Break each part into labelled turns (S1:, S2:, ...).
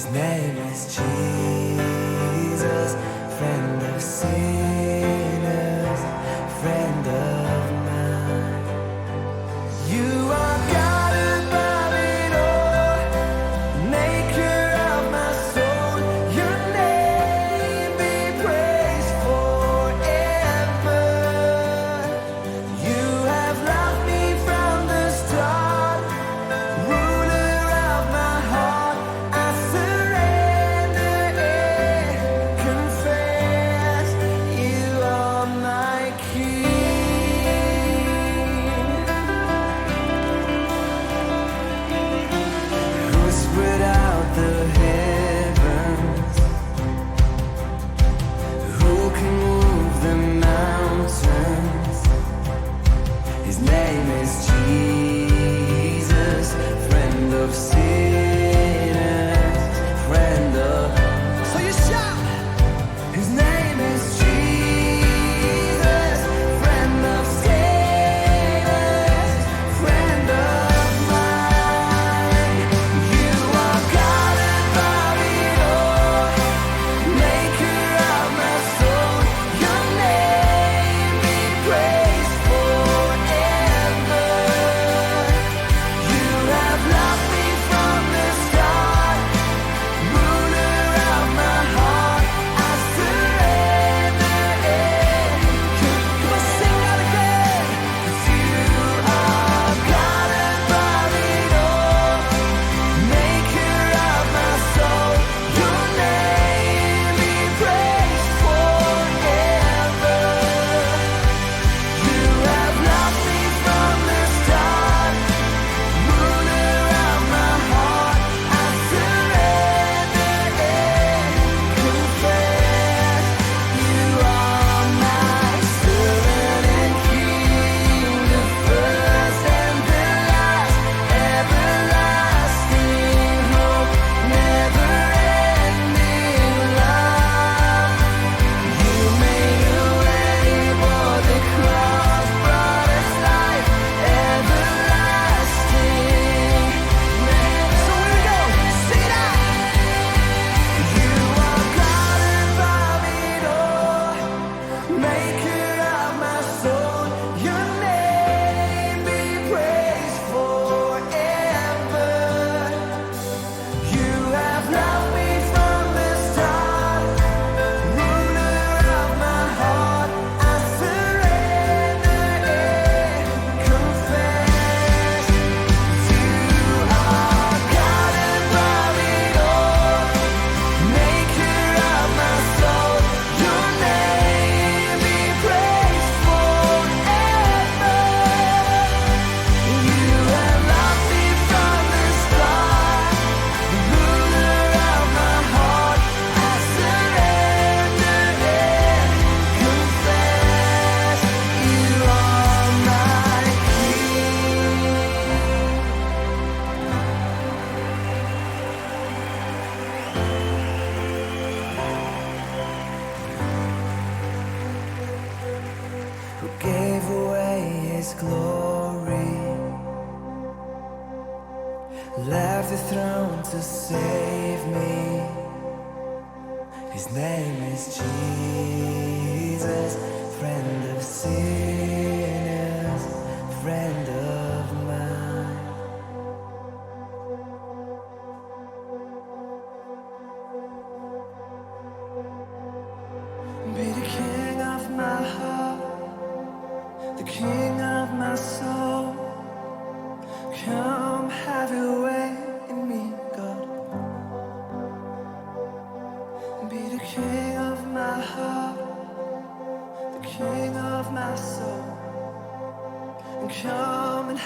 S1: His name is Jesus, friend of sinners, friend of mine. You are God above it all, maker of my soul. Your name be praised forever. You have loved me from the start, ruler of my heart. I surrender and confess you are my King. Who spread out the heavens? Who can move the mountains? His name is Jesus, friend of sinners, friend of. So you shout. His name is Jesus, friend of sinners, friend of mine. You are God above it all, maker of my soul. Your name be praised forever. You have loved me from the start, ruler of my heart. I surrender and come on, sing that again. 'Cause you are God above it all, maker of my soul. Your name be praised forever. You have loved me from the start, ruler of my heart. I surrender and confess you are my servant and King, the first and the last, everlasting hope, never-ending love. You made a way for the cross, brought us life everlasting. So here we go, sing it out. You are God above it all, maker of my soul. Your name be praised forever. You have loved me from the start, ruler of my heart. I surrender and confess you are God above it all, maker of my soul. Your name be praised forever. You have loved me from the start, ruler of my heart. I surrender and confess you are my King. Who gave away his glory, left the throne to save me. His name is Jesus, friend of sinners, friend of mine. Be the king of my heart, the king of my soul. Come have your way in me, God. Be the king of my heart, the king of my soul. And come and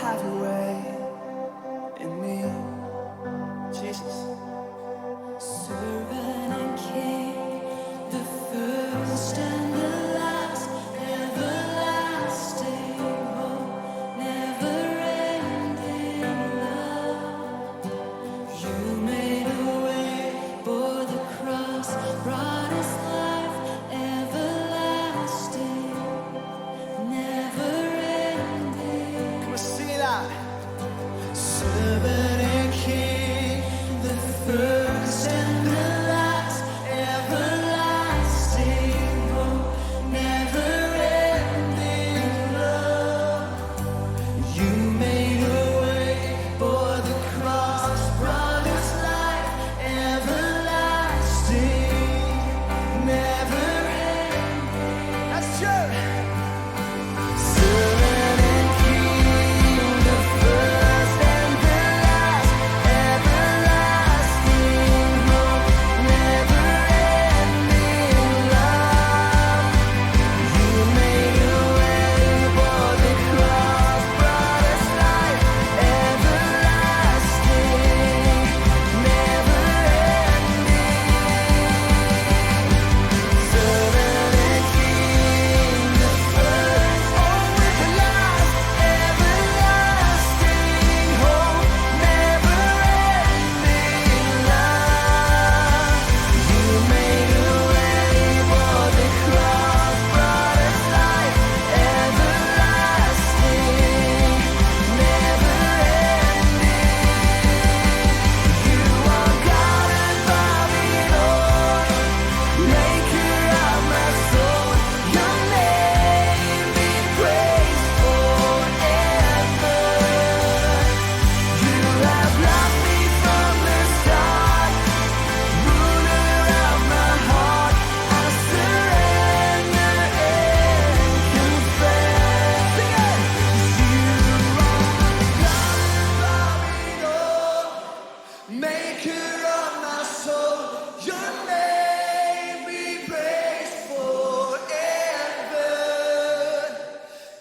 S1: Maker of my soul, your name be praised forever.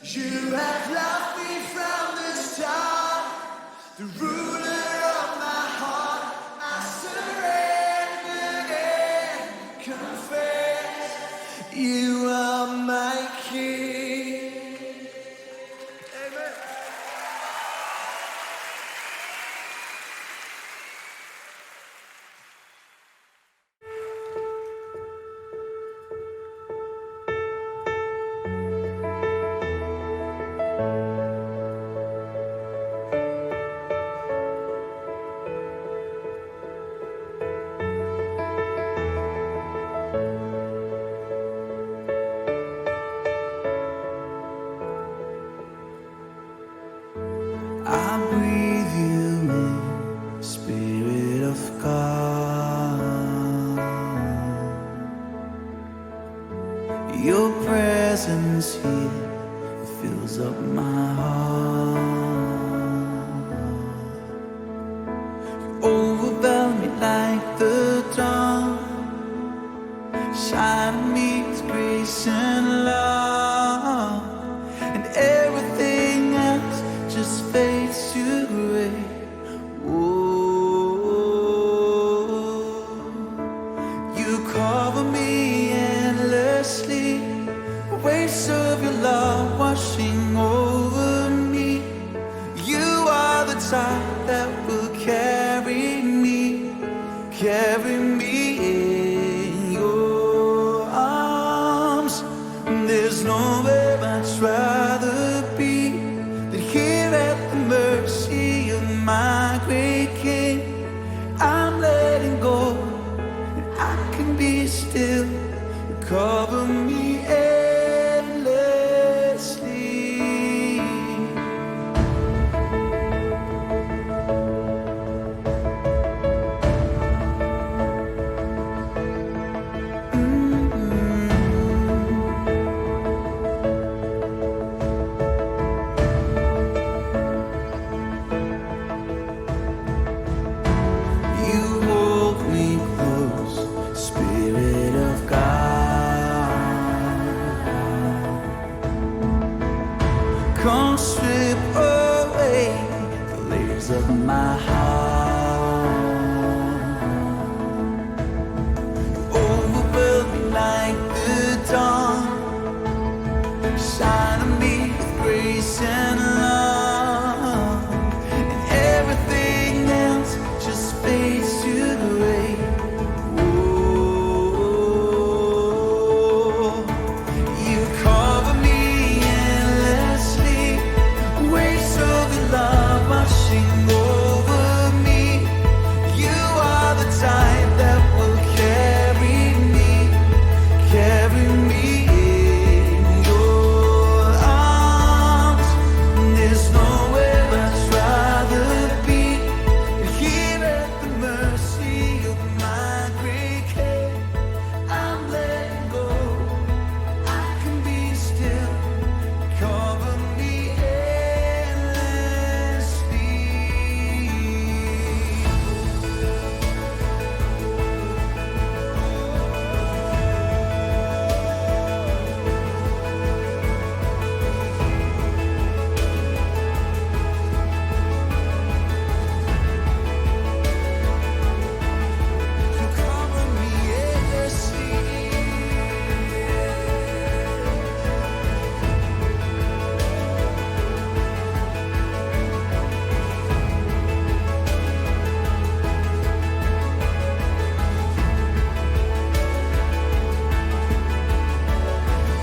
S1: You have loved me from the start, the ruler of my heart. I surrender and confess, you are my King. Amen. I breathe you in, Spirit of God. Your presence here fills up my heart. You overwhelm me like the dawn, shine me with grace and love, and everything else just fades to gray. Oh, you cover me endlessly, waves of your love washing over me. You are the tide that will carry me in your arms. There's nowhere I'd rather be than here at the mercy of my great King. I'm letting go, and I can be still. Cover me endlessly. You hold me close, Spirit of God. Come strip away the layers of my heart. Overwhelm me like the dawn, shine on me with grace and love, and everything else just fades to gray. Oh, you cover me endlessly, waves of your love washing over me. You are the tide that will carry me in your arms. There's nowhere I'd rather be than here at the mercy of my great King. I'm letting go, I can be still. Cover me endlessly. You cover me endlessly.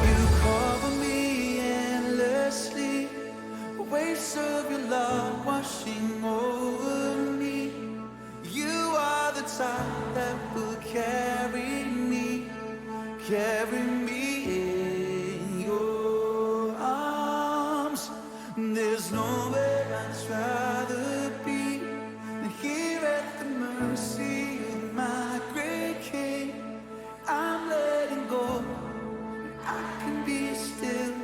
S1: You cover me endlessly, waves of your love washing over me. You are the tide that will carry me in your arms. There's nowhere I'd rather be than here at the mercy of my great King. I'm letting go, I can be still.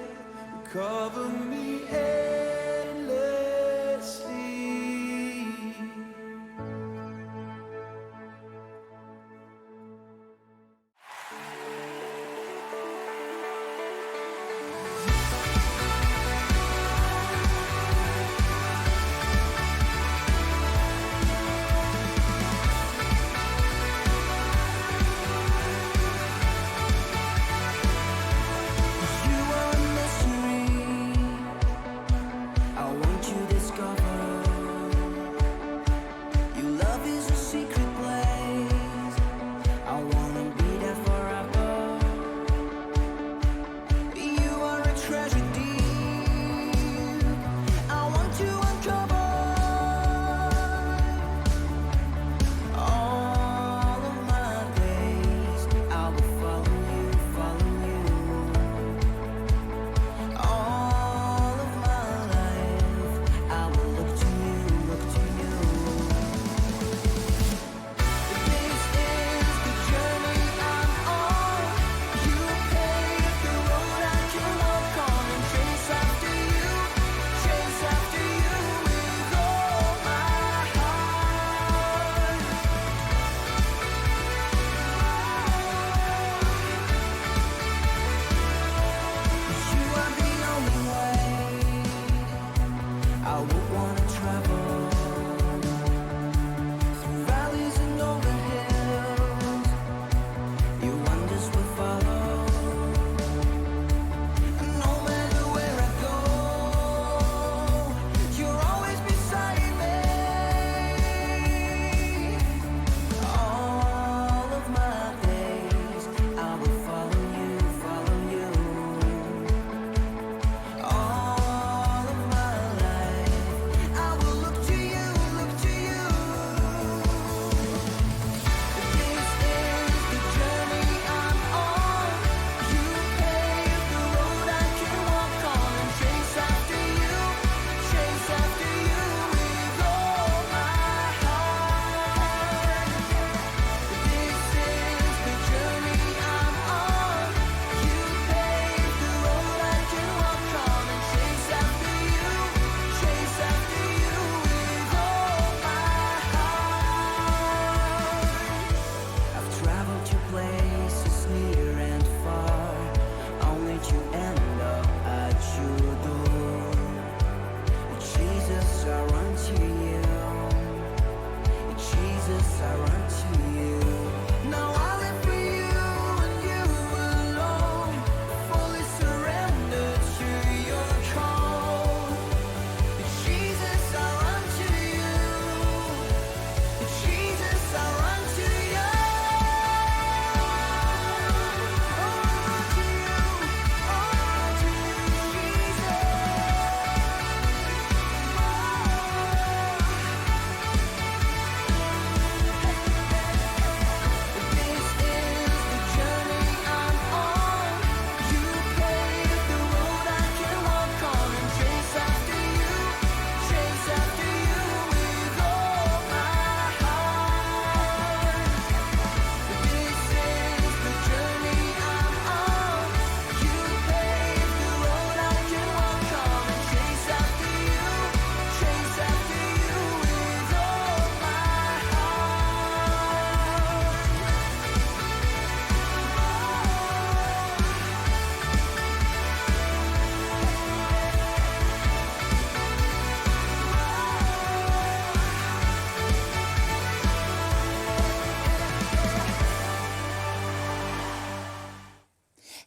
S1: Cover me endlessly.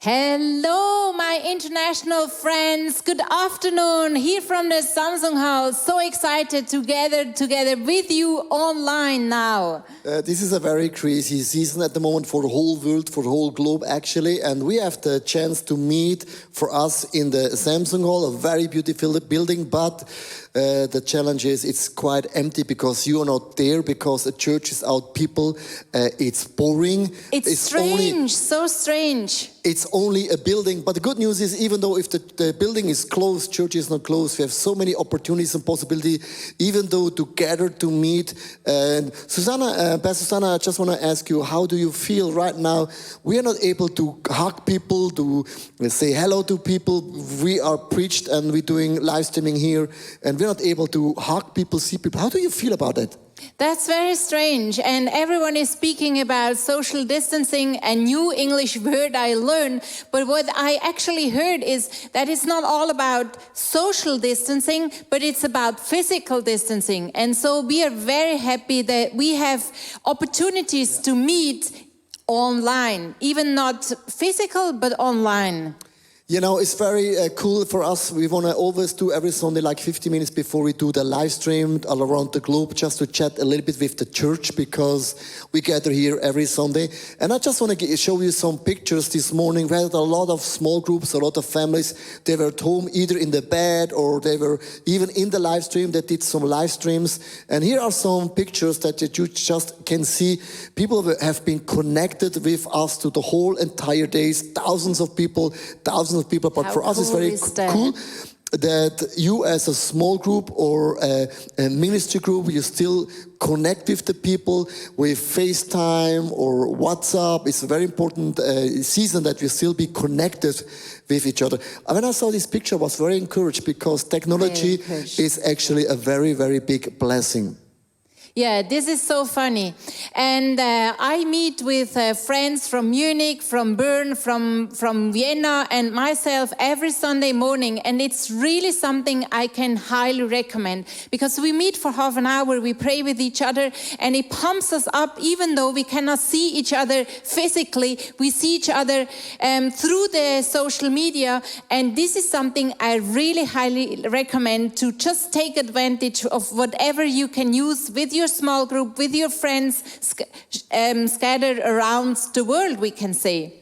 S2: Hello, my international friends. Good afternoon. Here from the Samsung House. So excited to gather together with you online now.
S3: This is a very crazy season at the moment for the whole world, for the whole globe actually, and we have the chance to meet for us in the Samsung Hall, a very beautiful building, but the challenge is it's quite empty because you are not there, because the church is out people. It's boring.
S2: It's strange, so strange.
S3: It's only a building, but the good news is even though if the building is closed, church is not closed, we have so many opportunities and possibility, even though to gather, to meet. And Susanna, Pastor Susanna, I just want to ask you, how do you feel right now? We are not able to hug people, to say hello to people. We are preached and we're doing live streaming here, and we're not able to hug people, see people. How do you feel about that?
S2: That's very strange, and everyone is speaking about social distancing, a new English word I learned, but what I actually heard is that it's not all about social distancing, but it's about physical distancing. And so we are very happy that we have opportunities to meet online, even not physical, but online.
S3: You know, it's very cool for us. We want to always do every Sunday like 50 minutes before we do the live stream all around the globe, just to chat a little bit with the church, because we gather here every Sunday. And I just want to show you some pictures this morning. We had a lot of small groups, a lot of families. They were at home either in the bed or they were even in the live stream. They did some live streams. And here are some pictures that you just can see. People have been connected with us to the whole entire days. Thousands of people, but
S2: How
S3: for us it's
S2: cool
S3: very
S2: is that?
S3: cool that you as a small group or a ministry group, you still connect with the people with FaceTime or WhatsApp. It's a very important season that we still be connected with each other. When I saw this picture, I was very encouraged because technology is actually a very, very big blessing.
S2: Yeah, this is so funny. And I meet with friends from Munich, from Bern, from Vienna, and myself every Sunday morning. And it's really something I can highly recommend, because we meet for half an hour, we pray with each other, and it pumps us up. Even though we cannot see each other physically, we see each other through the social media. And this is something I really highly recommend, to just take advantage of whatever you can use with your small group, with your friends scattered around the world, we can say.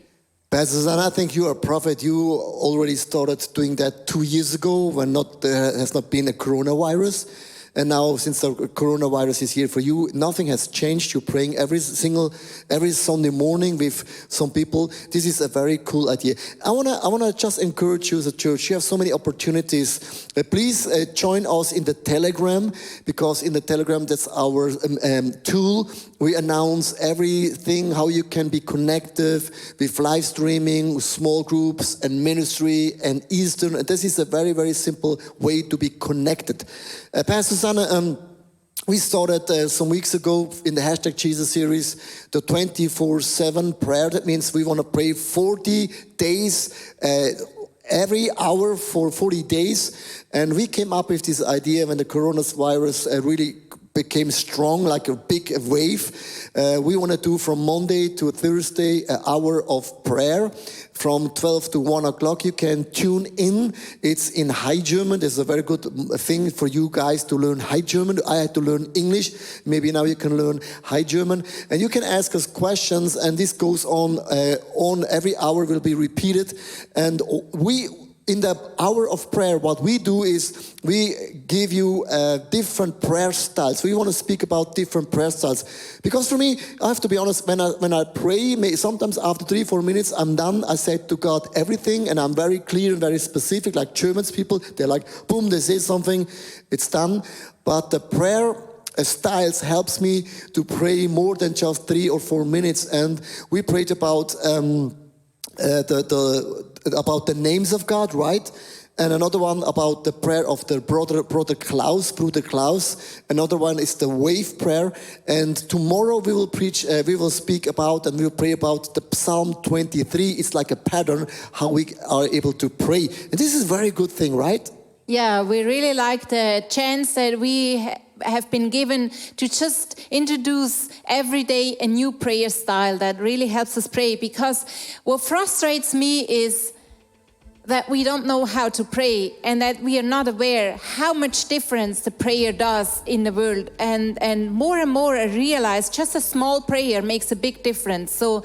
S3: Pastor Susanna, I think you are a prophet. You already started doing that 2 years ago when there has not been a coronavirus. And now, since the coronavirus is here for you, nothing has changed. You're praying every Sunday morning with some people. This is a very cool idea. I wanna just encourage you as a church. You have so many opportunities. Please join us in the Telegram, because in the Telegram, that's our tool. We announce everything, how you can be connected with live streaming, small groups, and ministry, and Eastern. And this is a very, very simple way to be connected. Pastor Susanna, we started some weeks ago in the Hashtag Jesus series, the 24/7 prayer. That means we want to pray 40 days, every hour for 40 days. And we came up with this idea when the coronavirus really became strong, like a big wave. We want to do from Monday to Thursday an hour of prayer from 12 to 1 o'clock. You can tune in. It's in High German. There's a very good thing for you guys to learn High German. I had to learn English. Maybe now you can learn High German. And you can ask us questions, and this goes on every hour will be repeated. And in the hour of prayer, what we do is we give you different prayer styles. We want to speak about different prayer styles. Because for me, I have to be honest, when I pray, sometimes after 3-4 minutes, I'm done. I said to God everything, and I'm very clear and very specific, like German people. They're like, boom, they say something, it's done. But the prayer styles helps me to pray more than just 3 or 4 minutes. And we prayed about about the names of God, right? And another one about the prayer of the brother Klaus. Another one is the wave prayer. And tomorrow we will speak about and we will pray about the Psalm 23. It's like a pattern how we are able to pray. And this is a very good thing, right?
S2: Yeah, we really like the chance that we have been given to just introduce every day a new prayer style that really helps us pray. Because what frustrates me is that we don't know how to pray and that we are not aware how much difference the prayer does in the world. And more I realize just a small prayer makes a big difference. So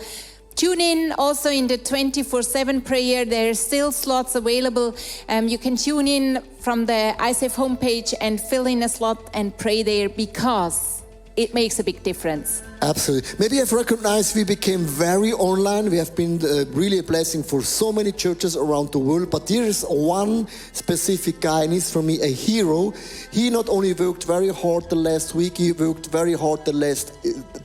S2: tune in also in the 24/7 prayer. There are still slots available. You can tune in from the ICF homepage and fill in a slot and pray there, because it makes a big difference.
S3: Absolutely. Maybe I've recognized we became very online. We have been really a blessing for so many churches around the world. But there is one specific guy, and he's for me a hero. He not only worked very hard the last week, he worked very hard the last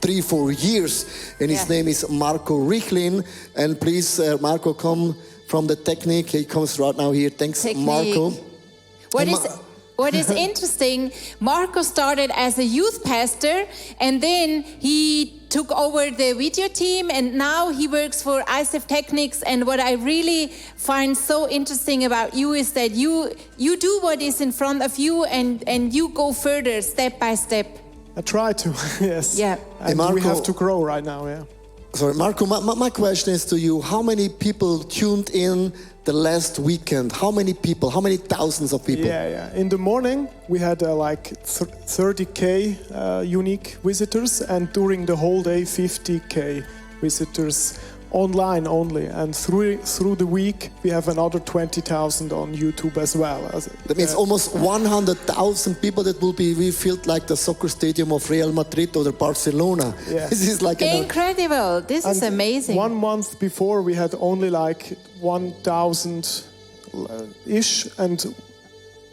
S3: 3-4 years. And his name is Marco Richlin. And please, Marco, come from the Technique. He comes right now here. Thanks,
S2: Technique.
S3: Marco.
S2: What is interesting, Marco started as a youth pastor, and then he took over the video team, and now he works for ICF Technics. And what I really find so interesting about you is that you do what is in front of you, and you go further step by step.
S4: I try to, yes.
S2: Yeah.
S4: And
S3: Marco,
S4: we have to grow right now, yeah.
S3: Sorry, Marco, my question is to you. How many people tuned in the last weekend? How many people? How many thousands of people?
S4: Yeah. In the morning, we had like 30K unique visitors, and during the whole day, 50K visitors online only. And through the week, we have another 20,000 on YouTube as well.
S3: That means almost 100,000 people that will be refilled like the soccer stadium of Real Madrid or the Barcelona.
S4: Yeah.
S3: This is like
S2: Incredible. This is amazing.
S4: 1 month before, we had only like 1,000-ish, and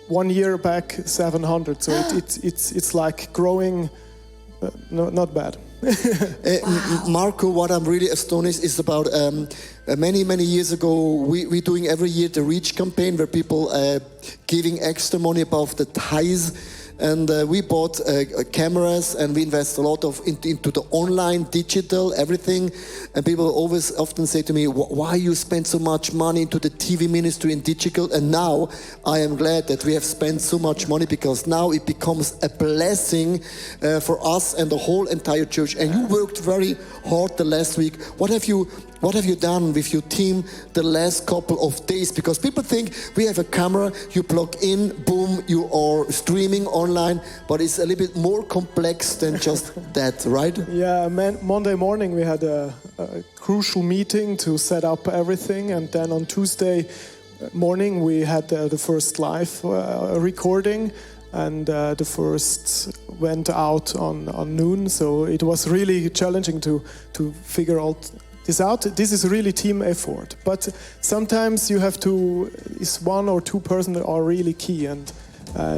S4: 1 year back, 700. So it's like growing, not bad.
S3: Marco, what I'm really astonished is about many years ago, we're doing every year the Reach campaign, where people giving extra money above the tithes. And we bought cameras, and we invest a lot into the online, digital, everything. And people often say to me, why you spend so much money into the TV ministry and digital? And now I am glad that we have spent so much money, because now it becomes a blessing for us and the whole entire church. And you worked very hard the last week. What have you done with your team the last couple of days? Because people think we have a camera, you plug in, boom, you are streaming online, but it's a little bit more complex than just that, right?
S4: Yeah, Monday morning we had a crucial meeting to set up everything, and then on Tuesday morning we had the first live recording, and the first went out on noon, so it was really challenging to figure out this out. This is really team effort, but sometimes you have to, is 1 or 2 persons that are really key, and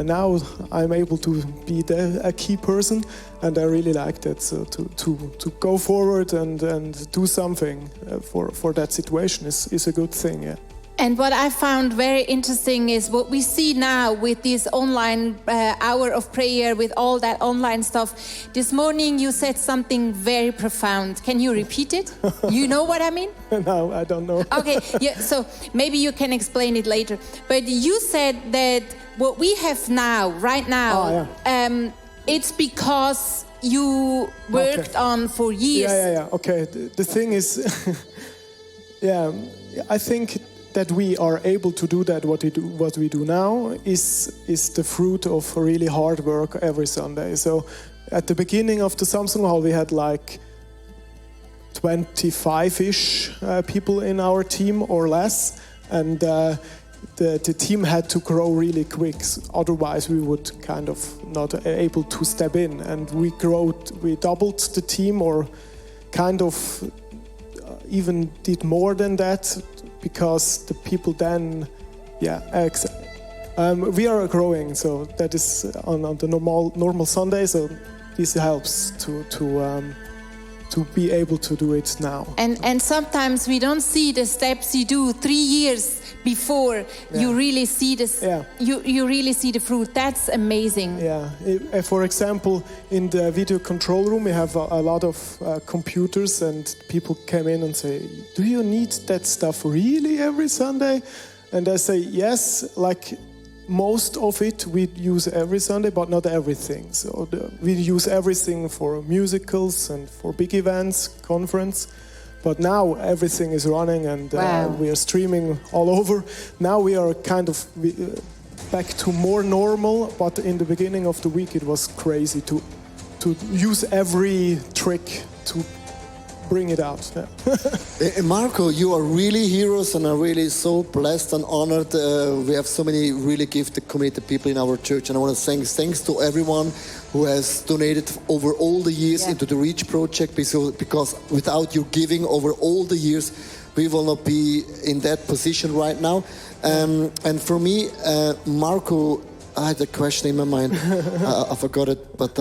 S4: now I'm able to be a key person, and I really like that. So to go forward and do something for that situation is a good thing. Yeah.
S2: And what I found very interesting is what we see now with this online hour of prayer, with all that online stuff. This morning you said something very profound. Can you repeat it? You know what I mean?
S4: No, I don't know.
S2: Okay, yeah, so maybe you can explain it later. But you said that what we have now, right now, it's because you worked on for years.
S4: Yeah. Okay, the thing is, yeah, I think that we are able to do that, what we do now, is the fruit of really hard work every Sunday. So at the beginning of the Samsung Hall, we had like 25-ish people in our team or less, and the team had to grow really quick. Otherwise, we would kind of not able to step in. And we doubled the team, or kind of even did more than that, because the people then, we are growing. So that is on the normal Sunday. So this helps to be able to do it now.
S2: And sometimes we don't see the steps you do 3 years before you really see this.
S4: Yeah.
S2: You really see the fruit. That's amazing.
S4: Yeah. For example, in the video control room, we have a lot of computers, and people came in and say, "Do you need that stuff really every Sunday?" And I say, yes. Like most of it we use every Sunday, but not everything. So we use everything for musicals and for big events, conference. But now everything is running and
S2: Wow.
S4: we are streaming all over. Now we are kind of back to more normal, but in the beginning of the week it was crazy to use every trick to bring it out. Yeah.
S3: Marco, you are really heroes, and I'm really so blessed and honored. We have so many really gifted, committed people in our church, and I want to say thanks to everyone who has donated over all the years into the Reach project, because without your giving over all the years, we will not be in that position right now. And for me, Marco, I had a question in my mind. I forgot it, but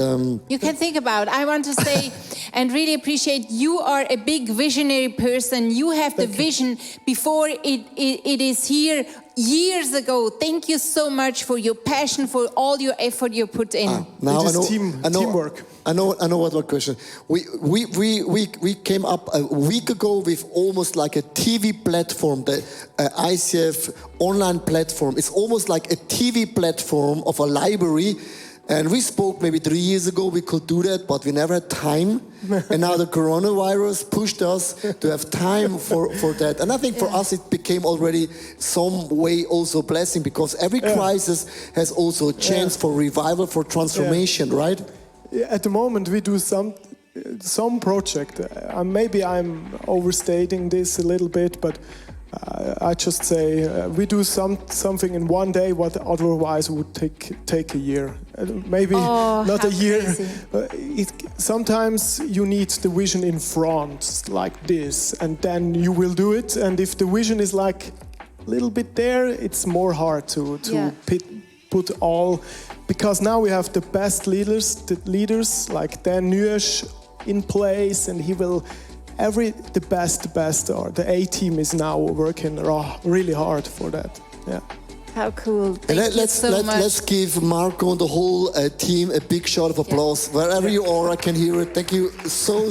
S2: You can think about. I want to say and really appreciate you are a big visionary person. You have the vision before it is here years ago. Thank you so much for your passion, for all your effort you put in.
S3: now
S4: It is teamwork.
S3: I know what question. We came up a week ago with almost like a TV platform, the ICF online platform. It's almost like a TV platform of a library. And we spoke maybe 3 years ago, we could do that, but we never had time. And now the coronavirus pushed us to have time for that. And I think for us, it became already some way also blessing, because every crisis has also a chance for revival, for transformation, right?
S4: At the moment, we do some project. Maybe I'm overstating this a little bit, but I just say we do something in one day what otherwise would take a year. Maybe not a year. Sometimes you need the vision in front, like this, and then you will do it. And if the vision is like a little bit there, it's more hard to put all. Because now we have the best leaders like Dan Nuesch in place, and he will the best, or the A team is now working really hard for that. Yeah.
S2: How cool. Thank you so much.
S3: Let's give Marco and the whole team a big shout of applause. Wherever you are, I can hear it. Thank you so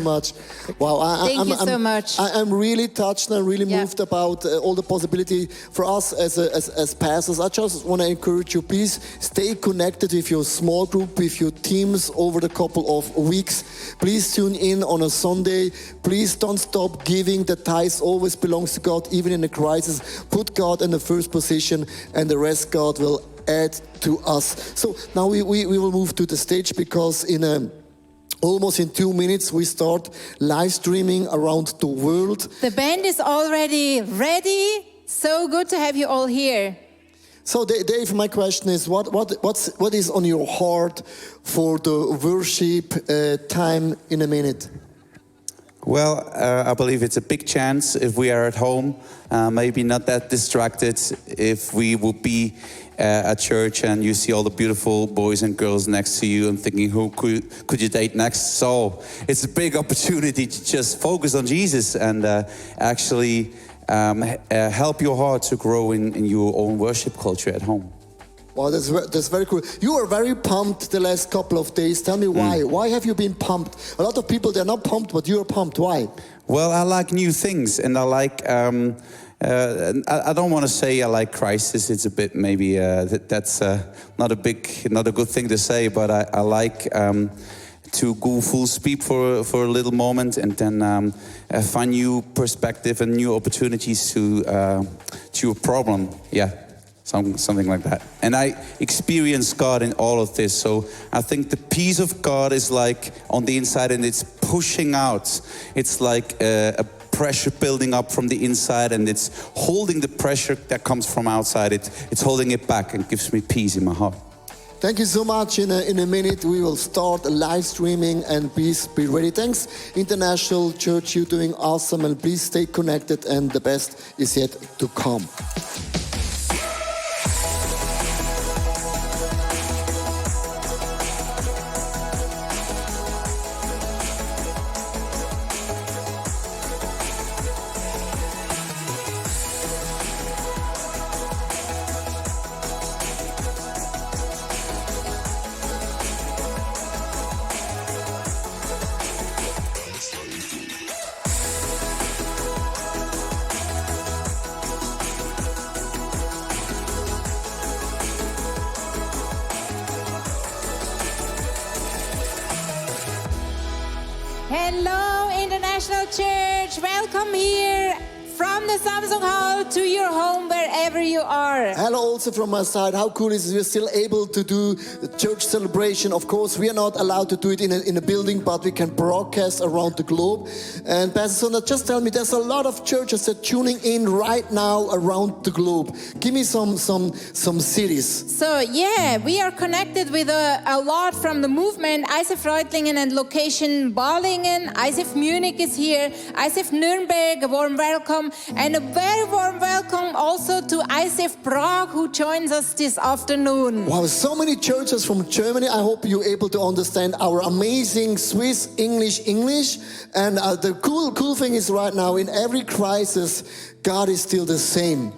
S3: much. Wow.
S2: Thank you so much.
S3: I'm really touched and really moved about all the possibility for us as pastors. I just want to encourage you, please stay connected with your small group, with your teams over the couple of weeks. Please tune in on a Sunday. Please don't stop giving. The tithes always belongs to God, even in a crisis. Put God in the first position, and the rest God will add to us. So now we will move to the stage, because almost in 2 minutes we start live streaming around the world.
S2: The band is already ready. So good to have you all here.
S3: So Dave, my question is, what is on your heart for the worship time in a minute?
S5: Well, I believe it's a big chance if we are at home, maybe not that distracted, if we would be at church and you see all the beautiful boys and girls next to you and thinking, who could you date next? So it's a big opportunity to just focus on Jesus and actually help your heart to grow in your own worship culture at home.
S3: Wow, that's very cool. You were very pumped the last couple of days. Tell me why. Why have you been pumped? A lot of people, they're not pumped, but you're pumped. Why?
S5: Well, I like new things, and I like... I don't want to say I like crisis. It's a bit maybe that's not a good thing to say. But I like to go full speed for a little moment, and then find new perspective and new opportunities to a problem. Yeah. Something like that. And I experience God in all of this. So I think the peace of God is like on the inside, and it's pushing out. It's like a pressure building up from the inside, and it's holding the pressure that comes from outside. It's holding it back and gives me peace in my heart.
S3: Thank you so much. In a minute, we will start live streaming, and please be ready. Thanks, International Church. You're doing awesome, and please stay connected, and the best is yet to come.
S2: Hello, International Church. Welcome here from the Samsung Hall to your home wherever you are.
S3: Hello also from my side. How cool is it we're still able to do the church celebration. Of course, we are not allowed to do it in a building, but we can broadcast around the globe. And Pastor Sonja, just tell me, there's a lot of churches that are tuning in right now around the globe. Give me some cities.
S2: So yeah, we are connected with a lot from the movement. ICF Reutlingen and location Balingen. ICF Munich is here. ICF Nuremberg, a warm welcome. And a very warm welcome also to ICF Prague, who joins us this afternoon.
S3: Wow, so many churches from Germany. I hope you're able to understand our amazing Swiss English. And the cool thing is right now, in every crisis, God is still the same.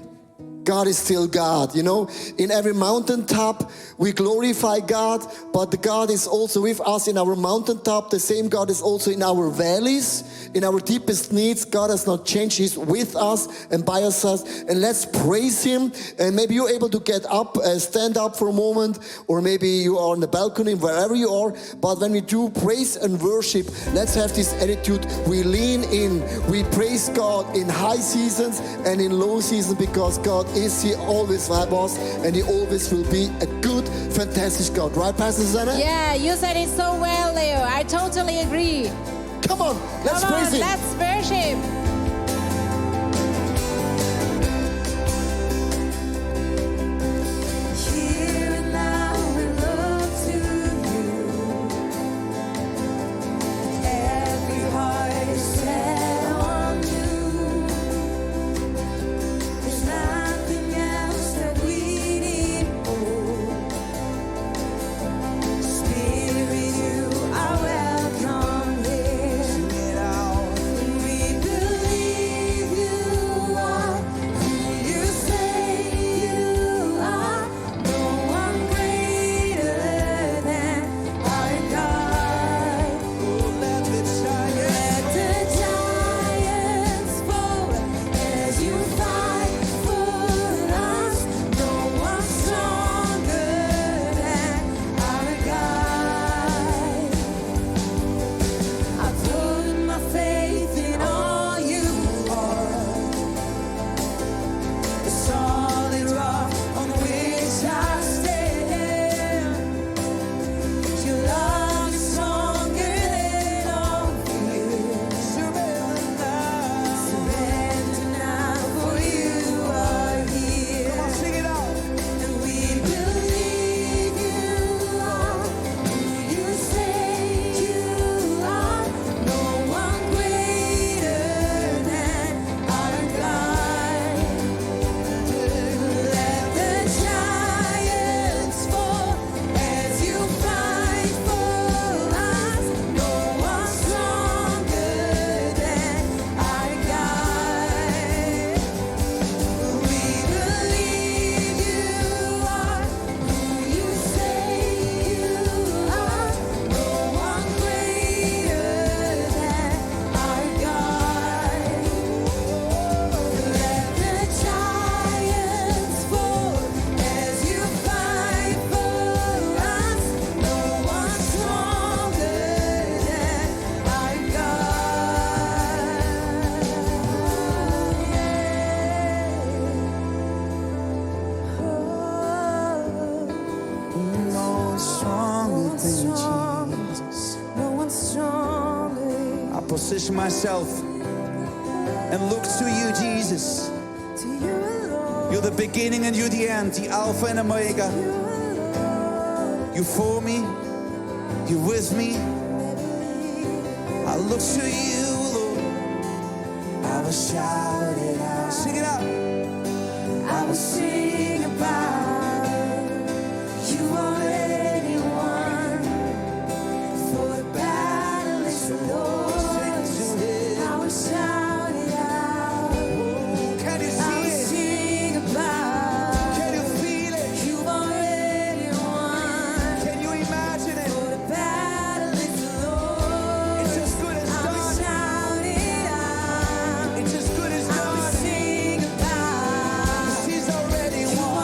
S3: God is still God, you know. In every mountaintop, we glorify God, but the God is also with us in our mountaintop. The same God is also in our valleys, in our deepest needs. God has not changed. He's with us and by us. And let's praise Him. And maybe you're able to get up, stand up for a moment, or maybe you are on the balcony, wherever you are. But when we do praise and worship, let's have this attitude. We lean in. We praise God in high seasons and in low seasons, because God is He always was, and He always will be a good, fantastic God. Right, Pastor Susanna?
S2: Yeah, you said it so well, Leo. I totally agree.
S3: Come on, let's
S2: Come
S3: praise
S2: on,
S3: Him.
S2: let's worship.
S1: Here and now we look to you. Every heart is set on you. There's nothing else that we need more. Spirit, you are welcome here. We believe you are who you say you are. No one greater than our God. Let the giants fall as you fight for us. No one stronger than our God. I put my faith in all you are, the solid rock on which I stand. Your love is stronger than all fear. Surrender now, for you are here. Sing it out. And we believe you are who you say you are. No one greater than our God. Let the giants fall as you fight for us. No one stronger than our God. We believe you are who you say you are. No one greater than our God. Let the giants fall as you fight for us. No one stronger than our God. No one stronger than Jesus. No one stronger.
S5: I position myself and look to you, Jesus.
S1: To you alone.
S5: You're the beginning and you're the end, the Alpha and Omega. You're for me, you're with me. I look to you, Lord. I will shout it out. Sing it out.
S1: I will sing about you already won. For the battle is the Lord's. I will shout it out.
S5: Can you
S1: I will
S5: see it?
S1: sing about
S5: Can you feel it?
S1: you already won.
S5: Can you imagine it?
S1: For the battle is the Lord's.
S5: It's as good as
S1: I will
S5: done.
S1: shout it out.
S5: It's as good as
S1: I will
S5: done.
S1: sing about
S5: He's already
S1: you
S5: won.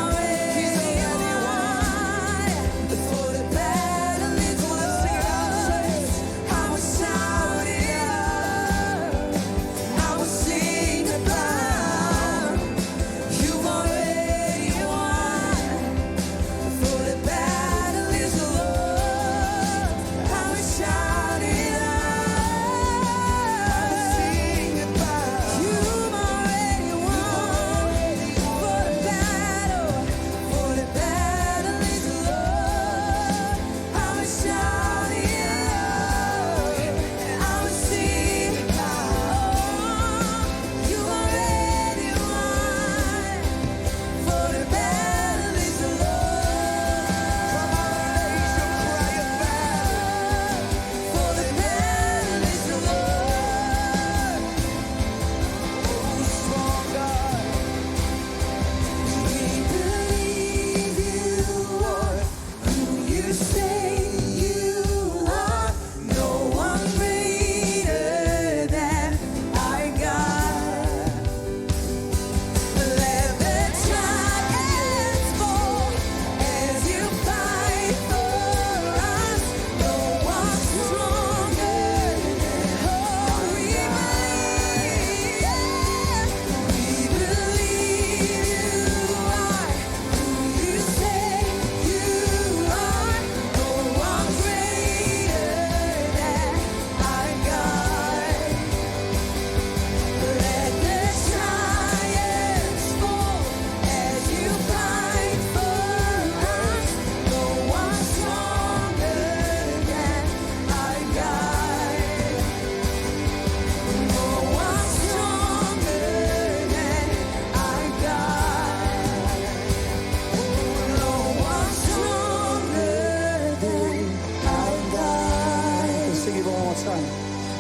S5: time.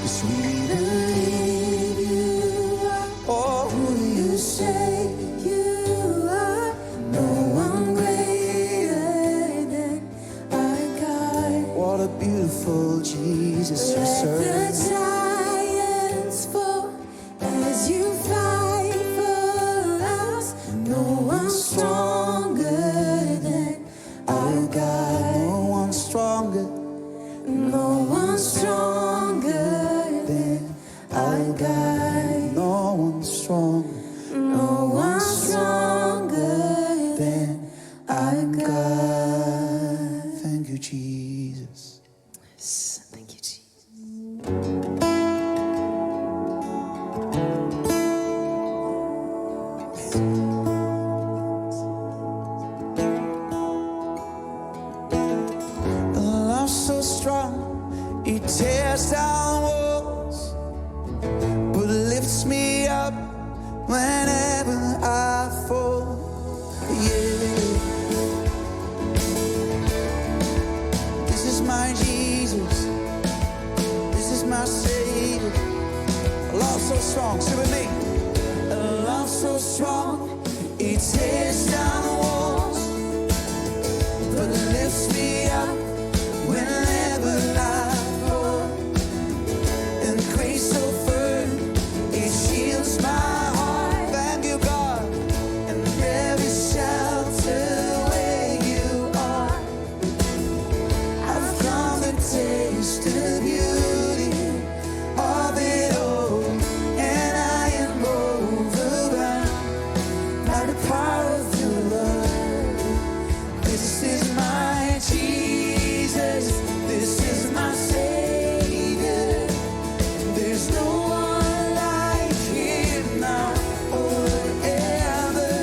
S5: 'Cause we
S1: believe you are
S5: oh,
S1: who you say you are. No one greater than our God.
S5: what a beautiful Jesus you
S1: Let the
S5: serve.
S1: giants fall as you fight for us. No one stronger than our God.
S5: No one stronger.
S1: No one stronger than our God.
S5: No one stronger.
S1: No one stronger than our God.
S5: Thank you, Jesus.
S1: Thank you, Jesus.
S5: A love so strong, it tears down walls, but lifts me up whenever I fall. Yeah, this is my Jesus, this is my Savior. A love so strong, sing with me. A love so strong, it tears down walls, but lifts me up whenever I fall. And grace so firm, it shields my heart. Thank you, God. And there is shelter where you are. I've come to taste the beauty of it all, and I am overwhelmed by the power of your love. This is my Jesus, this is my Savior. There's no one like him now or ever.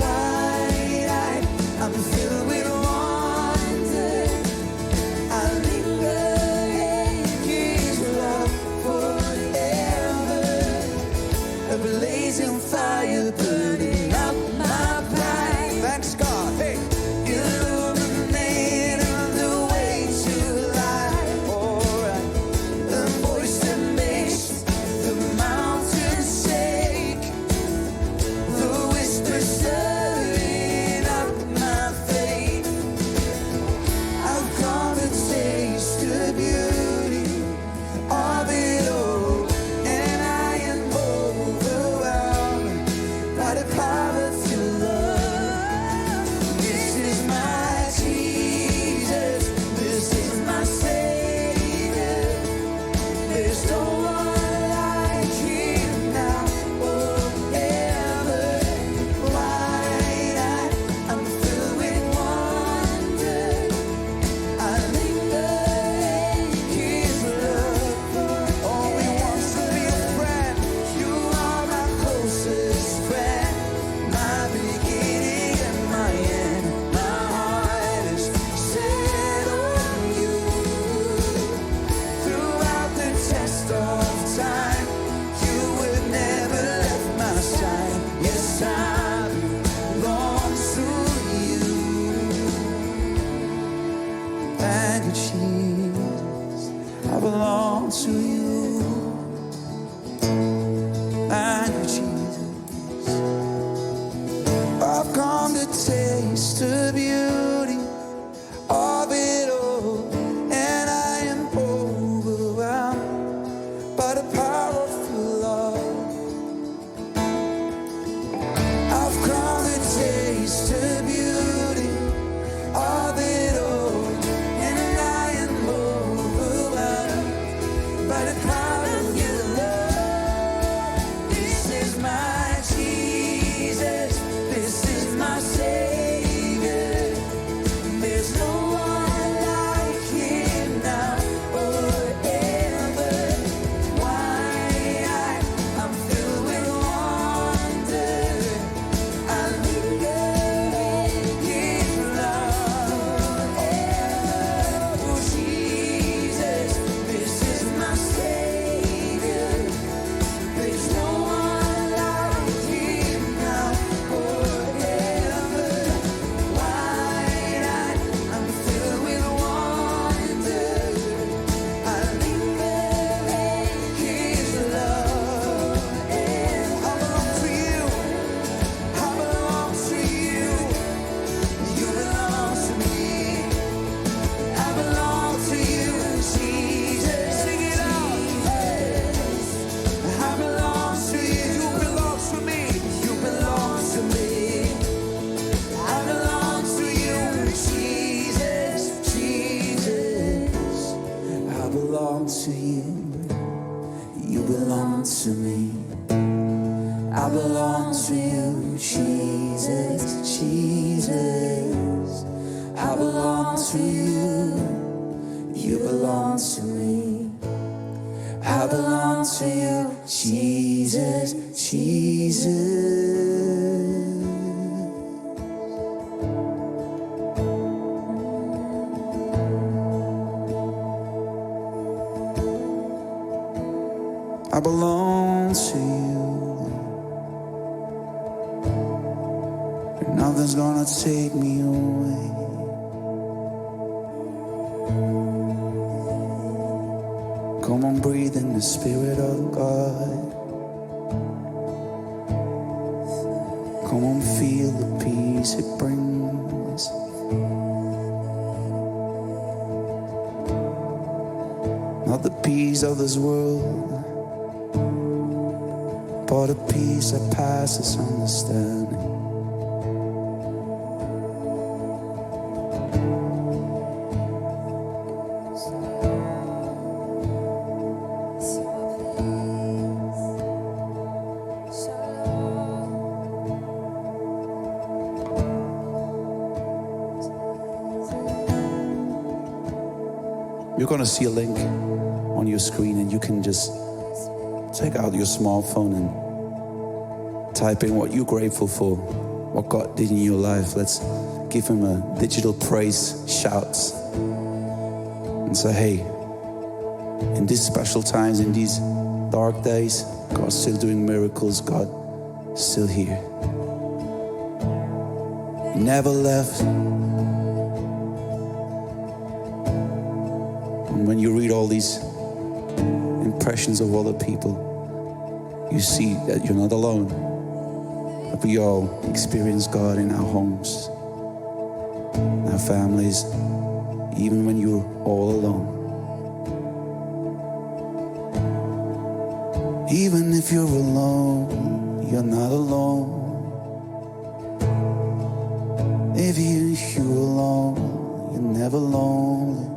S5: Wide-eyed, I'm filled with wonder. I linger in his love forever. A blazing fire burning up my pride. Thanks God. Hey, illuminating the way to life. Alright, the voice that makes the mountains shake. The whisper stirring up my faith. I've come to taste the beauty of it all, and I am overwhelmed by the power of your love. This is my Jesus, this is my Savior. There's no one like him now or ever. Wide-eyed, I'm filled with wonder. I linger in his love. Oh, he wants to be a friend. You are my closest friend, my beginning and my end. My heart is set on you. Throughout the test of time, you will never left my side. Yes, I belong to you. Thank you, Jesus. I belong to you. Thank you, Jesus. I've come to taste the beauty of it all, and I am overwhelmed by the power of your love. I've come to taste the beauty of it all, and I am overwhelmed by the power belong to you. You belong to me. I belong to you, Jesus, Jesus. I belong to you. You belong to me. I belong to you, Jesus, Jesus. I belong to you. And nothing's gonna take me away. Come on, breathe in the Spirit of God. Come on, feel the peace it brings. Not the peace of this world, but a peace that passes understanding. You're gonna see a link on your screen, and you can just take out your smartphone and type in what you're grateful for, what God did in your life. Let's give him a digital praise shout and say, hey, in these special times, in these dark days, God's still doing miracles. God is still here. He never left. And when you read all these impressions of other people, you see that you're not alone. That we all experience God in our homes, in our families, even when you're all alone. Even if you're alone, you're not alone. If you're alone, you're never lonely.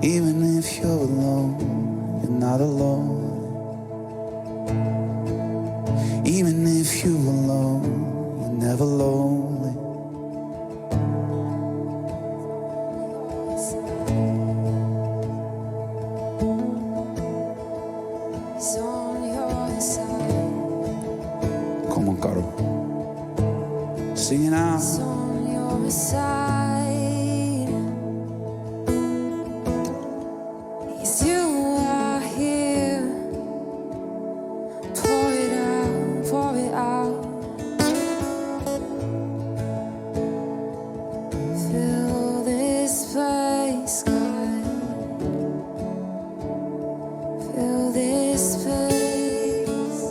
S5: Even if you're alone, you're not alone. Even if you're alone, you're never lonely.
S1: He's on your side.
S5: Come on, Caro. Sing it out.
S1: He's on your side. Yes, you are here. Pour it out, pour it out. Fill this place, God. Fill this place.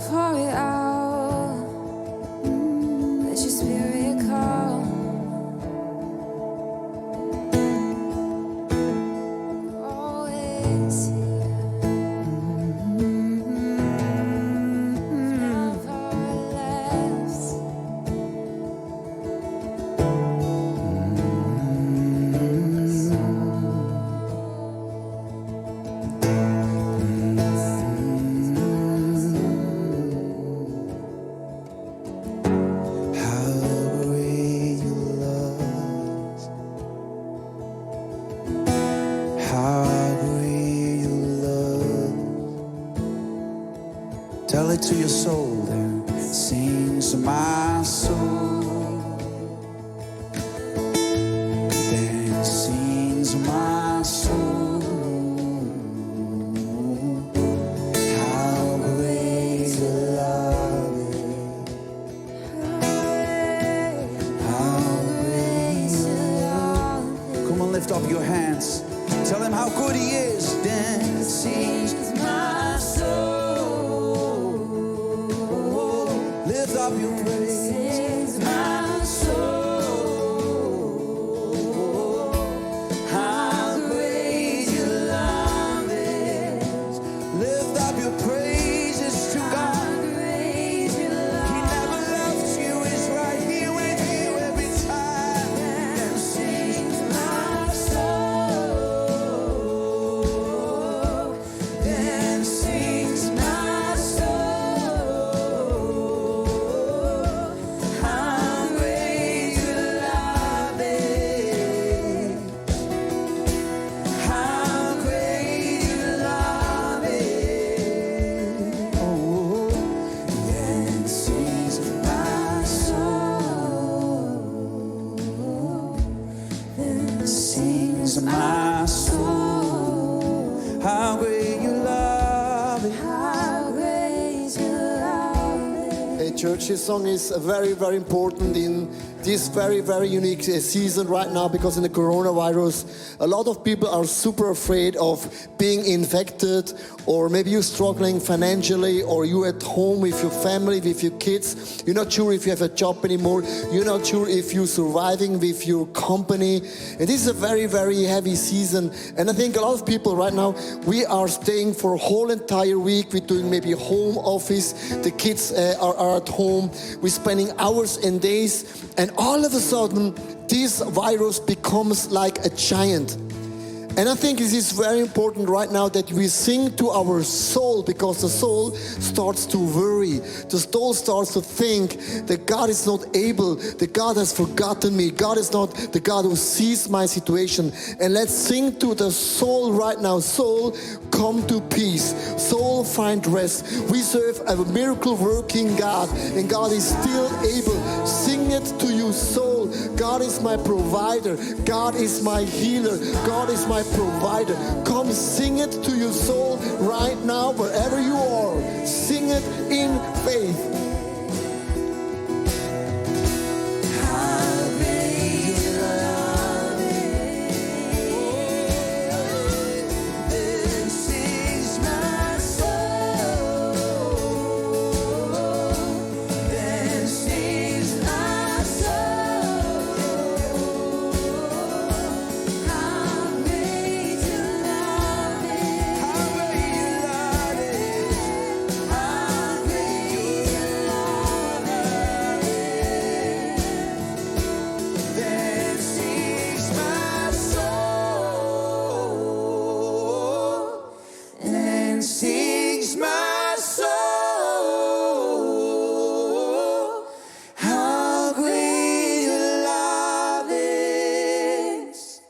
S1: Pour it out. Let your spirit come. Always here. Never left.
S5: How great your love. How great your love. Tell it to your soul then. Sings my soul. Then sings my soul. How great your love is. How great your love is. Come on, lift up your hands. Tell him how good he is. Then sings my soul. Lift up your praise. Sings my soul. How great your love is. Lift up your praises to God. He never left you. He's right here with you every time. is my soul. How great you love it.
S1: How great your love is.
S3: Hey church, this song is very, very important in this very, very unique season right now, because in the coronavirus, a lot of people are super afraid of being infected, or maybe you're struggling financially, or you're at home with your family, with your kids. You're not sure if you have a job anymore. You're not sure if you're surviving with your company. And this is a very, very heavy season. And I think a lot of people right now, we are staying for a whole entire week. We're doing maybe home office. The kids are at home. We're spending hours and days. And all of a sudden, this virus becomes like a giant. And I think it is very important right now that we sing to our soul, because the soul starts to worry. The soul starts to think that God is not able, that God has forgotten me. God is not the God who sees my situation. And let's sing to the soul right now. Soul, come to peace. Soul, find rest. We serve a miracle working God, and God is still able. Sing it to you, soul. God is my provider. God is my healer. God is my provider. Come sing it to your soul right now, wherever you are. Sing it in faith.
S1: How great your love is. This is my soul. This is my soul. How great your love is. How great your love is. This is my soul. Then sings my soul. How great your love is.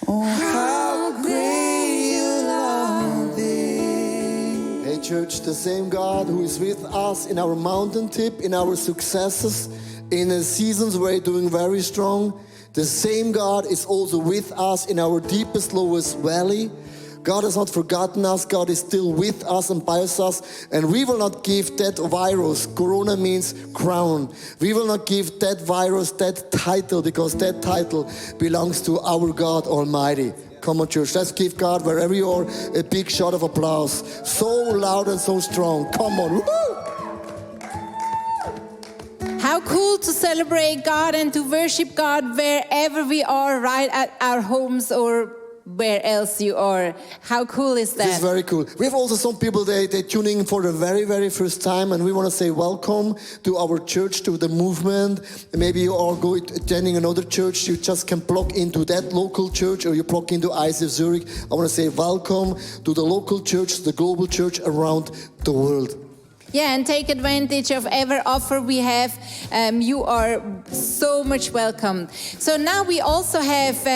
S5: Oh,
S1: How great your love is.
S3: Hey church, the same God who is with us in our mountaintop, in our successes, in the seasons where we're doing very strong, the same God is also with us in our deepest, lowest valley. God has not forgotten us. God is still with us and by us. And we will not give that virus, Corona means crown. We will not give that virus that title, because that title belongs to our God Almighty. Come on, church, let's give God, wherever you are, a big shot of applause. So loud and so strong. Come on. Woo!
S2: How cool to celebrate God and to worship God wherever we are, right at our homes or where else you are. How cool is
S3: This is
S2: that?
S3: very cool. We have also some people, they tuning in for the very, very first time, and we want to say welcome to our church, to the movement. Maybe you are attending another church, you just can plug into that local church, or you plug into ICF Zurich. I want to say welcome to the local church, the global church around the world.
S2: Yeah, and take advantage of every offer we have. You are so much welcome. So now we also have,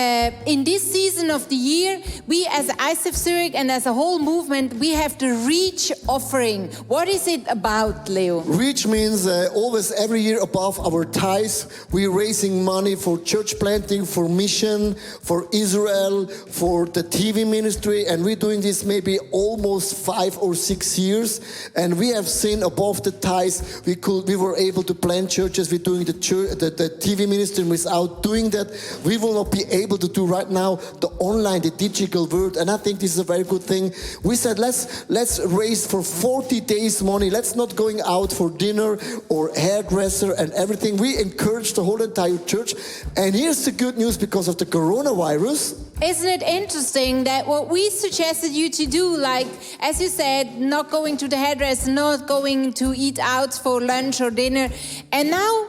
S2: in this season of the year, we as ICF Zurich and as a whole movement, we have the Reach offering. What is it about, Leo?
S3: Reach means always every year above our tithes, we're raising money for church planting, for mission, for Israel, for the TV ministry, and we're doing this maybe almost 5 or 6 years, and we have seen above the tithes, we were able to plant churches. We're doing the TV ministry. Without doing that, we will not be able to do right now the online, the digital world. And I think this is a very good thing. We said let's raise for 40 days money. Let's not going out for dinner or hairdresser and everything. We encourage the whole entire church. And here's the good news, because of the coronavirus.
S2: Isn't it interesting that what we suggested you to do, like, as you said, not going to the hairdresser, not going to eat out for lunch or dinner, and now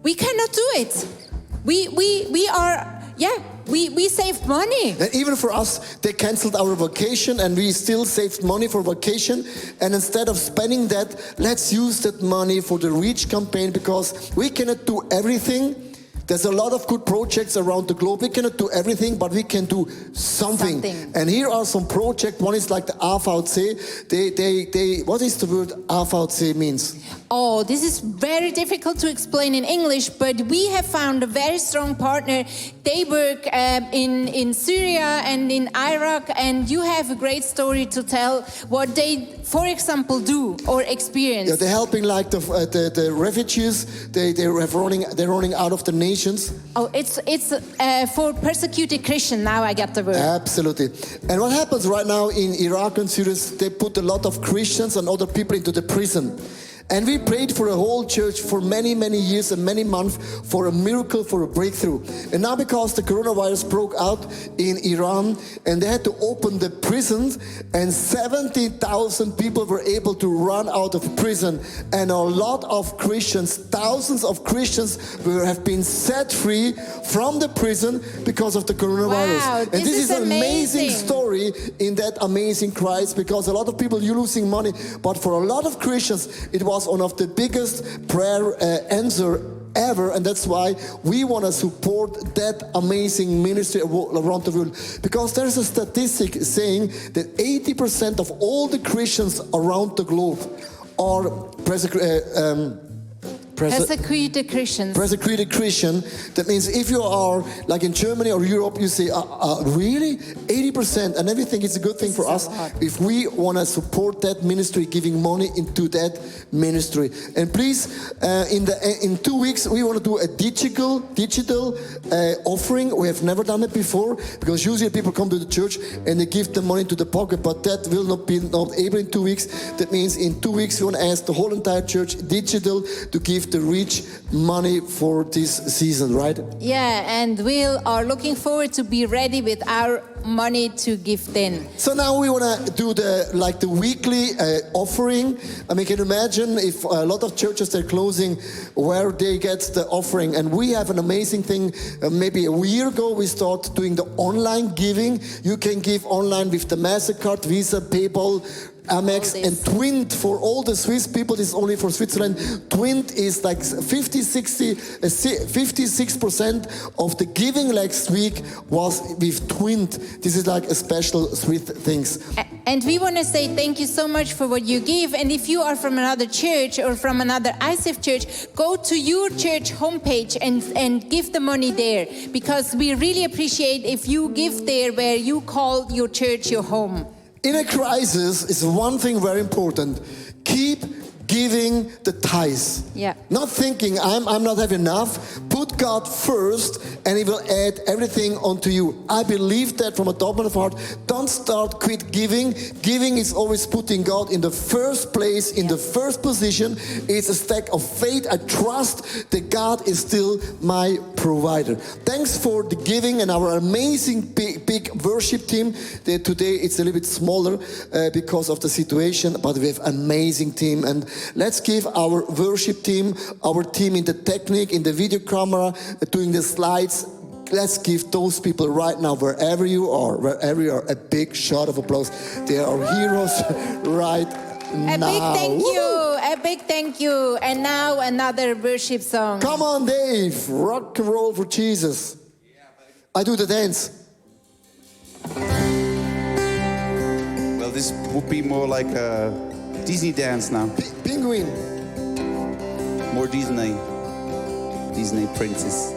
S2: we cannot do it. We saved money.
S3: And even for us, they canceled our vacation, and we still saved money for vacation. And instead of spending that, let's use that money for the Reach campaign, because we cannot do everything. There's a lot of good projects around the globe. We cannot do everything, but we can do something. And here are some projects. One is like the AVC. They what is the word AVC means?
S2: Oh, this is very difficult to explain in English, but we have found a very strong partner. They work in Syria and in Iraq, and you have a great story to tell what they, for example, do or experience.
S3: Yeah, they're helping like the refugees. They're running out of the nations.
S2: Oh, it's for persecuted Christian. Now I got the word.
S3: Absolutely. And what happens right now in Iraq and Syria is they put a lot of Christians and other people into the prison. And we prayed for a whole church for many, many years and many months for a miracle, for a breakthrough. And now because the coronavirus broke out in Iran and they had to open the prisons and 70,000 people were able to run out of prison. And a lot of Christians, thousands of Christians have been set free from the prison because of the coronavirus.
S2: Wow,
S3: and
S2: this is
S3: an amazing
S2: amazing
S3: story in that amazing Christ, because a lot of people, you're losing money. But for a lot of Christians, it was one of the biggest prayer answer ever, and that's why we want to support that amazing ministry around the world, because there's a statistic saying that 80% of all the Christians around the globe are
S2: Persecuted Christians.
S3: persecuted Christian. That means if you are like in Germany or Europe, you say, really? 80%? And everything is a good thing for us if we want to support that ministry, giving money into that ministry. And please, in 2 weeks, we want to do a digital offering. We have never done it before, because usually people come to the church and they give the money to the pocket, but that will not be able in 2 weeks. That means in 2 weeks, we want to ask the whole entire church digital to give the rich money for this season, right?
S2: Yeah, and we are looking forward to be ready with our money to give then.
S3: So now we want to do the weekly offering. I mean, can you imagine if a lot of churches, they're closing where they get the offering? And we have an amazing thing. Maybe a year ago, we started doing the online giving. You can give online with the MasterCard, Visa, PayPal, Amex, and Twint for all the Swiss people. This is only for Switzerland. Twint is like 56% of the giving last week was with Twint. This is like a special Swiss things.
S2: And we want to say thank you so much for what you give. And if you are from another church or from another ICF church, go to your church homepage and give the money there, because we really appreciate if you give there where you call your church your home.
S3: In a crisis, is one thing very important. Keep giving the tithes.
S2: Yeah.
S3: Not thinking, I'm not having enough. Put God first and He will add everything onto you. I believe that from a top of the heart. Don't quit giving. Giving is always putting God in the first place, in the first position. It's a stack of faith. I trust that God is still my provider. Thanks for the giving and our amazing big worship team. Today it's a little bit smaller because of the situation, but we have an amazing team. And let's give our worship team, our team in the technique, in the video camera, doing the slides. Let's give those people right now, wherever you are, a big shout of applause. They are heroes right now.
S2: A big thank you, a big thank you. And now another worship song.
S3: Come on, Dave, rock and roll for Jesus. I do the dance.
S5: Well, this would be more like a Disney dance now.
S3: Penguin.
S5: More Disney princess.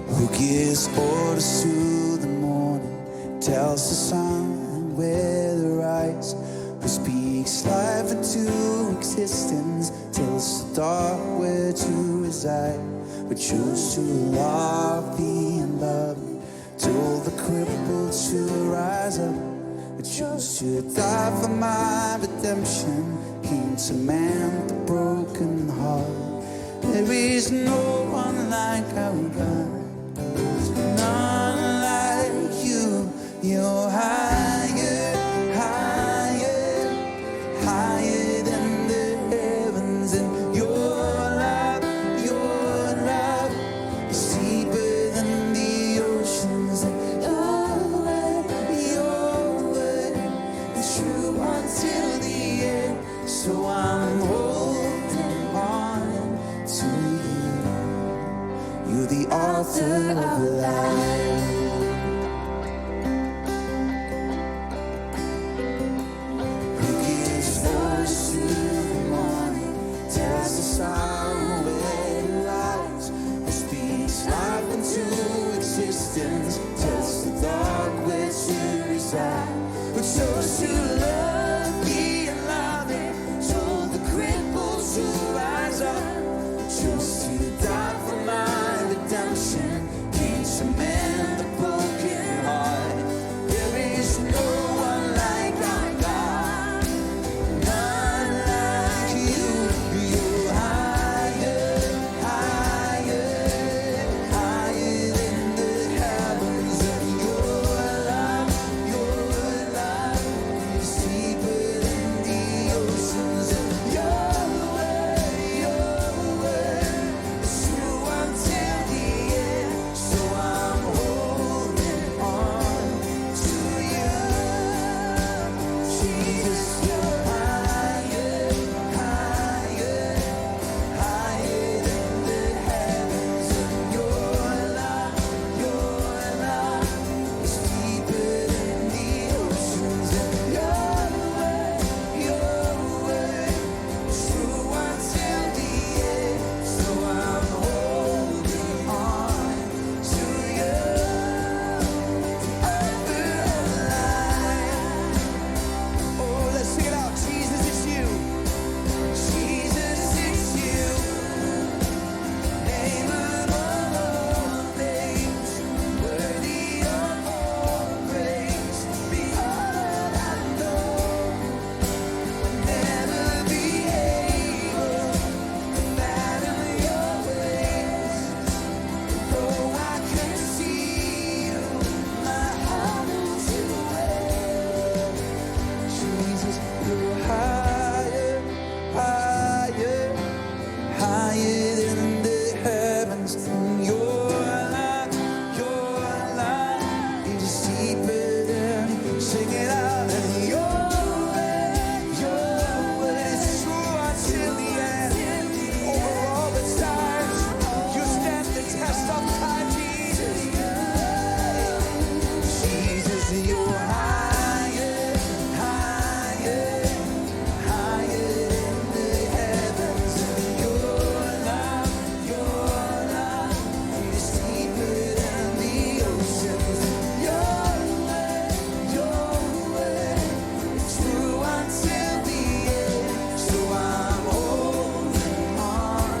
S1: Who gives orders to the morning, tells the sun where to rise, who speaks life into existence, tells the dark where to reside, who chose to love the unlovely, told the crippled to rise up, who chose to die for my redemption, came to mend the broken heart. There is no one like our God. None like you. You're higher, higher, higher than the heavens. And your love is deeper than the oceans. And your word is true until the end. So I'm holding on to you. You're the author of life. Who gives voice to the morning? distance, tells the dark where to reside. But chose to love, be loving, told the crippled to rise up, chose to die for my redemption, came to mend the broken heart. There is no one like our God, none like you. You're higher, higher, higher than the heavens, and your love is deeper than the oceans, and your word is true until the end. So I'm holding on to you, Jesus. You're higher, higher, higher than the heavens, and your love is deeper than the oceans, and your word is true until the end. So I'm holding on to you, the author of life. Oh, let's sing it out. Jesus, it's you. Jesus, it's you. Name above all names, worthy of all praise. Be all I know, never be able to fathom your ways. Though I can see you, my heart knows you well. Jesus, you're higher, higher, higher than the heavens, and your love is deeper than. Sing it out, and your word is true until the end. Over all the times, you stand the test of time, Jesus. Jesus, you're higher, higher, higher than the heavens, and your love is deeper than the oceans. Your word is true until the end. So I'm holding on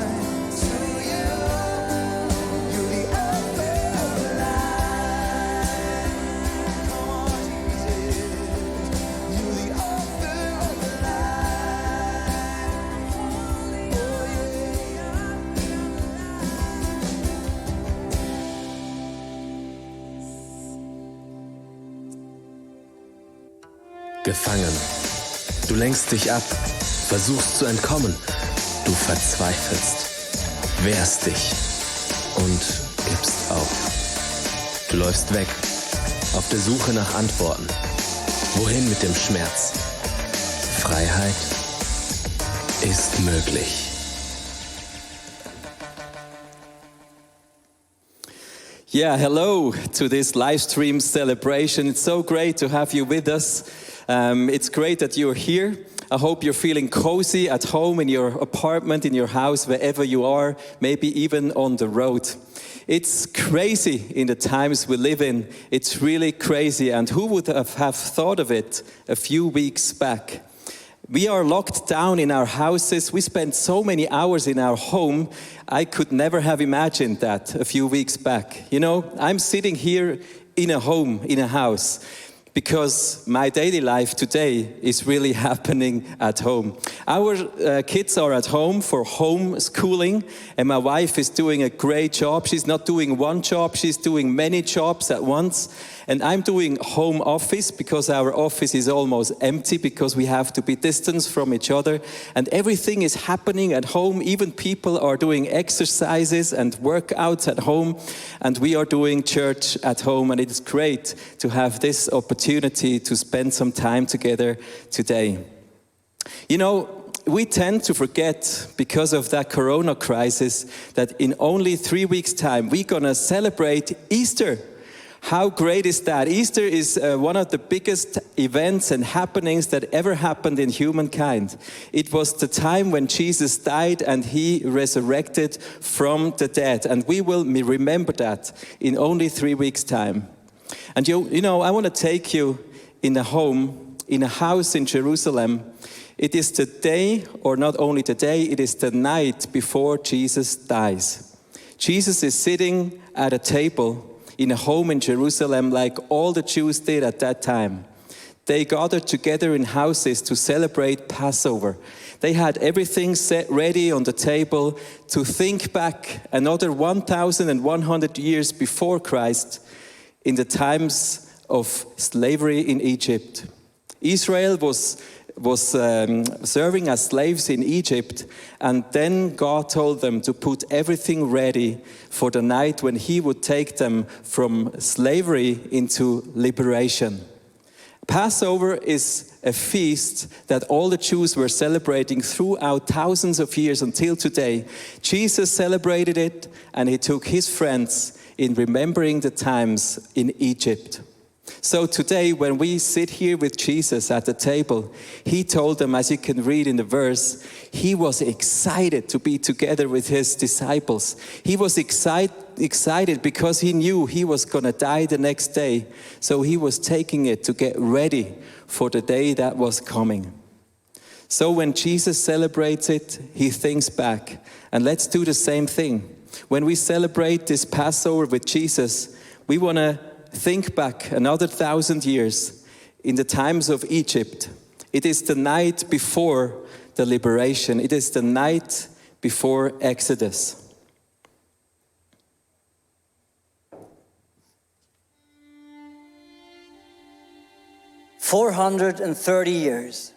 S1: to you. You're the author of life. Come on, Jesus. You're the author of life. Oh,
S6: Gefangen. Du lenkst dich ab, versuchst zu entkommen. Du verzweifelst, wehrst dich und gibst auf. Du läufst weg, auf der Suche nach Antworten. Wohin mit dem Schmerz? Freiheit ist möglich.
S7: Yeah, hello to this live stream celebration. It's so great to have you with us. It's great that you're here. I hope you're feeling cozy at home, in your apartment, in your house, wherever you are, maybe even on the road. It's crazy in the times we live in. It's really crazy. And who would have thought of it a few weeks back? We are locked down in our houses. We spend so many hours in our home. I could never have imagined that a few weeks back. You know, I'm sitting here in a home, in a house, because my daily life today is really happening at home. Our kids are at home for homeschooling, and my wife is doing a great job. She's not doing one job, she's doing many jobs at once. And I'm doing home office because our office is almost empty because we have to be distanced from each other. And everything is happening at home. Even people are doing exercises and workouts at home. And we are doing church at home. And it's great to have this opportunity to spend some time together today. You know, we tend to forget, because of that corona crisis, that in only 3 weeks' time, we're going to celebrate Easter. How great is that? Easter is one of the biggest events and happenings that ever happened in humankind. It was the time when Jesus died and he resurrected from the dead. And we will remember that in only 3 weeks' time. And you know, I want to take you in a home, in a house in Jerusalem. It is the day, or not only the day, it is the night before Jesus dies. Jesus is sitting at a table in a home in Jerusalem like all the Jews did at that time. They gathered together in houses to celebrate Passover. They had everything set ready on the table to think back another 1,100 years before Christ in the times of slavery in Egypt. Israel was serving as slaves in Egypt, and then God told them to put everything ready for the night when he would take them from slavery into liberation. Passover is a feast that all the Jews were celebrating throughout thousands of years until today. Jesus celebrated it, and he took his friends in remembering the times in Egypt. So today, when we sit here with Jesus at the table, he told them, as you can read in the verse, he was excited to be together with his disciples. He was excited because he knew he was going to die the next day. So he was taking it to get ready for the day that was coming. So when Jesus celebrates it, he thinks back. And let's do the same thing. When we celebrate this Passover with Jesus, we want to think back another 1,000 years in the times of Egypt. It is the night before the liberation. It is the night before Exodus.
S8: "430 years.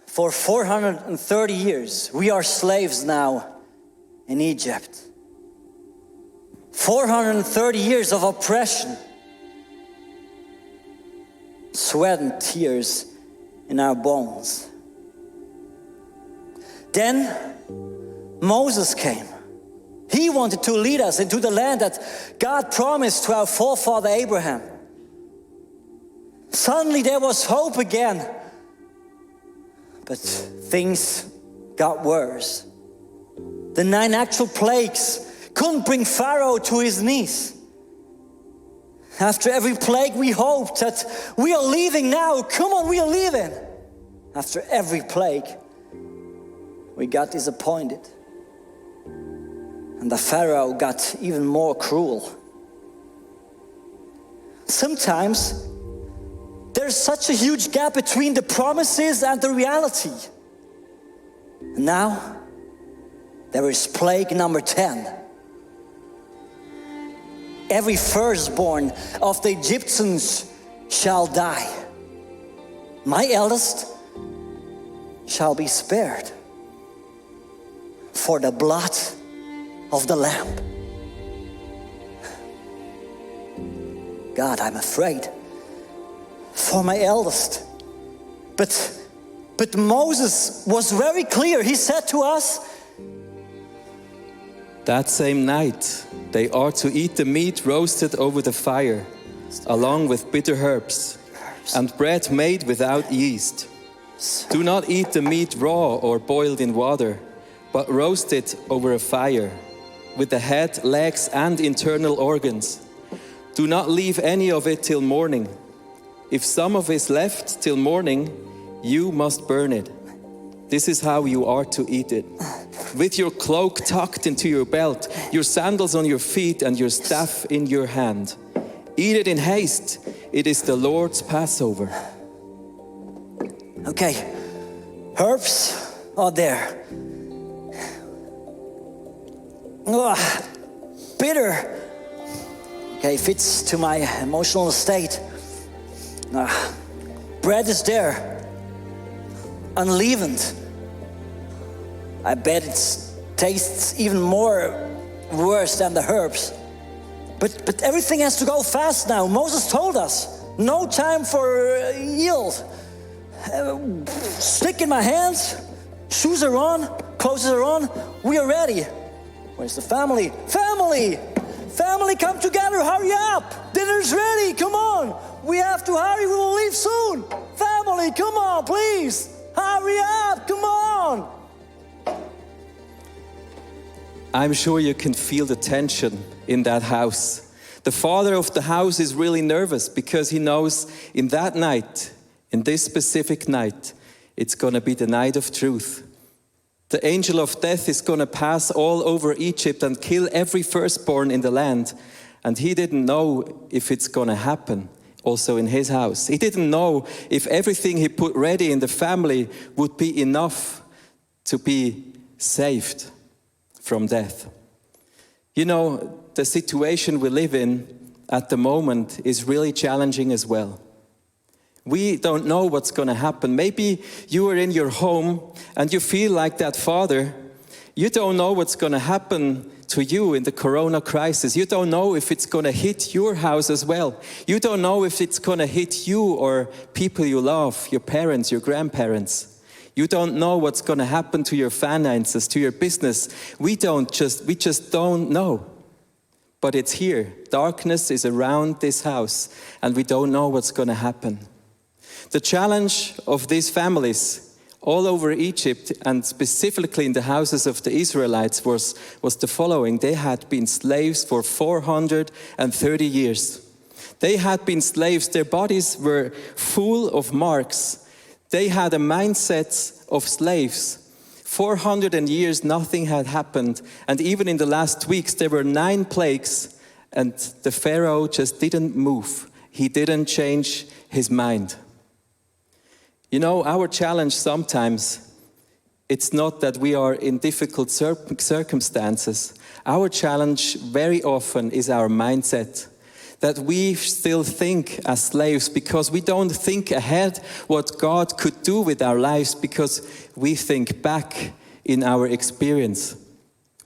S8: For 430 years, we are slaves now in Egypt. 430 years of oppression, sweat and tears in our bones. Then Moses came. He wanted to lead us into the land that God promised to our forefather Abraham. Suddenly there was hope again, but things got worse. The 9 actual plagues couldn't bring Pharaoh to his knees. After every plague, we hoped that we are leaving now. Come on, we are leaving. After every plague, we got disappointed. And the Pharaoh got even more cruel. Sometimes there's such a huge gap between the promises and the reality. And now there is plague number 10. Every firstborn of the Egyptians shall die. My eldest shall be spared for the blood of the Lamb. God, I'm afraid for my eldest. But Moses was very clear. He said to us,
S7: that same night, they are to eat the meat roasted over the fire, along with bitter herbs, and bread made without yeast. Do not eat the meat raw or boiled in water, but roast it over a fire, with the head, legs, and internal organs. Do not leave any of it till morning. If some of it is left till morning, you must burn it. This is how you are to eat it. With your cloak tucked into your belt, your sandals on your feet, and your staff in your hand. Eat it in haste. It is the Lord's Passover.
S8: Okay, herbs are there. Bitter. Okay, fits to my emotional state. Bread is there, unleavened. I bet it tastes even more worse than the herbs. But everything has to go fast now. Moses told us, no time for yield. Stick in my hands, shoes are on, clothes are on, we are ready. Where's the family? Family! Family, come together, hurry up. Dinner's ready, come on. We have to hurry, we will leave soon. Family, come on, please. Hurry up, come on.
S7: I'm sure you can feel the tension in that house. The father of the house is really nervous because he knows in that night, in this specific night, it's going to be the night of truth. The angel of death is going to pass all over Egypt and kill every firstborn in the land. And he didn't know if it's going to happen also in his house. He didn't know if everything he put ready in the family would be enough to be saved from death. You know, the situation we live in at the moment is really challenging as well. We don't know what's going to happen. Maybe you are in your home and you feel like that father. You don't know what's going to happen to you in the corona crisis. You don't know if it's going to hit your house as well. You don't know if it's going to hit you or people you love, your parents, your grandparents. You don't know what's going to happen to your finances, to your business. We just don't know. But it's here. Darkness is around this house and we don't know what's going to happen. The challenge of these families all over Egypt and specifically in the houses of the Israelites was the following. They had been slaves for 430 years. They had been slaves. Their bodies were full of marks. They had a mindset of slaves. 400 years, nothing had happened. And even in the last weeks, there were 9 plagues and the Pharaoh just didn't move. He didn't change his mind. You know, our challenge sometimes, it's not that we are in difficult circumstances. Our challenge very often is our mindset. That we still think as slaves because we don't think ahead what God could do with our lives because we think back in our experience.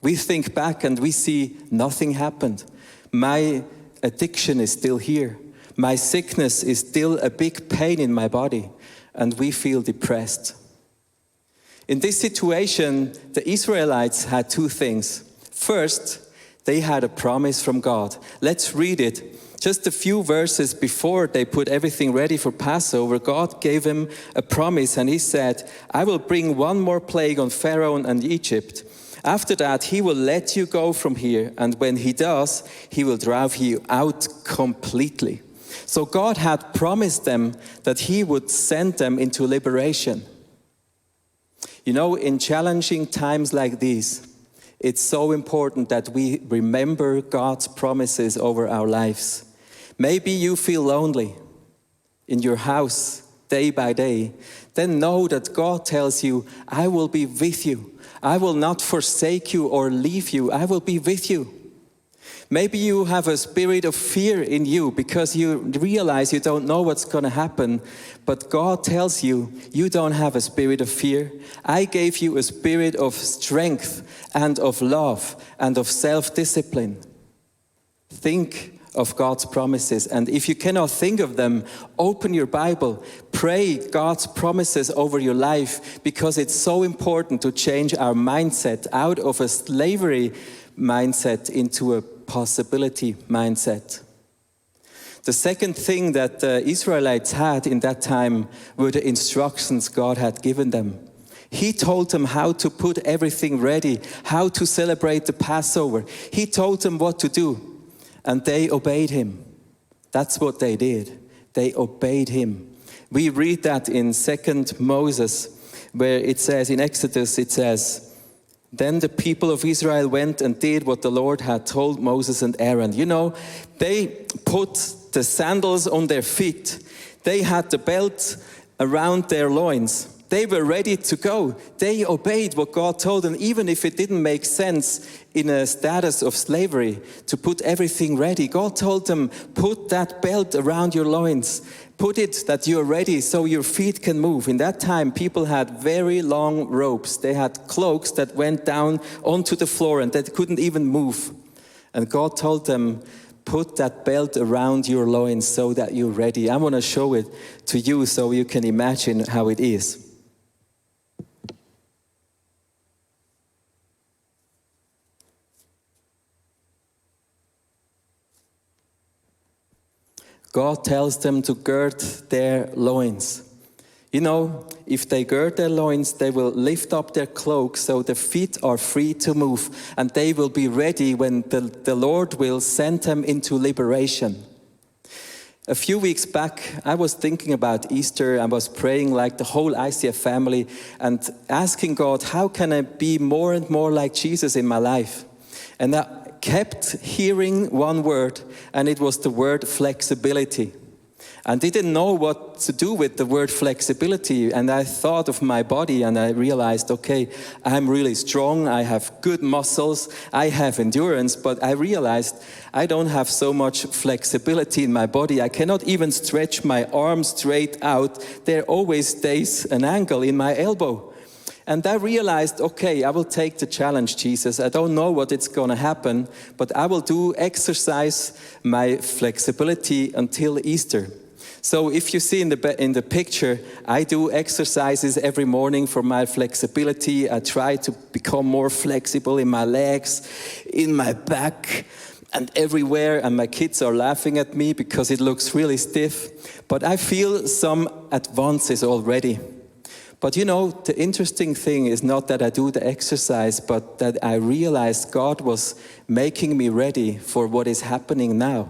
S7: We think back and we see nothing happened. My addiction is still here. My sickness is still a big pain in my body. And we feel depressed. In this situation, the Israelites had 2 things. First, they had a promise from God. Let's read it. Just a few verses before they put everything ready for Passover, God gave them a promise and he said, I will bring one more plague on Pharaoh and Egypt. After that, he will let you go from here. And when he does, he will drive you out completely. So God had promised them that he would send them into liberation. You know, in challenging times like these, it's so important that we remember God's promises over our lives. Maybe you feel lonely in your house day by day. Then know that God tells you, I will be with you. I will not forsake you or leave you. I will be with you. Maybe you have a spirit of fear in you because you realize you don't know what's going to happen. But God tells you, you don't have a spirit of fear. I gave you a spirit of strength and of love and of self-discipline. Think of God's promises. And if you cannot think of them, open your Bible. Pray God's promises over your life because it's so important to change our mindset out of a slavery mindset into a possibility mindset. The second thing that the Israelites had in that time were the instructions God had given them. He told them how to put everything ready, how to celebrate the Passover. He told them what to do, and they obeyed him. That's what they did. They obeyed him. We read that in 2 Moses, where it says, in Exodus, it says, then the people of Israel went and did what the Lord had told Moses and Aaron. You know, they put the sandals on their feet. They had the belt around their loins. They were ready to go. They obeyed what God told them, even if it didn't make sense in a status of slavery, to put everything ready. God told them, put that belt around your loins. Put it that you're ready so your feet can move. In that time, people had very long ropes. They had cloaks that went down onto the floor and that couldn't even move. And God told them, put that belt around your loins so that you're ready. I want to show it to you so you can imagine how it is. God tells them to gird their loins. You know, if they gird their loins, they will lift up their cloaks so their feet are free to move, and they will be ready when the Lord will send them into liberation. A few weeks back, I was thinking about Easter. I was praying like the whole ICF family and asking God, how can I be more and more like Jesus in my life? And I kept hearing one word, and it was the word flexibility. I didn't know what to do with the word flexibility, and I thought of my body and I realized, okay, I'm really strong, I have good muscles, I have endurance, but I realized I don't have so much flexibility in my body. I cannot even stretch my arm straight out. There always stays an angle in my elbow. And I realized, okay, I will take the challenge, Jesus. I don't know what it's going to happen, but I will exercise my flexibility until Easter. So if you see in the picture, I do exercises every morning for my flexibility. I try to become more flexible in my legs, in my back, and everywhere. And my kids are laughing at me because it looks really stiff. But I feel some advances already. But you know, the interesting thing is not that I do the exercise, but that I realized God was making me ready for what is happening now.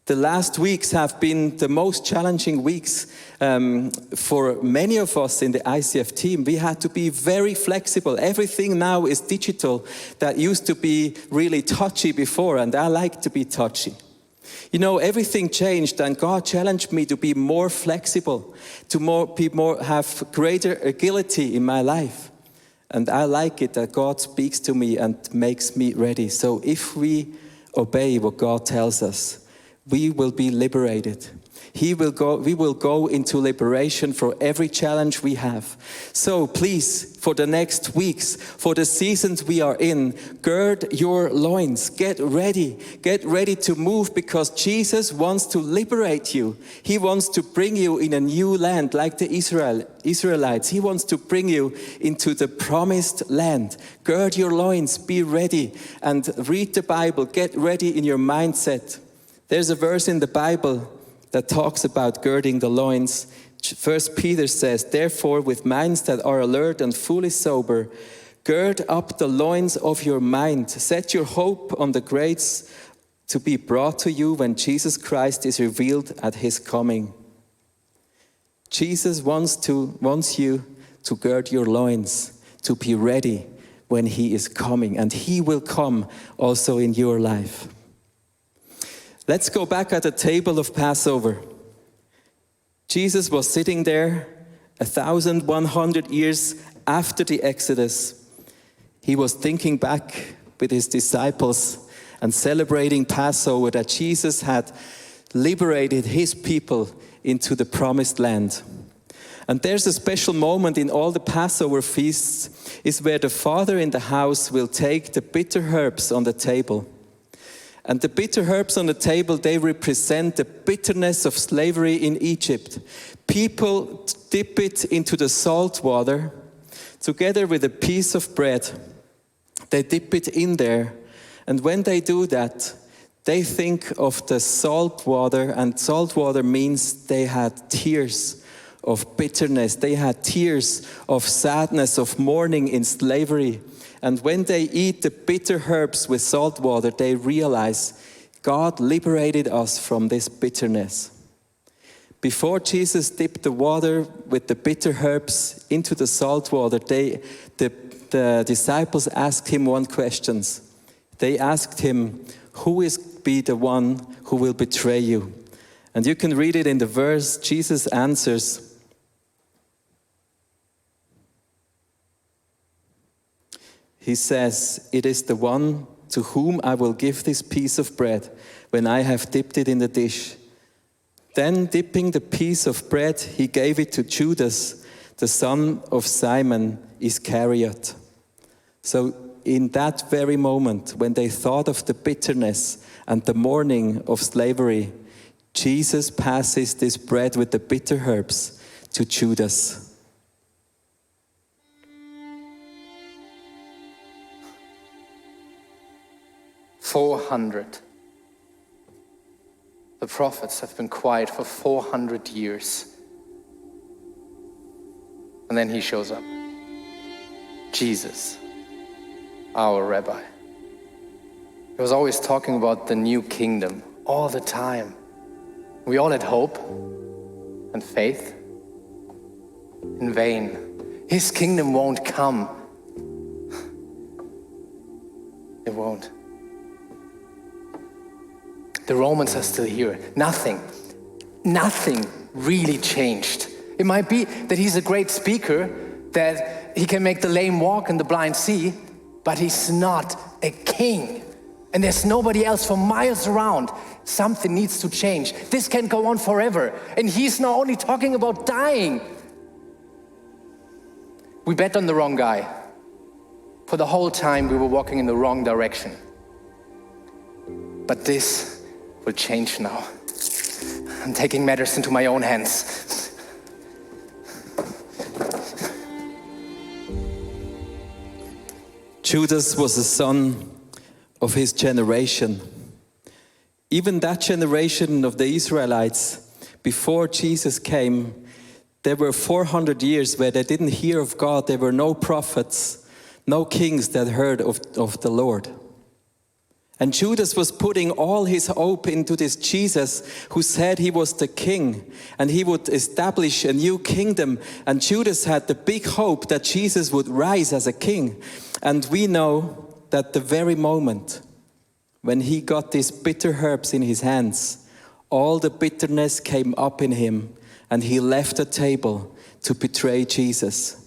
S7: The last weeks have been the most challenging weeks for many of us in the ICF team. We had to be very flexible. Everything now is digital. That used to be really touchy before, and I like to be touchy. You know, everything changed, and God challenged me to be more flexible, to have greater agility in my life. And I like it that God speaks to me and makes me ready. So if we obey what God tells us, we will be liberated. We will go into liberation for every challenge we have. So please, for the next weeks, for the seasons we are in, gird your loins. Get ready to move, because Jesus wants to liberate you. He wants to bring you in a new land like the Israelites. He wants to bring you into the promised land. Gird your loins, be ready, and read the Bible. Get ready in your mindset. There's a verse in the Bible that talks about girding the loins. 1 Peter says, therefore, with minds that are alert and fully sober, gird up the loins of your mind. Set your hope on the grace to be brought to you when Jesus Christ is revealed at his coming. Jesus wants you to gird your loins, to be ready when he is coming, and he will come also in your life. Let's go back at the table of Passover. Jesus was sitting there 1,100 years after the Exodus. He was thinking back with his disciples and celebrating Passover, that Jesus had liberated his people into the promised land. And there's a special moment in all the Passover feasts, is where the father in the house will take the bitter herbs on the table. And the bitter herbs on the table, they represent the bitterness of slavery in Egypt. People dip it into the salt water together with a piece of bread. They dip it in there. And when they do that, they think of the salt water, and salt water means they had tears of bitterness. They had tears of sadness, of mourning in slavery. And when they eat the bitter herbs with salt water, they realize God liberated us from this bitterness. Before Jesus dipped the water with the bitter herbs into the salt water, the disciples asked him one question. They asked him, who is be the one who will betray you? And you can read it in the verse. Jesus answers, he says, it is the one to whom I will give this piece of bread when I have dipped it in the dish. Then, dipping the piece of bread, he gave it to Judas, the son of Simon Iscariot. So, in that very moment, when they thought of the bitterness and the mourning of slavery, Jesus passes this bread with the bitter herbs to Judas.
S9: The prophets have been quiet for 400 years. And then he shows up. Jesus, our rabbi. He was always talking about the new kingdom all the time. We all had hope and faith. In vain. His kingdom won't come. It won't. The Romans are still here. Nothing really changed. It might be that he's a great speaker, that he can make the lame walk and the blind see, but he's not a king. And there's nobody else for miles around. Something needs to change. This can't go on forever. And he's not only talking about dying. We bet on the wrong guy. For the whole time we were walking in the wrong direction. But this will change now. I'm taking matters into my own hands.
S7: Judas was a son of his generation. Even that generation of the Israelites, before Jesus came, there were 400 years where they didn't hear of God. There were no prophets, no kings that heard of the Lord. And Judas was putting all his hope into this Jesus who said he was the king and he would establish a new kingdom. And Judas had the big hope that Jesus would rise as a king. And we know that the very moment when he got these bitter herbs in his hands, all the bitterness came up in him and he left the table to betray Jesus.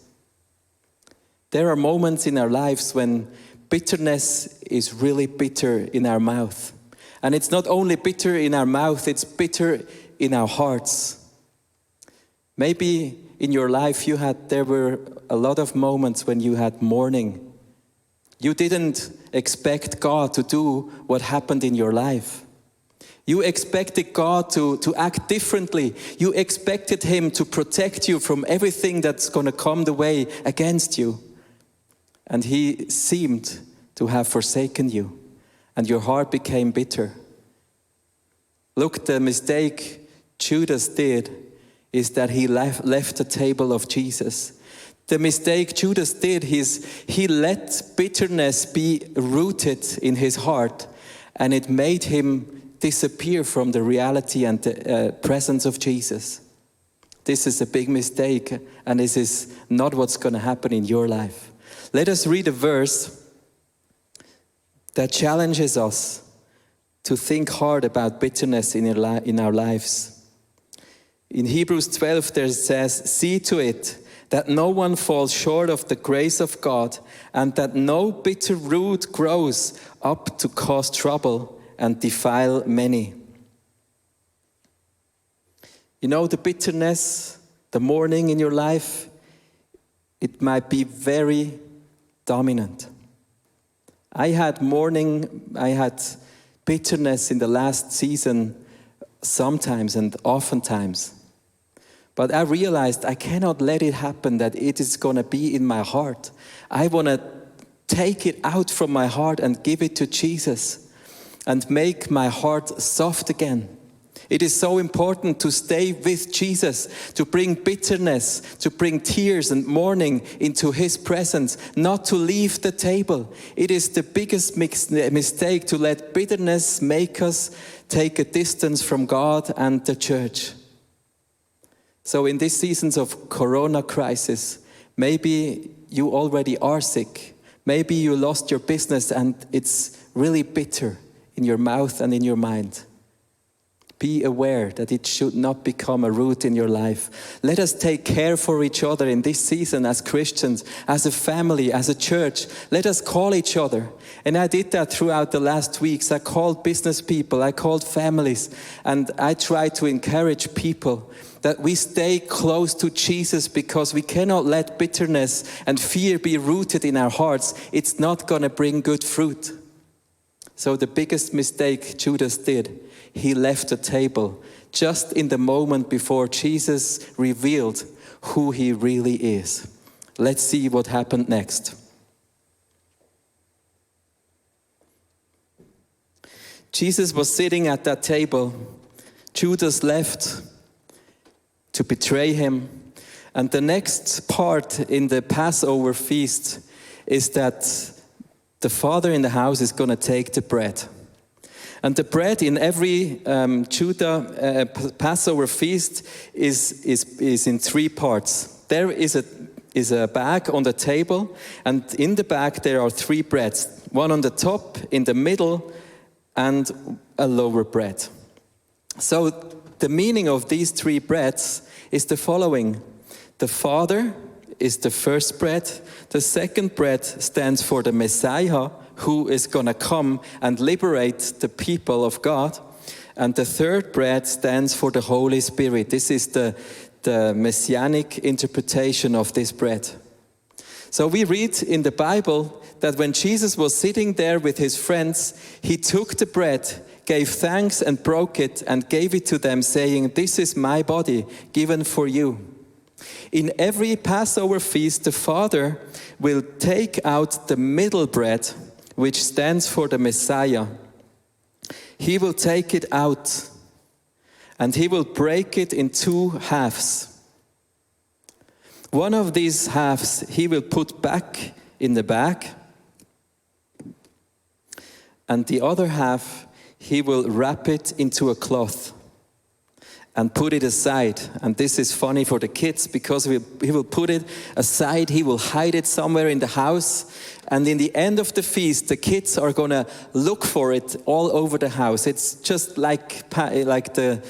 S7: There are moments in our lives when bitterness is really bitter in our mouth. And it's not only bitter in our mouth, it's bitter in our hearts. Maybe in your life there were a lot of moments when you had mourning. You didn't expect God to do what happened in your life. You expected God to act differently. You expected him to protect you from everything that's going to come the way against you. And he seemed to have forsaken you, and your heart became bitter. Look, the mistake Judas did is that he left the table of Jesus. The mistake Judas did is he let bitterness be rooted in his heart, and it made him disappear from the reality and the presence of Jesus. This is a big mistake, and this is not what's going to happen in your life. Let us read a verse that challenges us to think hard about bitterness in our lives. In Hebrews 12 there says, "See to it that no one falls short of the grace of God, and that no bitter root grows up to cause trouble and defile many." You know, the bitterness, the mourning in your life, it might be very dominant. I had mourning, I had bitterness in the last season sometimes and oftentimes. But I realized I cannot let it happen that it is going to be in my heart. I want to take it out from my heart and give it to Jesus and make my heart soft again. It is so important to stay with Jesus, to bring bitterness, to bring tears and mourning into his presence, not to leave the table. It is the biggest mistake to let bitterness make us take a distance from God and the church. So in these seasons of Corona crisis, maybe you already are sick. Maybe you lost your business and it's really bitter in your mouth and in your mind. Be aware that it should not become a root in your life. Let us take care for each other in this season as Christians, as a family, as a church. Let us call each other. And I did that throughout the last weeks. I called business people, I called families, and I tried to encourage people that we stay close to Jesus, because we cannot let bitterness and fear be rooted in our hearts. It's not going to bring good fruit. So the biggest mistake Judas did, he left the table just in the moment before Jesus revealed who he really is. Let's see what happened next. Jesus was sitting at that table Judas left to betray him. And the next part in the Passover feast is that the father in the house is going to take the bread. And the bread in every Judah Passover feast is in three parts. There is a bag on the table, and in the bag there are three breads. One on the top, in the middle, and a lower bread. So the meaning of these three breads is the following. The Father is the first bread. The second bread stands for the Messiah, who is going to come and liberate the people of God. And the third bread stands for the Holy Spirit. This is the messianic interpretation of this bread. So we read in the Bible that when Jesus was sitting there with his friends, he took the bread, gave thanks and broke it and gave it to them, saying, "This is my body given for you." In every Passover feast, the Father will take out the middle bread, which stands for the Messiah. He will take it out and he will break it in two halves. One of these halves he will put back in the bag, and the other half he will wrap it into a cloth and put it aside. And this is funny for the kids because he will put it aside, he will hide it somewhere in the house, and in the end of the feast, the kids are going to look for it all over the house. It's just like the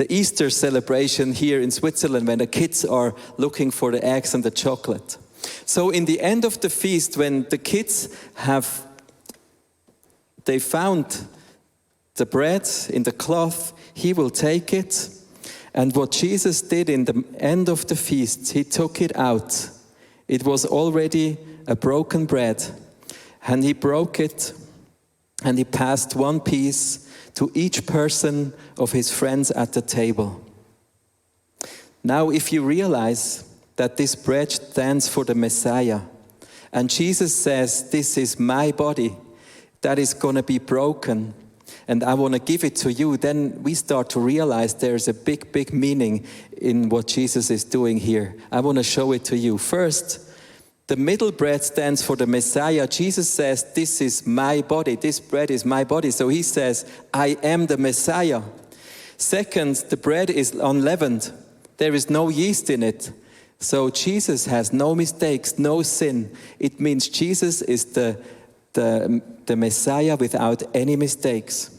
S7: Easter celebration here in Switzerland when the kids are looking for the eggs and the chocolate. So in the end of the feast, when the kids they found the bread in the cloth, he will take it. And what Jesus did in the end of the feast, he took it out. It was already a broken bread. And he broke it and he passed one piece to each person of his friends at the table. Now, if you realize that this bread stands for the Messiah, and Jesus says, "This is my body that is going to be broken, and I want to give it to you," then we start to realize there's a big, big meaning in what Jesus is doing here. I want to show it to you. First, the middle bread stands for the Messiah. Jesus says, "This is my body. This bread is my body." So he says, "I am the Messiah." Second, the bread is unleavened. There is no yeast in it. So Jesus has no mistakes, no sin. It means Jesus is the Messiah without any mistakes.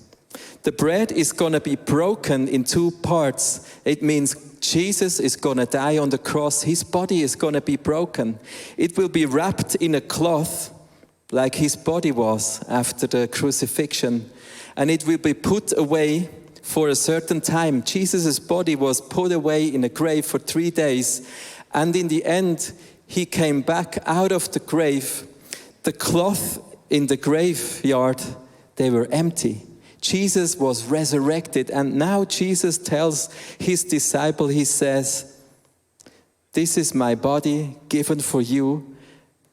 S7: The bread is going to be broken in two parts. It means Jesus is going to die on the cross. His body is going to be broken. It will be wrapped in a cloth like his body was after the crucifixion. And it will be put away for a certain time. Jesus' body was put away in a grave for 3 days. And in the end, he came back out of the grave. The cloth in the graveyard, they were empty. Jesus was resurrected, and now Jesus tells his disciple, he says, "This is my body given for you.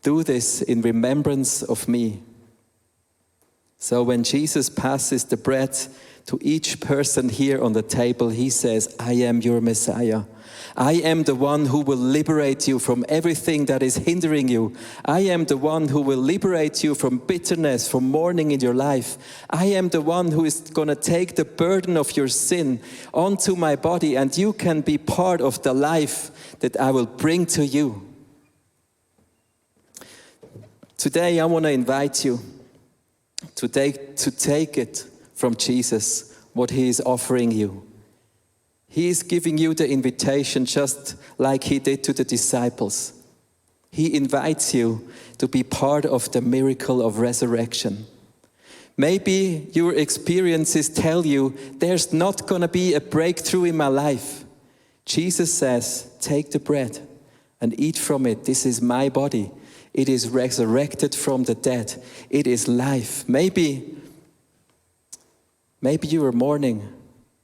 S7: Do this in remembrance of me." So when Jesus passes the bread to each person here on the table, he says, "I am your Messiah. I am the one who will liberate you from everything that is hindering you. I am the one who will liberate you from bitterness, from mourning in your life. I am the one who is going to take the burden of your sin onto my body, and you can be part of the life that I will bring to you." Today, I want to invite you to take it from Jesus, what he is offering you. He is giving you the invitation just like he did to the disciples. He invites you to be part of the miracle of resurrection. Maybe your experiences tell you there's not going to be a breakthrough in my life. Jesus says, "Take the bread and eat from it. This is my body. It is resurrected from the dead. It is life." Maybe you are mourning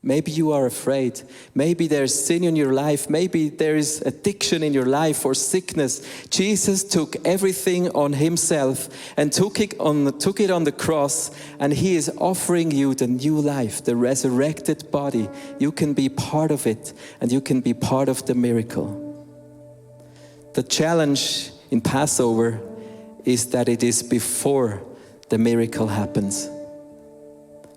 S7: Maybe you are afraid. Maybe there's sin in your life. Maybe there is addiction in your life or sickness. Jesus took everything on himself and took it on the cross, and he is offering you the new life, the resurrected body. You can be part of it, and you can be part of the miracle. The challenge in Passover is that it is before the miracle happens.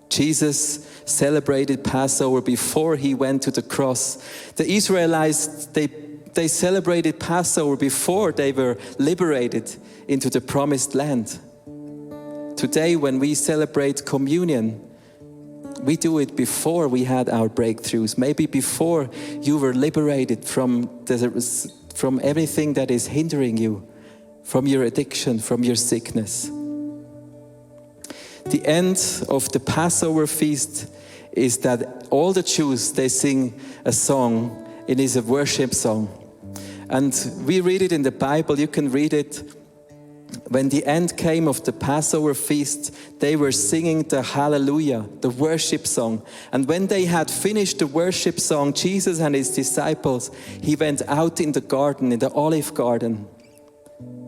S7: Jesus celebrated Passover before he went to the cross. The Israelites, they celebrated Passover before they were liberated into the promised land. Today, when we celebrate communion, we do it before we had our breakthroughs. Maybe before you were liberated from everything that is hindering you, from your addiction, from your sickness. The end of the Passover feast is that all the Jews, they sing a song. It is a worship song. And we read it in the Bible. You can read it. When the end came of the Passover feast, they were singing the Hallelujah, the worship song. And when they had finished the worship song, Jesus and his disciples, he went out in the garden, in the olive garden.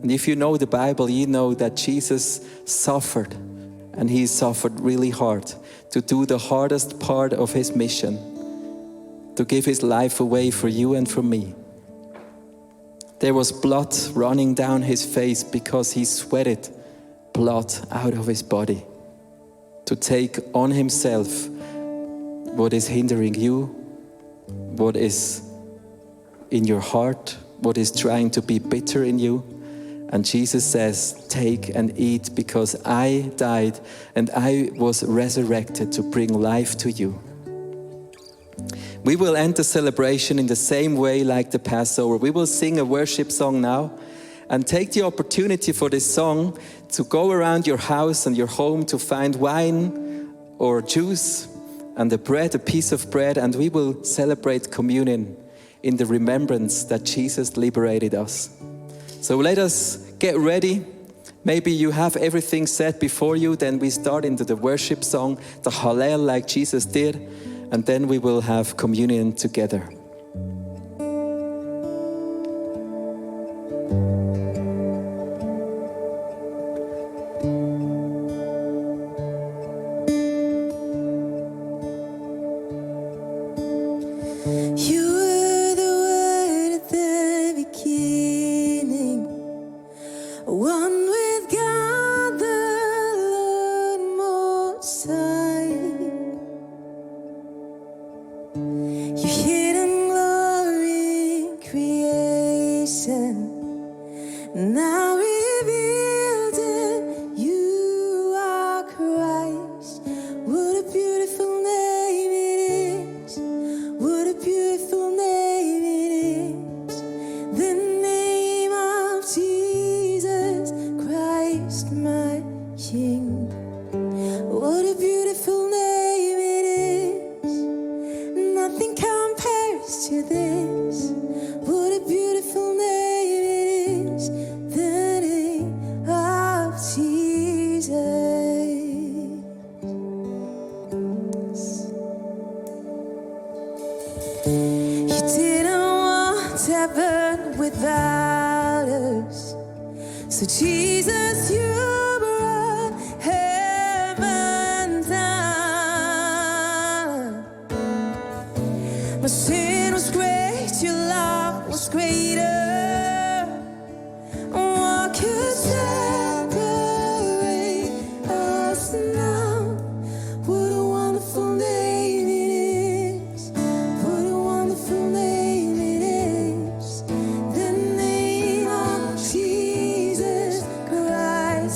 S7: And if you know the Bible, you know that Jesus suffered. And he suffered really hard to do the hardest part of his mission, to give his life away for you and for me. There was blood running down his face because he sweated blood out of his body to take on himself what is hindering you, what is in your heart, what is trying to be bitter in you. And Jesus says, take and eat, because I died and I was resurrected to bring life to you. We will end the celebration in the same way like the Passover. We will sing a worship song now, and take the opportunity for this song to go around your house and your home to find wine or juice and a piece of bread, and we will celebrate communion in the remembrance that Jesus liberated us. So let us get ready. Maybe you have everything set before you. Then we start into the worship song, the Hallel, like Jesus did. And then we will have communion together.
S10: So Jesus, you brought heaven down. My sin was great, your love was greater. What could separate us now? What a wonderful name it is. What a wonderful name it is. The name of Jesus Christ.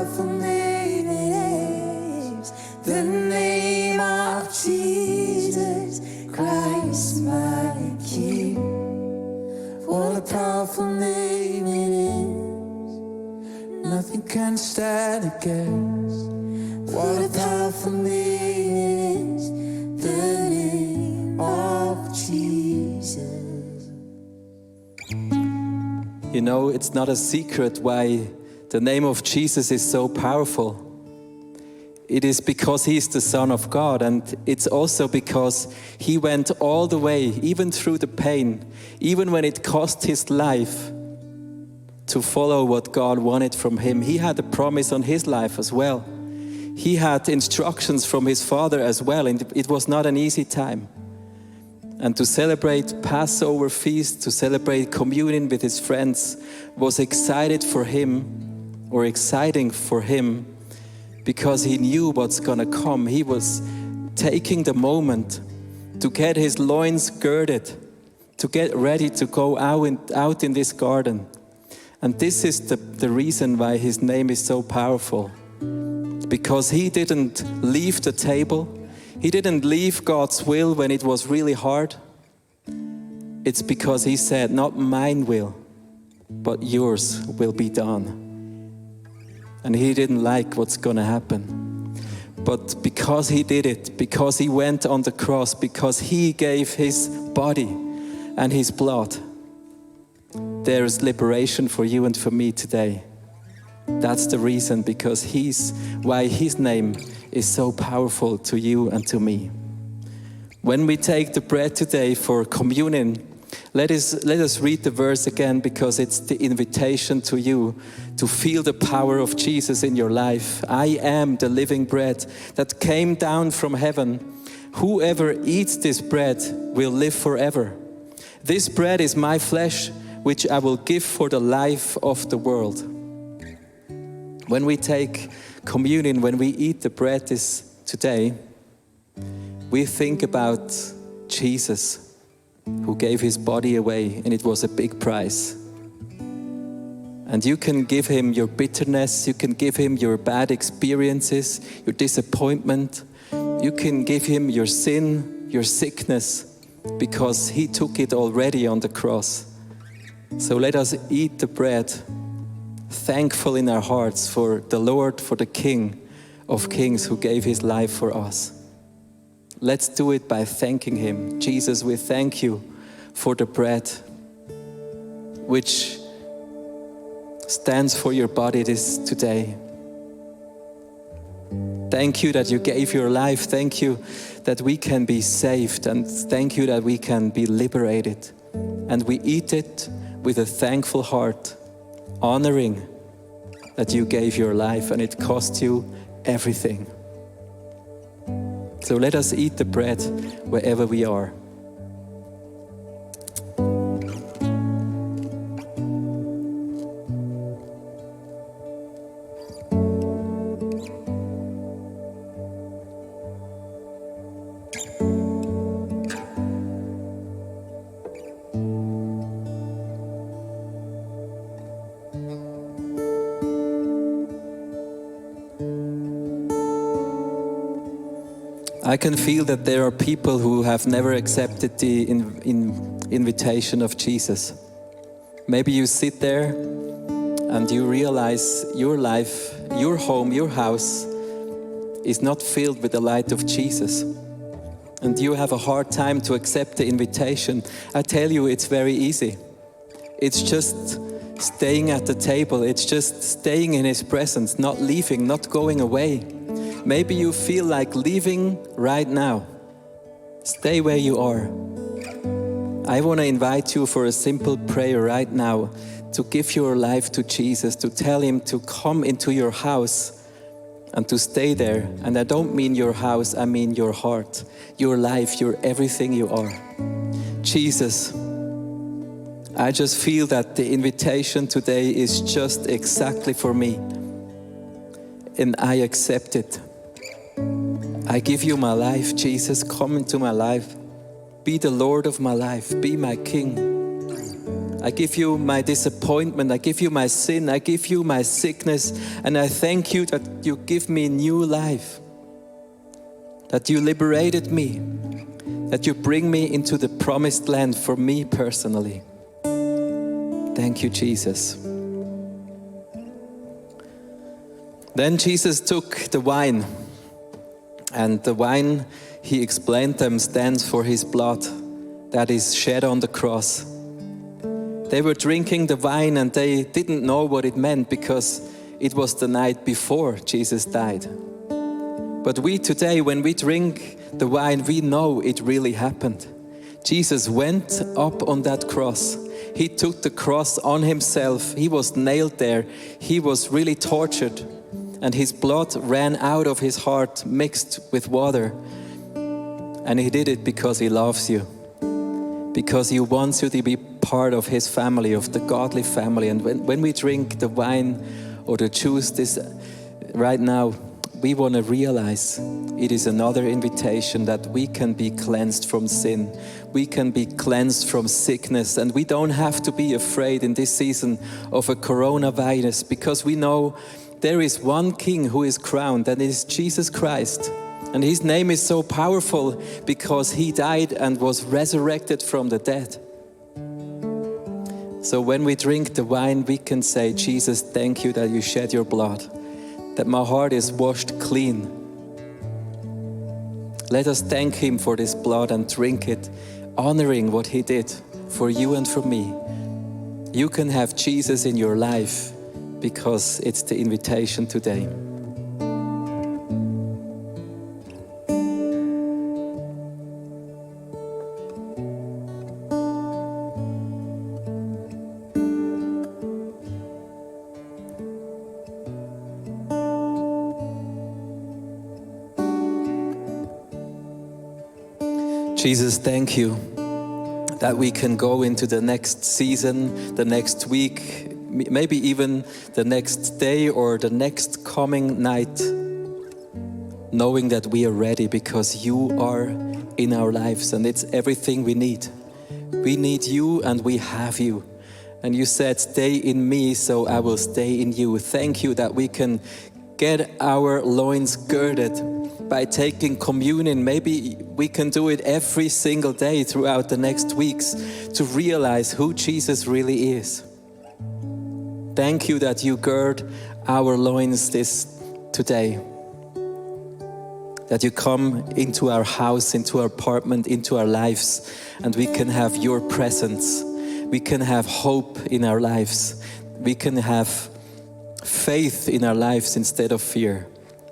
S10: powerful name it is. The name of Jesus Christ, my King. What a powerful name it is.
S1: Nothing can stand against.
S10: What a powerful name it is. The name of Jesus.
S7: You know, it's not a secret why the name of Jesus is so powerful. It is because He is the Son of God, and it's also because He went all the way, even through the pain, even when it cost His life, to follow what God wanted from Him. He had a promise on His life as well. He had instructions from His Father as well, and it was not an easy time. And to celebrate Passover feast, to celebrate communion with His friends was exciting for Him, because He knew what's gonna come. He was taking the moment to get His loins girded, to get ready to go out in this garden. And this is the reason why His name is so powerful. Because He didn't leave the table. He didn't leave God's will when it was really hard. It's because He said, not mine will, but yours will be done. And He didn't like what's gonna happen. But because He did it, because He went on the cross, because He gave His body and His blood, there is liberation for you and for me today. That's the reason, because why His name is so powerful to you and to me. When we take the bread today for communion, let us read the verse again, because it's the invitation to you to feel the power of Jesus in your life. I am the living bread that came down from heaven. Whoever eats this bread will live forever. This bread is my flesh, which I will give for the life of the world. When we take communion, when we eat the bread today, we think about Jesus, who gave His body away, and it was a big price. And you can give Him your bitterness, you can give Him your bad experiences, your disappointment, you can give Him your sin, your sickness, because He took it already on the cross. So let us eat the bread, thankful in our hearts for the Lord, for the King of Kings who gave His life for us. Let's do it by thanking Him. Jesus, we thank You for the bread, which stands for Your body today. Thank You that You gave Your life. Thank You that we can be saved, and thank You that we can be liberated. And we eat it with a thankful heart, honoring that You gave Your life and it cost You everything. So let us eat the bread wherever we are. I can feel that there are people who have never accepted the invitation of Jesus. Maybe you sit there and you realize your life, your home, your house is not filled with the light of Jesus. And you have a hard time to accept the invitation. I tell you, it's very easy. It's just staying at the table. It's just staying in His presence, not leaving, not going away. Maybe you feel like leaving right now. Stay where you are. I want to invite you for a simple prayer right now to give your life to Jesus, to tell Him to come into your house and to stay there. And I don't mean your house, I mean your heart, your life, your everything you are. Jesus, I just feel that the invitation today is just exactly for me. And I accept it. I give You my life, Jesus. Come into my life. Be the Lord of my life. Be my King. I give you my disappointment. I give you my sin. I give you my sickness. And I thank you that you give me new life. That you liberated me. That you bring me into the promised land for me personally. Thank you, Jesus. Then Jesus took the wine. And the wine, he explained them, stands for his blood that is shed on the cross. They were drinking the wine and they didn't know what it meant because it was the night before Jesus died. But we today, when we drink the wine, we know it really happened. Jesus went up on that cross. He took the cross on himself. He was nailed there. He was really tortured. And his blood ran out of his heart mixed with water. And he did it because he loves you. Because he wants you to be part of his family, of the godly family. And when we drink the wine or the juice this right now, we want to realize it is another invitation that we can be cleansed from sin. We can be cleansed from sickness. And we don't have to be afraid in this season of a coronavirus because we know there is one King who is crowned, and it is Jesus Christ. And his name is so powerful because he died and was resurrected from the dead. So when we drink the wine, we can say, Jesus, thank you that you shed your blood, that my heart is washed clean. Let us thank him for this blood and drink it, honoring what he did for you and for me. You can have Jesus in your life because it's the invitation today. Jesus, thank you that we can go into the next season, the next week, maybe even the next day or the next coming night, knowing that we are ready because you are in our lives and it's everything we need. We need you and we have you. And you said, stay in me, so I will stay in you. Thank you that we can get our loins girded by taking communion. Maybe we can do it every single day throughout the next weeks to realize who Jesus really is. Thank you that you gird our loins today. That you come into our house, into our apartment, into our lives, and we can have your presence. We can have hope in our lives. We can have faith in our lives instead of fear.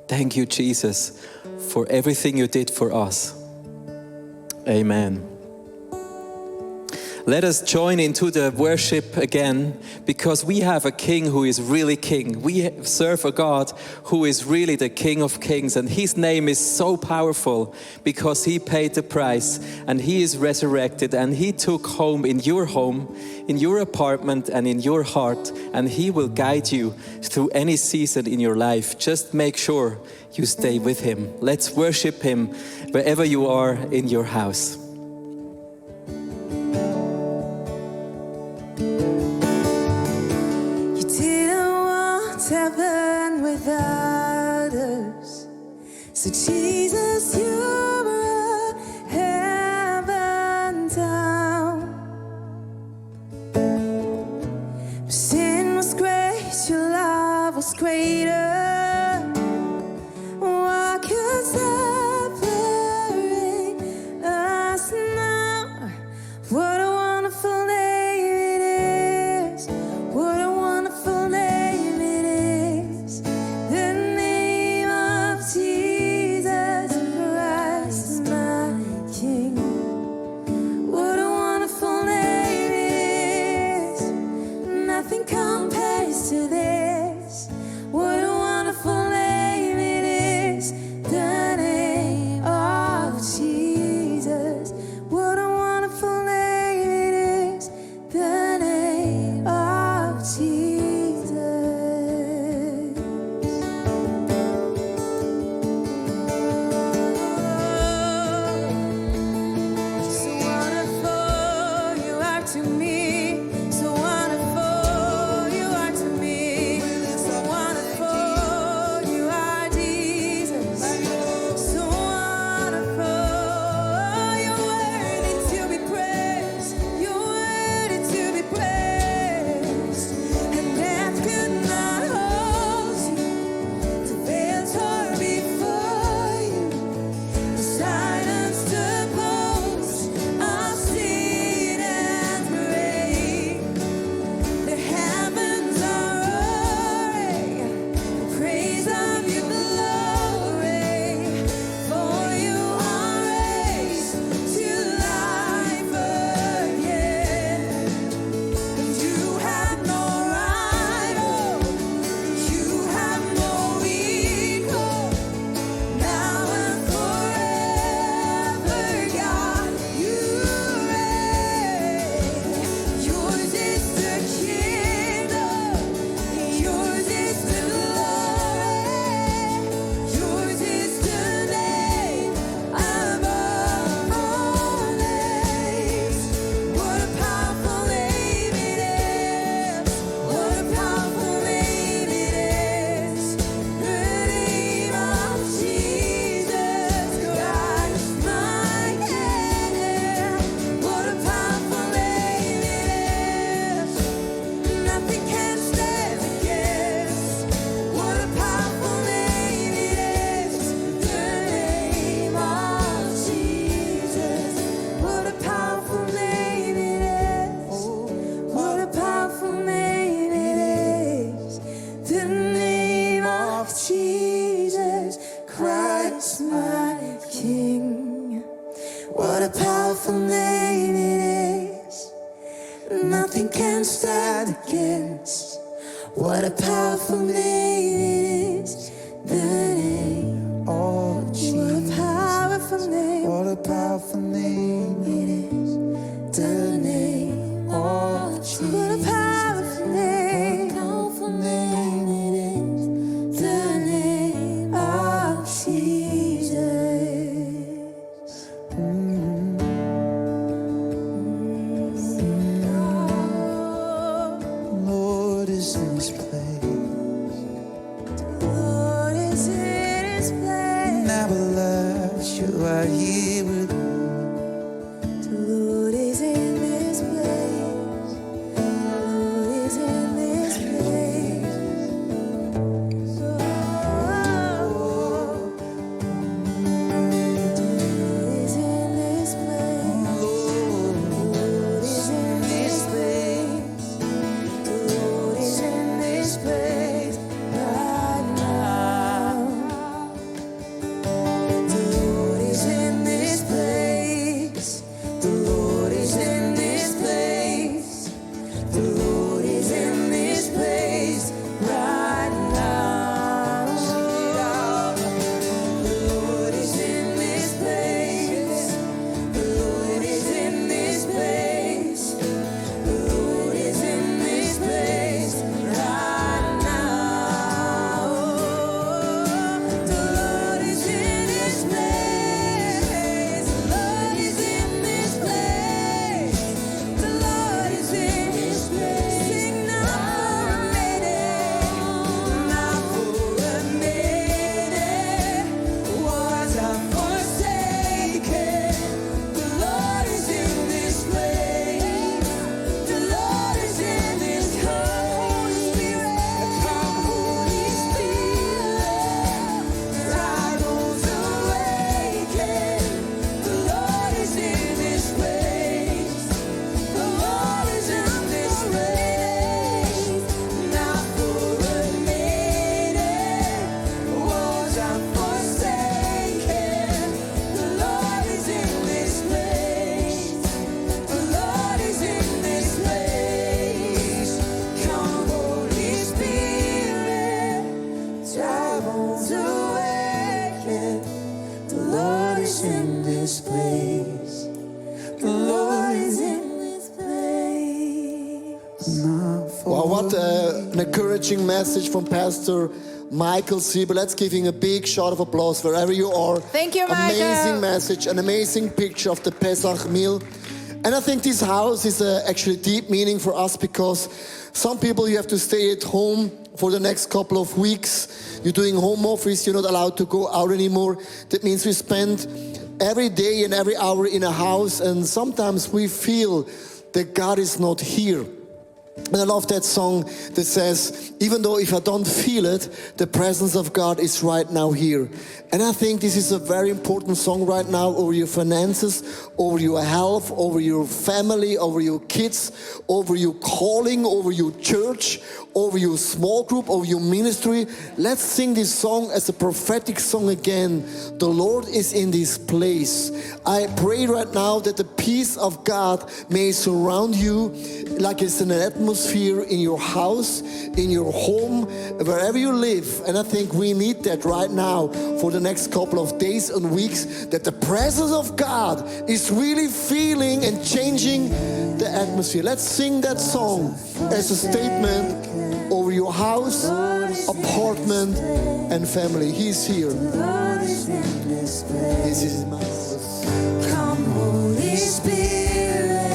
S7: Thank you, Jesus, for everything you did for us. Amen. Let us join into the worship again because we have a King who is really King. We serve a God who is really the King of Kings, and his name is so powerful because he paid the price and he is resurrected and he took home, in your apartment and in your heart, and he will guide you through any season in your life. Just make sure you stay with him. Let's worship him wherever you are in your house.
S10: Heaven without us. So Jesus, you brought heaven down. Sin was great, your love was greater. What could separate us now? What a wonderful name it is. What a wonderful name. Compares to this. What a is my King. What a powerful name it is. Nothing can stand against. What a powerful name it is. The name of Jesus. What a powerful name.
S1: What a powerful name
S10: it is. The name of Jesus. What a powerful name. Powerful name it is. The name of Jesus.
S1: Lord is in His place.
S10: Lord is in His place.
S1: Never left you are here with me.
S10: The Lord is in this place. The Lord is in this place. Oh, the Lord is in this place. The Lord is in this place. The Lord is in this place right now. The Lord is in this place. The Lord is in this place. The Lord is in this place right now. The Lord is in this place. The Lord is in this place. The Lord is in this place right now. The Lord is in this place. The Lord is in this place. The Lord is in this place. Sing now for a minute. Now for a minute. Was I forsaken? The Lord is in this place. The Lord is in this Holy Spirit. Come, Holy Spirit. Rivals awaken. The Lord is in this place. The Lord is in this place. Now for a minute. Was I forsaken? The Lord is in this place. The Lord is in this place. Come, Holy Spirit, drive on to awaken. The Lord is in this place. The Lord is in this place.
S3: Wow, what an encouraging message from Pastor Michael Sieber. Let's give him a big shout of applause wherever you are.
S2: Thank you, Michael.
S3: Amazing message, an amazing picture of the Pesach meal. And I think this house is actually deep meaning for us because some people you have to stay at home for the next couple of weeks. You're doing home office, you're not allowed to go out anymore. That means we spend every day and every hour in a house, and sometimes we feel that God is not here. And I love that song that says, even though if I don't feel it, the presence of God is right now here. And I think this is a very important song right now over your finances, over your health, over your family, over your kids, over your calling, over your church, over your small group, over your ministry. Let's sing this song as a prophetic song again. The Lord is in this place. I pray right now that the peace of God may surround you like it's an atmosphere in your house, in your home, wherever you live. And I think we need that right now for the next couple of days and weeks, that the presence of God is really feeling and changing the atmosphere. Let's sing that song as a statement over your house, apartment, and family. He's here. This is my house.
S10: Come, Holy Spirit,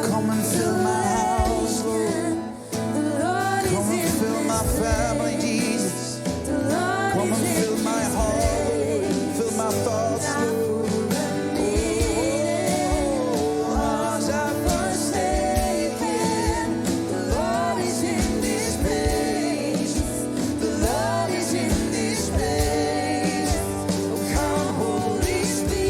S1: Come and fill my house, Lord. Come and fill my family, Jesus. Come and fill my heart, fill my thoughts, Lord. Was I forsaken? The Lord is in this place. The Lord is in this place. Come, Holy Spirit.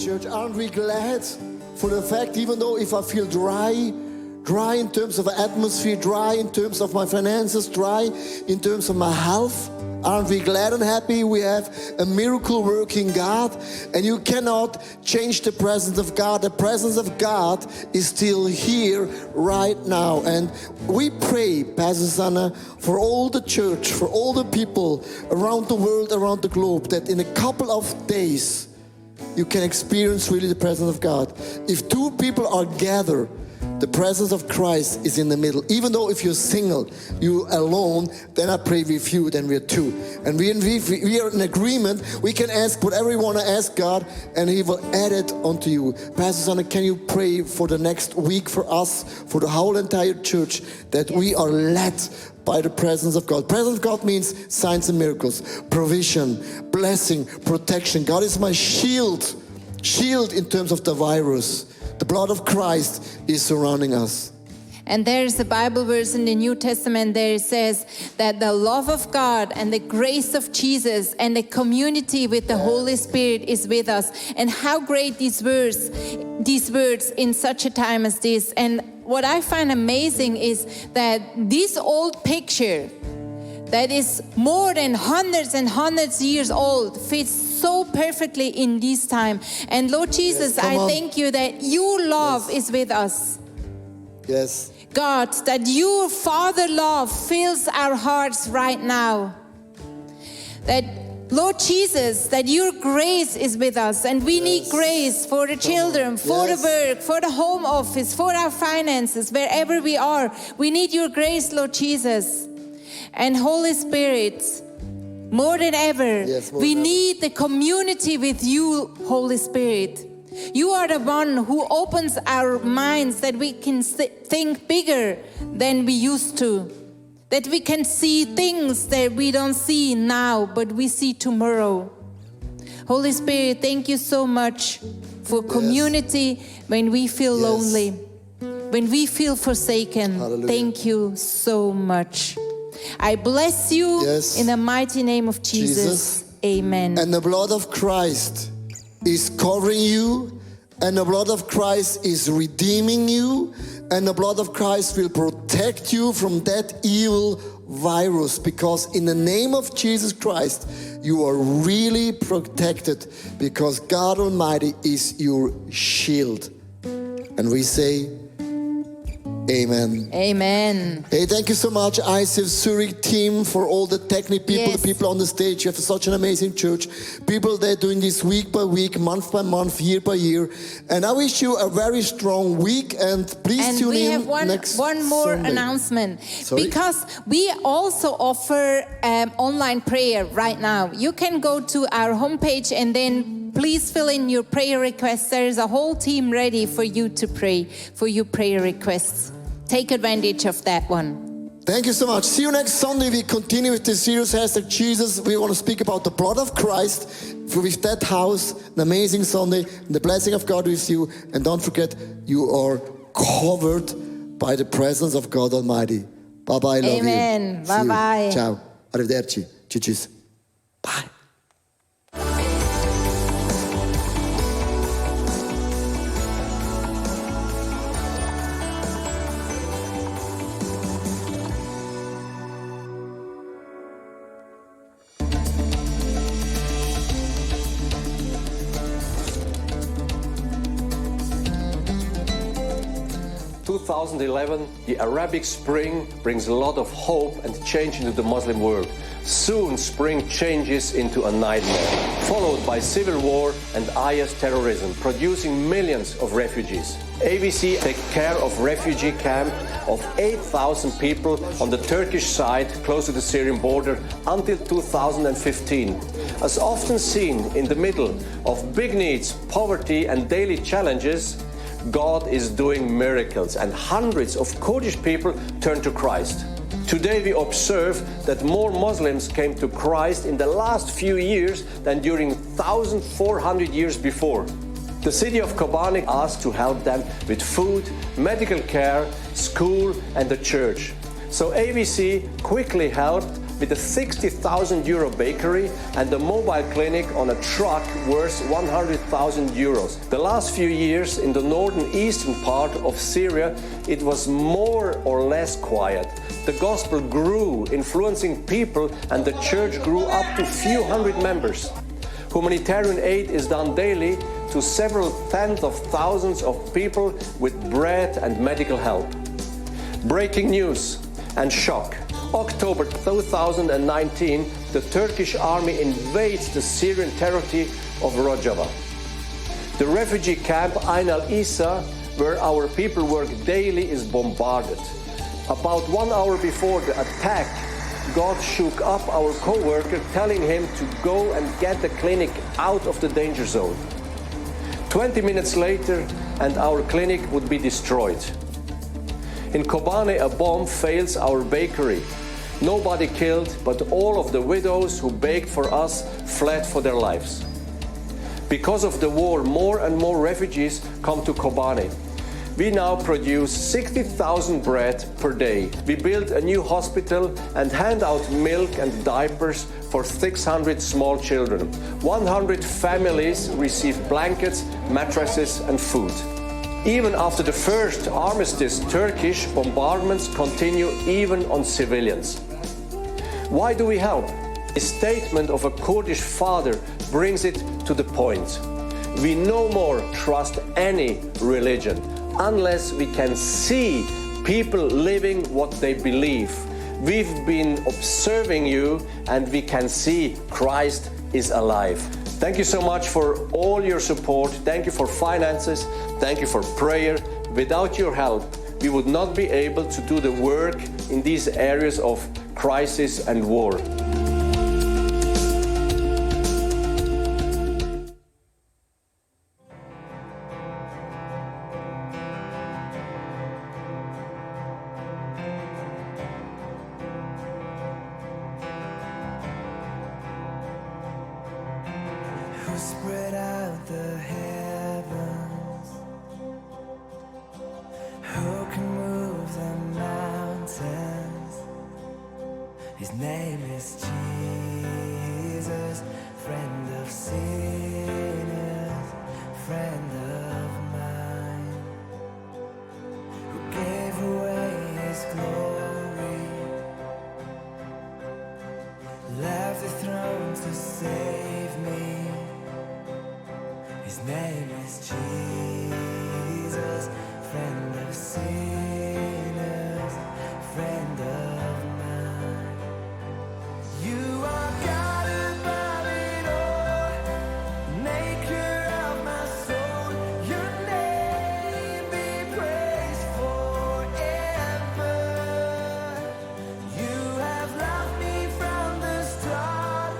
S3: Church, aren't we glad for the fact, even though if I feel dry in terms of atmosphere, dry in terms of my finances, dry in terms of my health, aren't we glad and happy we have a miracle working God? And you cannot change the presence of God. The presence of God is still here right now. And we pray, Pastor Sana, for all the church, for all the people around the world, around the globe, that in a couple of days you can experience really the presence of God. If two people are gathered, the presence of Christ is in the middle. Even though if you're single, you're alone, then I pray with you, then we're two. And we are in agreement. We can ask whatever we want to ask God, and He will add it onto you. Pastor Sana, can you pray for the next week for us, for the whole entire church, that we are led by the presence of God. Presence of God means signs and miracles, provision, blessing, protection. God is my shield in terms of the virus. The blood of Christ is surrounding us.
S2: And there's a Bible verse in the New Testament there it says that the love of God and the grace of Jesus and the community with the Holy Spirit is with us. And how great these words in such a time as this. And what I find amazing is that this old picture that is more than hundreds and hundreds years old fits so perfectly in this time. And Lord Jesus,
S3: Yes,
S2: I thank you that your love is with us.
S3: Yes.
S2: God, that your Father love fills our hearts right now. That, Lord Jesus, that your grace is with us, and we need grace for the children, for the work, for the home office, for our finances, wherever we are. We need your grace, Lord Jesus. And Holy Spirit, more than ever, we need the community with you, Holy Spirit. You are the one who opens our minds that we can think bigger than we used to. That we can see things that we don't see now, but we see tomorrow. Holy Spirit, thank you so much for community when we feel lonely, when we feel forsaken.
S3: Hallelujah.
S2: Thank you so much. I bless you in the mighty name of Jesus. Amen.
S3: And the blood of Christ is covering you, and the blood of Christ is redeeming you, and the blood of Christ will protect you from that evil virus, because in the name of Jesus Christ you are really protected, because God Almighty is your shield. And we say amen.
S2: Amen.
S3: Hey, thank you so much, ICF Zurich team, for all the technical people, the people on the stage. You have such an amazing church. People, they're doing this week by week, month by month, year by year. And I wish you a very strong week, and please tune in next
S2: one more
S3: Sunday.
S2: announcement.
S3: Sorry?
S2: Because we also offer online prayer right now. You can go to our homepage and then please fill in your prayer requests. There is a whole team ready for you to pray for your prayer requests. Take advantage of that one.
S3: Thank you so much. See you next Sunday. We continue with the series #Jesus. We want to speak about the blood of Christ. With that house, an amazing Sunday, and the blessing of God with you. And don't forget, you are covered by the presence of God Almighty. Bye-bye, love you.
S2: Amen.
S3: See you.
S2: Bye-bye.
S3: Ciao. Arrivederci. Tschüss. Bye.
S11: In 2011, the Arabic Spring brings a lot of hope and change into the Muslim world. Soon, spring changes into a nightmare, followed by civil war and IS terrorism, producing millions of refugees. AVC takes care of refugee camp of 8,000 people on the Turkish side close to the Syrian border until 2015. As often seen in the middle of big needs, poverty and daily challenges, God is doing miracles, and hundreds of Kurdish people turn to Christ. Today we observe that more Muslims came to Christ in the last few years than during 1,400 years before. The city of Kobani asked to help them with food, medical care, school and the church. So AVC quickly helped with a 60,000 euro bakery and a mobile clinic on a truck worth 100,000 euros. The last few years in the northern eastern part of Syria, it was more or less quiet. The gospel grew, influencing people, and the church grew up to few hundred members. Humanitarian aid is done daily to several tens of thousands of people with bread and medical help. Breaking news and shock. October 2019, the Turkish army invades the Syrian territory of Rojava. The refugee camp Ain al-Isa, where our people work daily, is bombarded. About 1 hour before the attack, God shook up our co-worker, telling him to go and get the clinic out of the danger zone. 20 minutes later, and our clinic would be destroyed. In Kobane, a bomb fails our bakery. Nobody killed, but all of the widows who baked for us fled for their lives. Because of the war, more and more refugees come to Kobane. We now produce 60,000 bread per day. We build a new hospital and hand out milk and diapers for 600 small children. 100 families receive blankets, mattresses and food. Even after the first armistice, Turkish bombardments continue even on civilians. Why do we help? A statement of a Kurdish father brings it to the point. We no more trust any religion unless we can see people living what they believe. We've been observing you and we can see Christ is alive. Thank you so much for all your support. Thank you for finances. Thank you for prayer. Without your help, we would not be able to do the work in these areas of crisis and war.
S1: Who spread out the heavens? Who can move the mountains? His name is Jesus, friend of sinners, friend of mine, who gave away his glory, left the throne to save me. His name is Jesus, friend of sinners, friend of mine. You are God above it all, maker of my soul. Your name be praised forever. You have loved me from the start,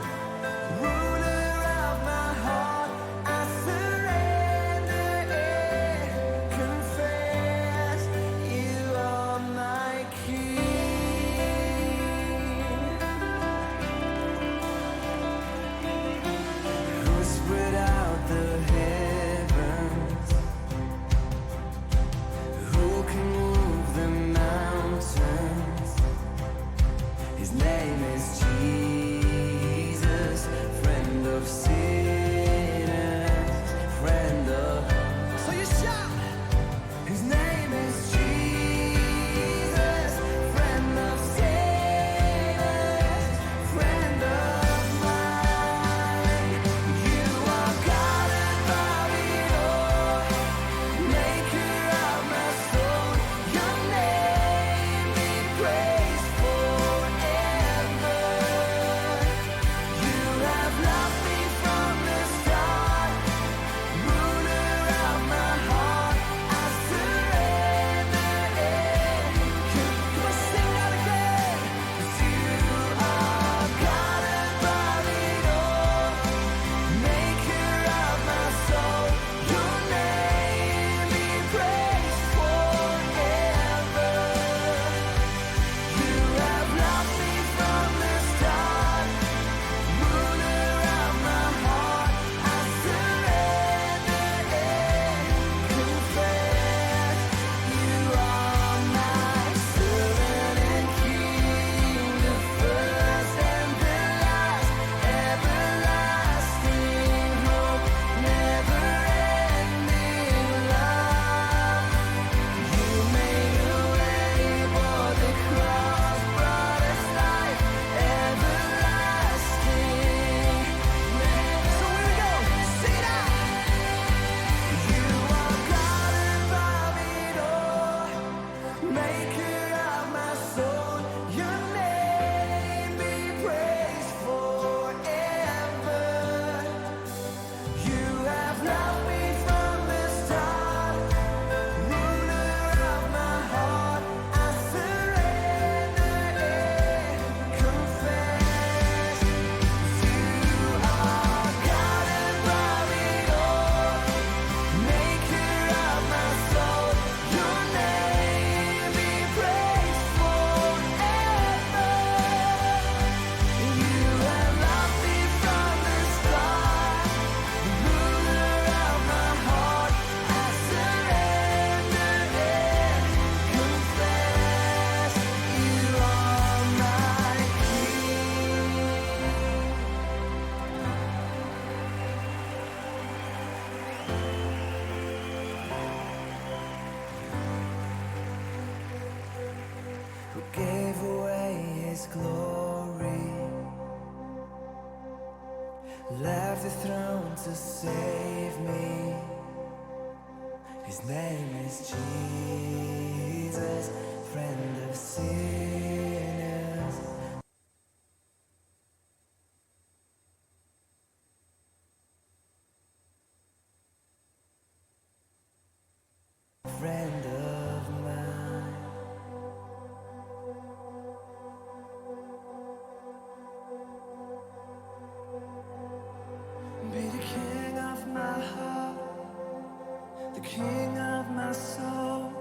S1: ruler of my heart. I surrender and confess you are my King. His name is Jesus, friend of sinners. Friend of mine. Be the king of my heart, the king of my soul.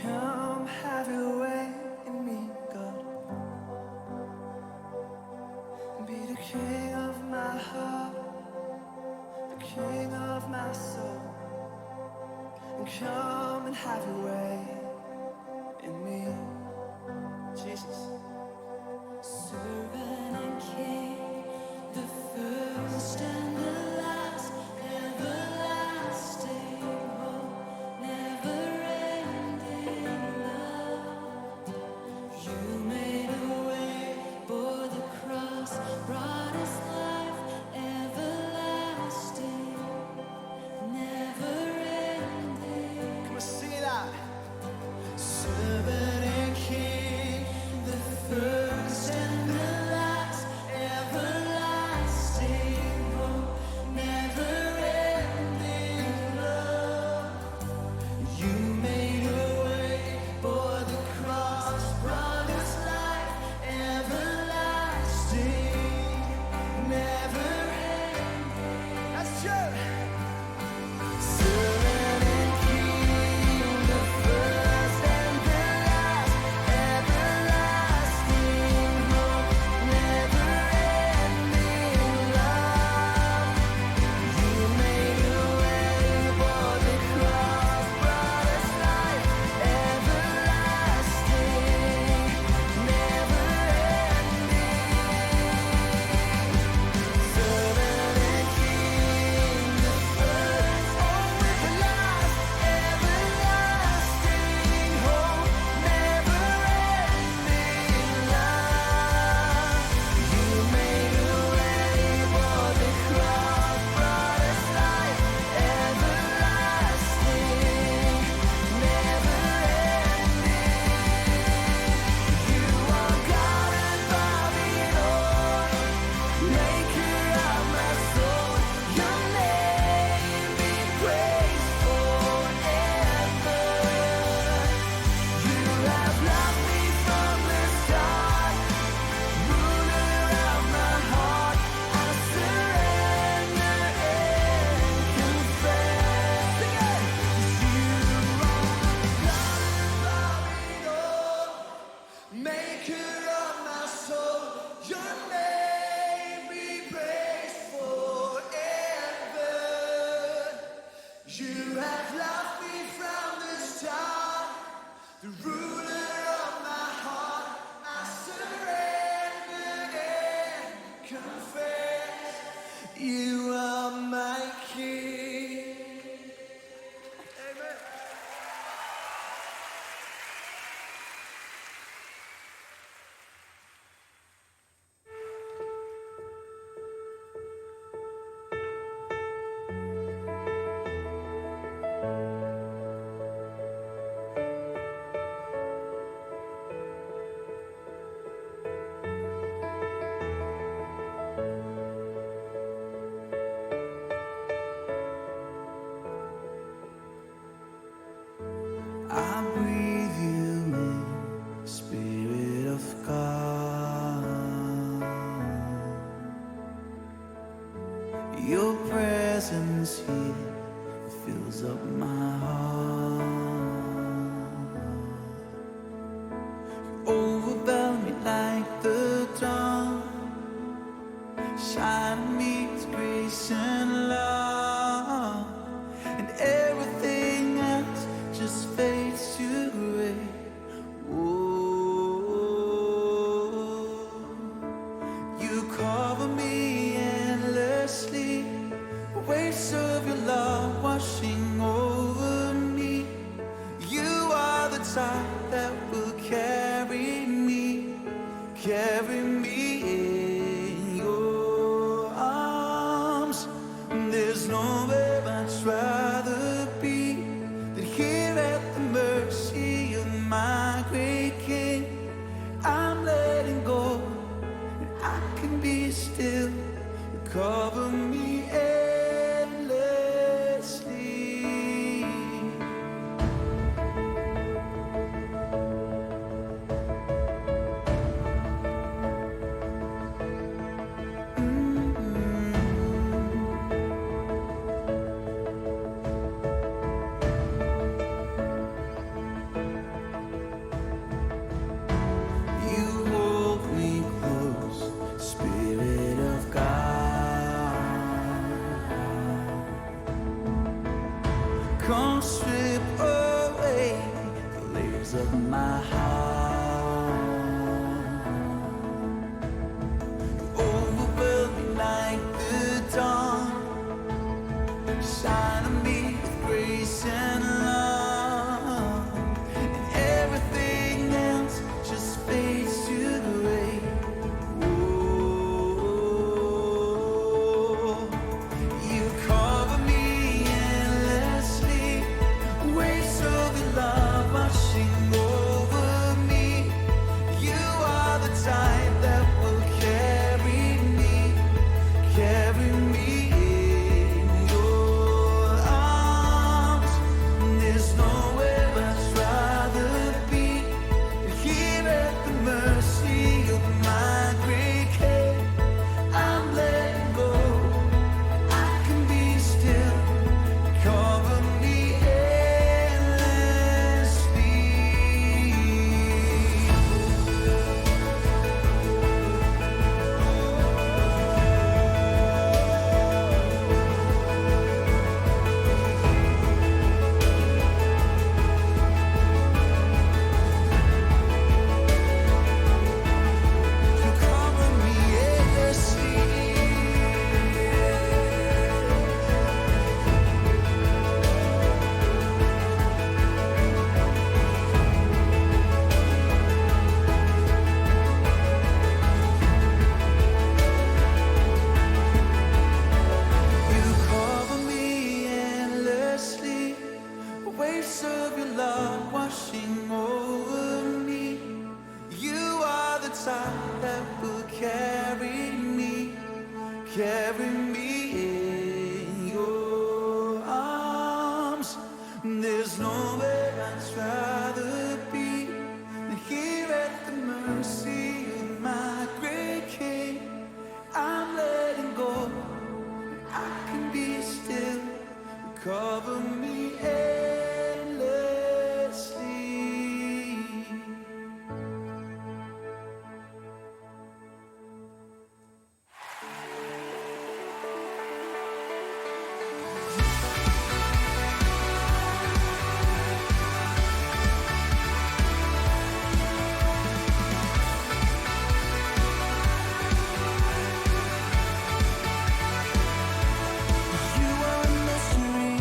S1: Come have your way in me, God. Be the king of my heart, the king of my soul. And come and have your way in me, Jesus.
S10: Servant and king, the first and the last, everlasting hope, never-ending love. You made a way for the cross, brought us life, everlasting, never-ending.
S1: Come on, sing it out. Servant and king, the first and the last, everlasting hope, never-ending love. You made a way for the cross, brought us life, everlasting, never-ending. That's true. Servant and king, the first and the last, everlasting hope, never-ending love. You made a way for the cross, brought us life, everlasting, never-ending. Servant and king, the first, always the last, everlasting hope, never-ending love. You made a way for the cross, brought us life, everlasting, never-ending. You are God above it all, maker of my soul. Your name be praised forever. You have loved me from the start, ruler of my heart. I surrender and confess. Sing it. 'Cause you are God above it all, maker of my soul. Your name be praised forever. You have loved me from the start, the ruler of my heart. I surrender and confess. You are my King. Amen. I breathe you in, Spirit of God. Your presence here fills up my heart. You overwhelm me like the dawn, shine me with grace and love, and everything else just fades to gray. Oh, you cover me endlessly, waves of your love washing over me. You are the tide that will carry me in your arms. There's nowhere I'd rather be. cover me endlessly. You hold me close, Spirit of God. Come strip away the layers of my heart. Overwhelm me like the dawn. Shine on me with grace and love. And everything else just fades to gray. You cover me endlessly, waves of your love washing over me. You are the tide that will carry me in your arms. There's nowhere I'd rather be than here at the mercy of my great King. I'm letting go. I can be still. Cover me endlessly. You cover me endlessly. You cover me endlessly, waves of your love washing over me. You are the tide that will carry me in your arms. There's nowhere I'd rather be than here at the mercy of my great King. I'm letting go. I can be still. Cover me endlessly. You are a mystery.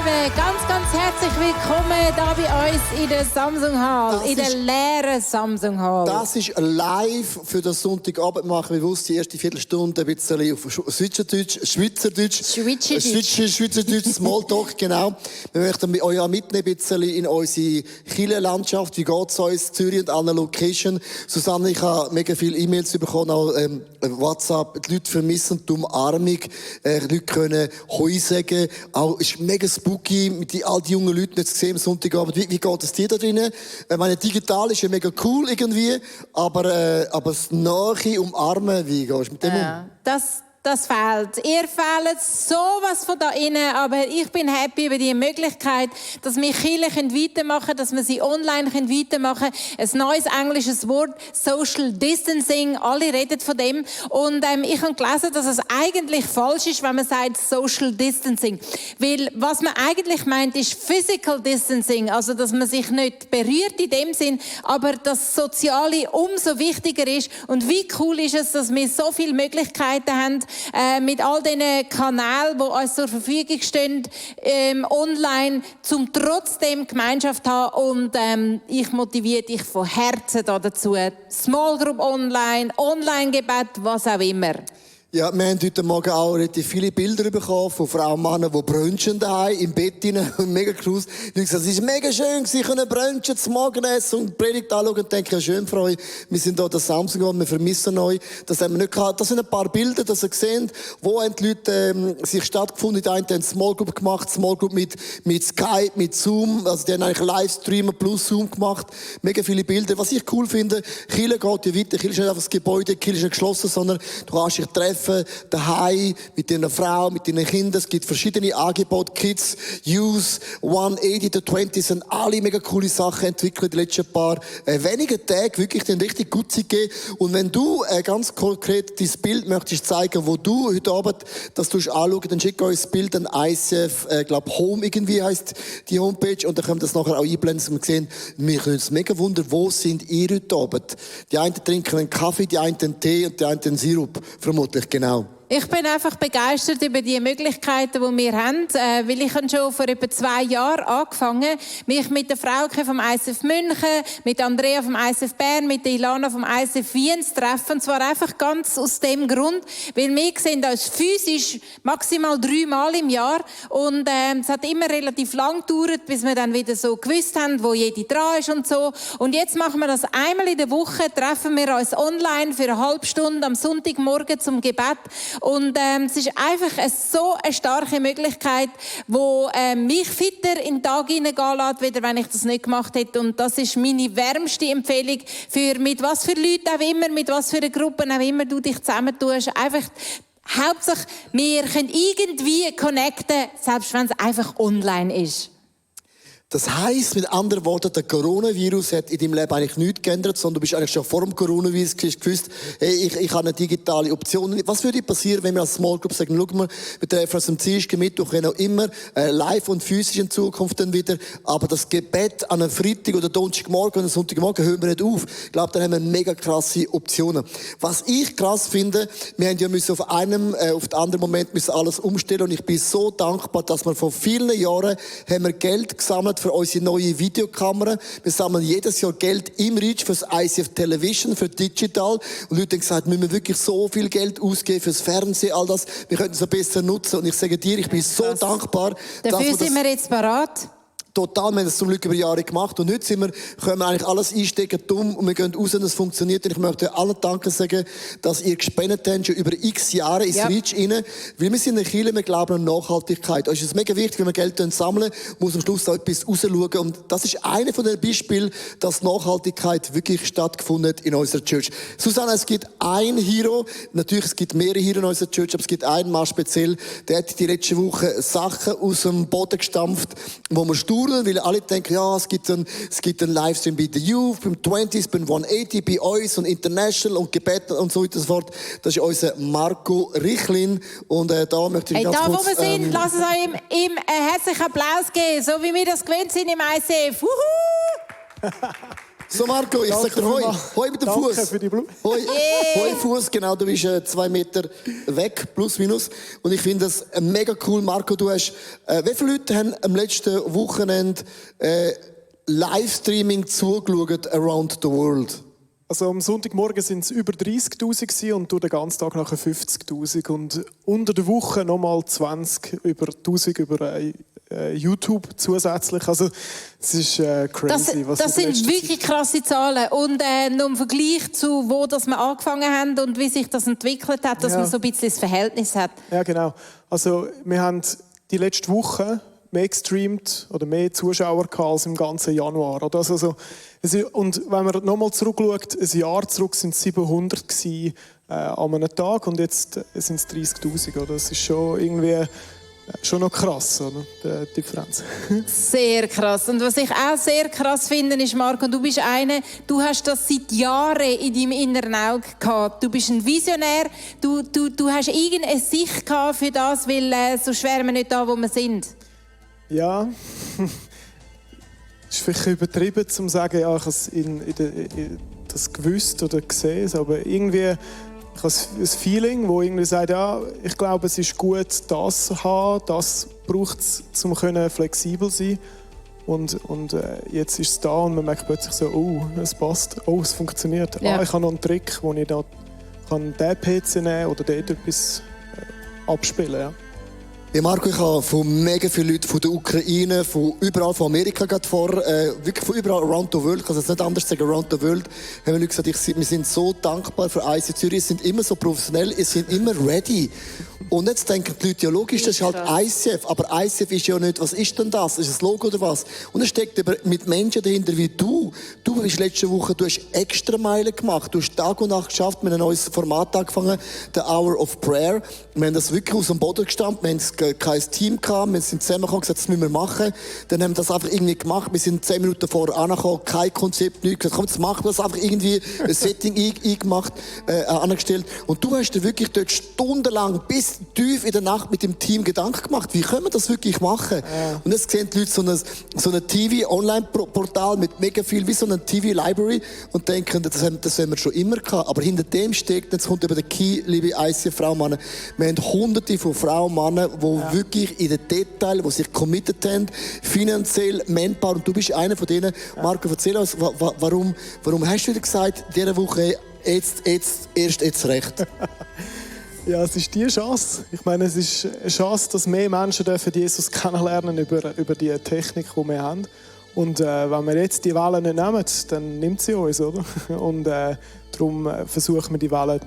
S2: Lieben, ganz herzlich willkommen hier bei uns in der Samsung Hall, in der leeren Samsung Hall.
S3: Das ist live für den Sonntagabend. Wir machen bewusst die erste Viertelstunde ein bisschen auf Schweizerdeutsch, Smalltalk, genau. Wir möchten euch auch mitnehmen ein bisschen in unsere Kirchenlandschaft. Wie geht es uns in Zürich und an der Location? Susanne, ich habe mega viele E-Mails bekommen, auch WhatsApp. Die Leute vermissen die Umarmung. Leute können Heu sagen. Auch ist mega spooky, mit all die jungen Leuten jetzt gesehen am Sonntagabend. Wie geht es dir da drinnen? Ich meine, digital ist ja mega cool irgendwie, aber das nahe Umarmen, wie gehst du mit dem um?
S2: Das fehlt. Ihr fehlt sowas von da innen, aber ich bin happy über die Möglichkeit, dass wir Kirchen weitermachen können, dass wir sie online weitermachen können. Ein neues englisches Wort, Social Distancing, alle reden von dem. Und ich habe gelesen, dass es eigentlich falsch ist, wenn man sagt Social Distancing. Weil was man eigentlich meint, ist Physical Distancing, also dass man sich nicht berührt in dem Sinn, aber das Soziale umso wichtiger ist. Und wie cool ist es, dass wir so viele Möglichkeiten haben, mit all diesen Kanälen, die uns zur Verfügung stehen, online, um trotzdem Gemeinschaft zu haben. Und ich motiviere dich von Herzen dazu. Small Group online, Online-Gebet, was auch immer.
S3: Ja, wir haben heute Morgen auch relativ viele Bilder bekommen von Frauen und Männern, die brunchen daheim im Bett hinein. Mega groß. Ich habe gesagt, es ist mega schön, sie können brunchen, zum Morgen essen und die Predigt anschauen und denken, ja schön für euch. Wir sind hier das Samstag, wir vermissen euch. Das haben wir nicht gehabt. Das sind ein paar Bilder, dass ihr seht, wo haben die Leute sich stattgefunden. Die einen haben Small Group gemacht, Small Group mit Skype, mit Zoom. Also die haben eigentlich Livestreamer plus Zoom gemacht. Mega viele Bilder. Was ich cool finde, Kirche geht ja weiter. Kirche ist nicht einfach das Gebäude, Kirche ist nicht geschlossen, sondern du kannst dich treffen, daheim, mit deiner Frau, mit deinen Kindern. Es gibt verschiedene Angebote. Kids, Youth, 180 to 20 sind alle mega coole Sachen entwickelt in den letzten paar wenigen Tagen. Wirklich den richtig gut zu geben. Und wenn du ganz konkret dein Bild möchtest zeigen, wo du heute Abend das anschauen, dann schick euch das Bild an ICF, Home irgendwie heisst die Homepage. Und dann können wir das nachher auch einblenden, dass wir sehen, wir können uns mega wundern, wo sind ihr heute Abend? Die einen trinken einen Kaffee, die einen einen Tee und die einen einen Sirup, vermutlich. Genau.
S2: Ich bin einfach begeistert über die Möglichkeiten, die wir haben, weil ich habe schon vor etwa 2 Jahren angefangen, mich mit der Frauke vom ICF München, mit Andrea vom ICF Bern, mit der Ilana vom ICF Wien zu treffen. Und zwar einfach ganz aus dem Grund, weil wir sehen uns physisch maximal 3 Mal im Jahr und es hat immer relativ lang gedauert, bis wir dann wieder so gewusst haben, wo jede dran ist und so. Und jetzt machen wir das einmal in der Woche, treffen wir uns online für eine halbe Stunde am Sonntagmorgen zum Gebet. Und es ist einfach so eine starke Möglichkeit, wo mich fitter in den Tag hineingehen lässt, wieder wenn ich das nicht gemacht hätte. Und das ist meine wärmste Empfehlung für mit was für Leuten auch immer, mit was für Gruppen auch immer du dich zusammentust. Einfach Hauptsache, wir können irgendwie connecten, selbst wenn es einfach online ist.
S3: Das heisst, mit anderen Worten, der Coronavirus hat in deinem Leben eigentlich nichts geändert, sondern du bist eigentlich schon vor dem Coronavirus gewusst, hey, ich habe eine digitale Option. Was würde passieren, wenn wir als Small Group sagen, schau mal, wir treffen uns am Dienstag, Mittwoch, noch immer, live und physisch in Zukunft dann wieder, aber das Gebet an einem Freitag oder Donnerstagmorgen oder Sonntagmorgen hören wir nicht auf. Ich glaube, dann haben wir mega krasse Optionen. Was ich krass finde, wir haben ja müssen auf den anderen Moment müssen alles umstellen und ich bin so dankbar, dass wir vor vielen Jahren haben wir Geld gesammelt für unsere neue Videokamera. Wir sammeln jedes Jahr Geld im Reach fürs ICF Television, für Digital. Und Leute haben gesagt, müssen wir wirklich so viel Geld ausgeben fürs Fernsehen, all das. Wir könnten es besser nutzen. Und ich sage dir, ich bin so dankbar.
S2: Dafür sind wir jetzt parat.
S3: Total, wir haben das zum Glück über Jahre gemacht und heute können wir eigentlich alles einstecken, dumm und wir gehen raus und es funktioniert. Und ich möchte allen Danke sagen, dass ihr gespendet habt, schon über x Jahre ins Reach rein. Weil wir sind in der Kirche, wir glauben an Nachhaltigkeit. Uns ist es mega wichtig, wenn wir Geld sammeln, muss am Schluss auch etwas rausschauen. Und das ist einer von den Beispielen, dass Nachhaltigkeit wirklich stattgefunden hat in unserer Church. Susanne, es gibt einen Hero, natürlich es gibt mehrere Hero in unserer Church, aber es gibt einen Mann speziell, der hat die letzte Woche Sachen aus dem Boden gestampft, wo man weil alle denken, ja, es gibt einen Livestream bei The Youth, beim 20s, beim 180, bei uns und International und Gebet und so weiter und so fort. Das ist unser Marco Richlin und da möchte ich ganz
S2: da,
S3: kurz...
S2: wo wir sind, lass es euch ihm einen herzlichen Applaus geben, so wie wir das gewöhnt sind im ICF.
S3: So Marco, ich
S4: Danke
S3: sag dir Hoi.
S4: vielmals.
S3: Hoi mit dem
S4: Danke
S3: Fuß.
S4: für die Blumen.
S3: Hoi, Hoi Fuß, genau, du bist 2 Meter weg, plus minus. Und ich finde das mega cool, Marco. Du hast, wie viele Leute haben am letzten Wochenende Livestreaming zugeschaut around the world?
S4: Also am Sonntagmorgen sind es über 30'000 gewesen und durch den ganzen Tag nachher 50'000. Und unter der Woche nochmal 20 über 1000 über YouTube zusätzlich. Also es ist crazy.
S2: Das sind wirklich krasse Zahlen. Und noch im Vergleich zu wo dass wir angefangen haben und wie sich das entwickelt hat, dass man so ein bisschen das Verhältnis hat.
S4: Ja, genau. Also wir haben die letzte Woche mehr gestreamt oder mehr Zuschauer gehabt als im ganzen Januar. Oder? Und wenn man nochmal zurückschaut, ein Jahr zurück sind es 700 gewesen, an einem Tag und jetzt sind es 30'000. Oder? Das ist schon irgendwie schon noch krass, oder? Die Differenz.
S2: Sehr krass. Und was ich auch sehr krass finde, ist, Marco, du bist einer, du hast das seit Jahren in deinem inneren Auge gehabt. Du bist ein Visionär, du hast irgendeine Sicht gehabt für das, weil sonst wären wir nicht da, wo wir sind.
S4: Ja, es ist vielleicht übertrieben, zu sagen, ja, ich habe das gewusst oder gesehen, aber irgendwie ich habe ein Feeling, das irgendwie sagt, ja, ich glaube, es ist gut, das zu haben, das braucht es, um flexibel zu sein. Und jetzt ist es da und man merkt plötzlich so, oh, es passt, oh, es funktioniert.
S2: Ja.
S4: Ah, ich habe noch einen Trick, wo ich da kann den PC nehmen oder dort etwas abspielen kann. Ja.
S3: Ja, Marco, ich habe von mega vielen Leuten von der Ukraine, von überall, von Amerika gerade wirklich von überall around the world, ich kann es nicht anders sagen, around the world, haben Leute gesagt, wir sind so dankbar für ICF Zürich, sie sind immer so professionell, sie sind immer ready. Und jetzt denken die Leute, ja logisch, das ist halt ICF, aber ICF ist ja nicht, was ist denn das? Ist das Logo oder was? Und es steckt aber mit Menschen dahinter wie du. Du bist letzte Woche, du hast extra Meilen gemacht, du hast Tag und Nacht geschafft, wir haben ein neues Format angefangen, The Hour of Prayer. Wir haben das wirklich aus dem Boden gestampft, wir haben kein Team gehabt, wir sind zusammengekommen, gesagt, das müssen wir machen. Dann haben wir das einfach irgendwie gemacht, wir sind 10 Minuten vorher angekommen, kein Konzept, nichts gesagt, komm, jetzt machen wir das einfach irgendwie, ein Setting angestellt. Und du hast dir wirklich dort stundenlang bis tief in der Nacht mit dem Team Gedanken gemacht, wie können wir das wirklich machen? Ja. Und jetzt sehen die Leute so ein TV-Online-Portal mit mega viel, wie so eine TV-Library und denken, das haben wir schon immer gehabt. Aber hinter dem steckt, jetzt kommt eben der Key, liebe ICF-Frauen, Männer, wir haben hunderte von Frauen, Männer, die wirklich in den Details, die sich committed haben, finanziell, Manpower, und du bist einer von denen. Ja. Marco, erzähl uns, warum hast du wieder gesagt, diese Woche, jetzt recht?
S4: Ja, es ist die Chance. Ich meine, es ist eine Chance, dass mehr Menschen dürfen Jesus kennenlernen über die Technik, die wir haben. Und wenn wir jetzt die Welle nicht nehmen, dann nimmt sie uns, oder? Und darum versuchen wir die Welle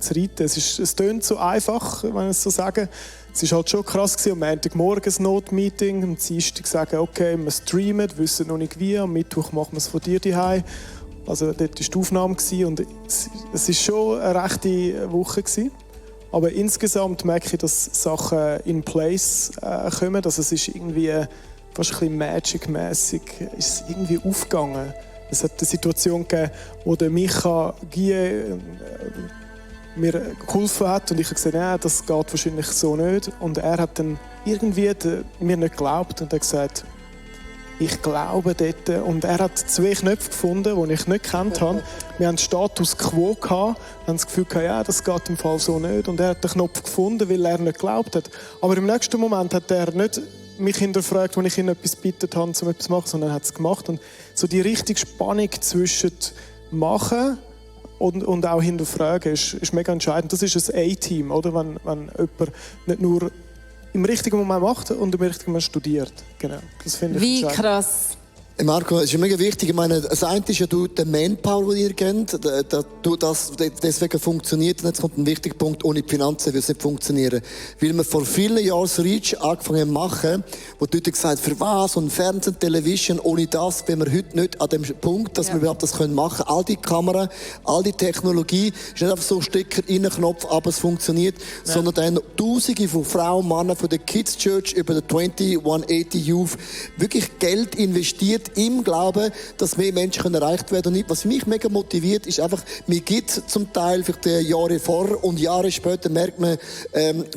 S4: zu reiten. Es tönt so einfach, wenn ich es so sage. Es war halt schon krass gewesen, am Montagmorgen ein Notmeeting, am Dienstag sagen, okay, wir streamen, wissen noch nicht wie, am Mittwoch machen wir es von dir daheim. Also dort war die Aufnahme und es war schon eine rechte Woche gewesen. Aber insgesamt merke ich, dass Sachen in place kommen. Also es ist irgendwie fast ein bisschen Magic-mässig irgendwie aufgegangen. Es hat eine Situation gegeben, wo der Micha Guille mir geholfen hat und ich habe gesagt, nein, das geht wahrscheinlich so nicht. Und er hat dann irgendwie mir nicht geglaubt und hat gesagt, ich glaube dort. Und er hat 2 Knöpfe gefunden, die ich nicht gekannt habe. Wir haben Status Quo gehabt, haben das Gefühl gehabt, ja, das geht im Fall so nicht. Und er hat den Knopf gefunden, weil er nicht geglaubt hat. Aber im nächsten Moment hat er nicht mich hinterfragt, als ich ihn etwas gebeten habe, um etwas zu machen, sondern er hat es gemacht. Und so die richtige Spannung zwischen machen und auch hinterfragen ist mega entscheidend. Das ist ein A-Team, oder? Wenn jemand nicht nur im richtigen Moment macht und im richtigen Moment studiert. Genau. Das finde ich
S2: wie krass.
S3: Marco, es ist mega wichtig. Ich meine, das eine ist ja der Manpower, den ihr kennt. Deswegen funktioniert. Und jetzt kommt ein wichtiger Punkt. Ohne die Finanzen würde es nicht funktionieren. Weil wir vor vielen Jahren Reach angefangen haben zu machen, wo die Leute gesagt haben, für was? Und Fernsehen, Television, ohne das wären wir heute nicht an dem Punkt, dass wir überhaupt das machen können. All die Kameras, all die Technologie, ist nicht einfach so ein Stecker, Knopf, aber es funktioniert. Ja. Sondern dann Tausende von Frauen, Männern, von der Kids Church über der 2180 Youth, wirklich Geld investiert, mit ihm glauben, dass mehr Menschen können erreicht werden können. Und was mich mega motiviert, ist einfach, mir gibt zum Teil vielleicht Jahre vor und Jahre später merkt man,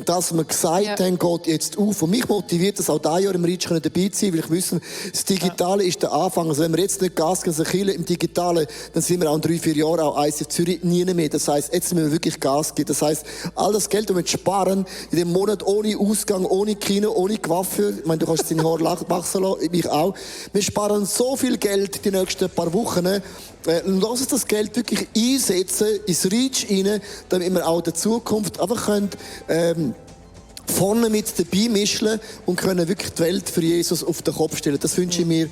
S3: dass wir gesagt haben, geht jetzt auf. Und mich motiviert das auch dieses Jahr im Reach dabei zu sein, weil ich wissen, das Digitale ist der Anfang. Also wenn wir jetzt nicht Gas geben, Kirche im Digitalen, dann sind wir auch in 3-4 Jahren auch ICF Zürich nie mehr. Das heisst, jetzt müssen wir wirklich Gas geben. Das heisst, all das Geld, das wir sparen, in dem Monat ohne Ausgang, ohne Kino, ohne Coiffeur, ich meine, du kannst deine Haare wachsen lassen, ich auch. Wir sparen so viel Geld die nächsten paar Wochen. Lass uns das Geld wirklich einsetzen, ins Reach rein, damit wir auch in der Zukunft einfach können, vorne mit dabei mischen und können wirklich die Welt für Jesus auf den Kopf stellen. Das wünsche ich mir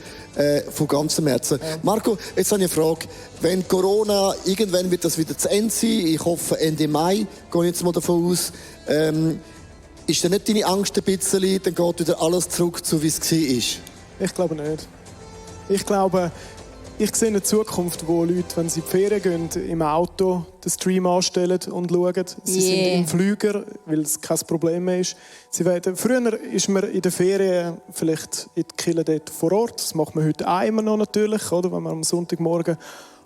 S3: von ganzem Herzen. Marco, jetzt habe ich eine Frage. Wenn Corona, irgendwann wird das wieder zu Ende sein, ich hoffe Ende Mai, gehe ich jetzt mal davon aus, ist dann nicht deine Angst ein bisschen, dann geht wieder alles zurück, so wie es war?
S4: Ich glaube nicht. Ich glaube, ich sehe eine Zukunft, wo Leute, wenn sie in die Ferien gehen, im Auto den Stream anstellen und schauen. Sie sind im Flüger, weil es kein Problem mehr ist. Früher ist man in den Ferien vielleicht in die Kirche dort vor Ort. Das macht man heute auch immer noch natürlich, oder, wenn man am Sonntagmorgen.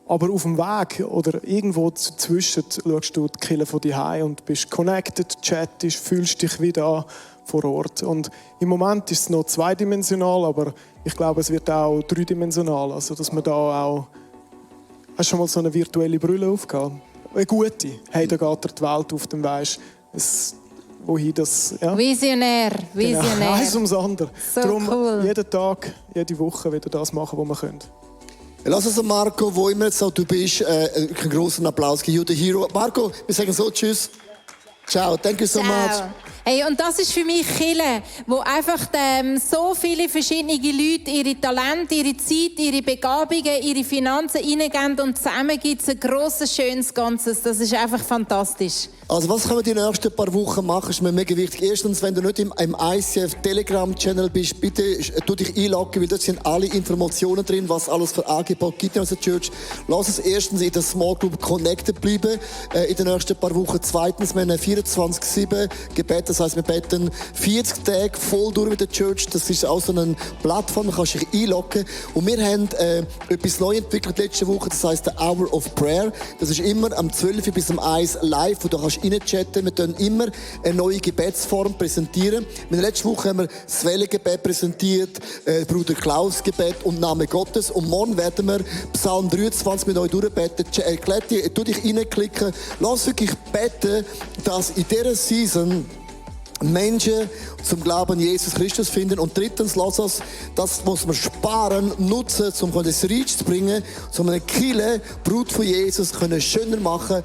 S4: Aber auf dem Weg oder irgendwo dazwischen schaust du die Kirche von dir heim und bist connected, chattest, fühlst dich wieder an vor Ort. Und im Moment ist es noch zweidimensional, aber ich glaube, es wird auch dreidimensional. Also, dass man da auch... Hast du schon mal so eine virtuelle Brille aufgehabt? Eine gute. Hey, da geht die Welt auf, dann weisst wohin das... Ja.
S2: Visionär.
S4: Genau. Eins ums andere.
S2: So
S4: Darum
S2: cool.
S4: jeden Tag, jede Woche wieder das machen, was wir können.
S3: Lass uns Marco, wo immer jetzt auch du bist, einen großen Applaus geben. You're the hero. Marco, wir sagen so Tschüss. Ciao, thank you so much.
S2: Hey, und das ist für mich Kirche, wo einfach so viele verschiedene Leute ihre Talente, ihre Zeit, ihre Begabungen, ihre Finanzen reingeben und zusammen gibt es ein grosses, schönes Ganzes. Das ist einfach fantastisch.
S3: Also was können wir die nächsten paar Wochen machen, ist mir mega wichtig. Erstens, wenn du nicht im ICF Telegram-Channel bist, bitte tu dich einloggen, weil dort sind alle Informationen drin, was alles für Angebote gibt in unserer Church. Lass uns erstens in der Small Group connected bleiben in den nächsten paar Wochen. Zweitens, wir haben 24/7 Gebet. Das heisst, wir beten 40 Tage voll durch mit der Church. Das ist auch so eine Plattform, da kannst du dich einloggen. Und wir haben etwas neu entwickelt letzte Woche, das heisst der Hour of Prayer. Das ist immer am 12 bis am 1 live, wo du kannst reinchatten. Wir tun immer eine neue Gebetsform präsentieren. In der letzten Woche haben wir das Wellengebet präsentiert, Bruder Klaus Gebet und Name Gottes. Und morgen werden wir Psalm 23 mit euch durchbeten. Tu dich reinklicken. Lass wirklich beten, dass in dieser Season Menschen zum Glauben an Jesus Christus finden. Und drittens, lass uns das, was wir sparen, nutzen, um das Reich zu bringen, um eine Kirche, Brut von Jesus, schöner machen,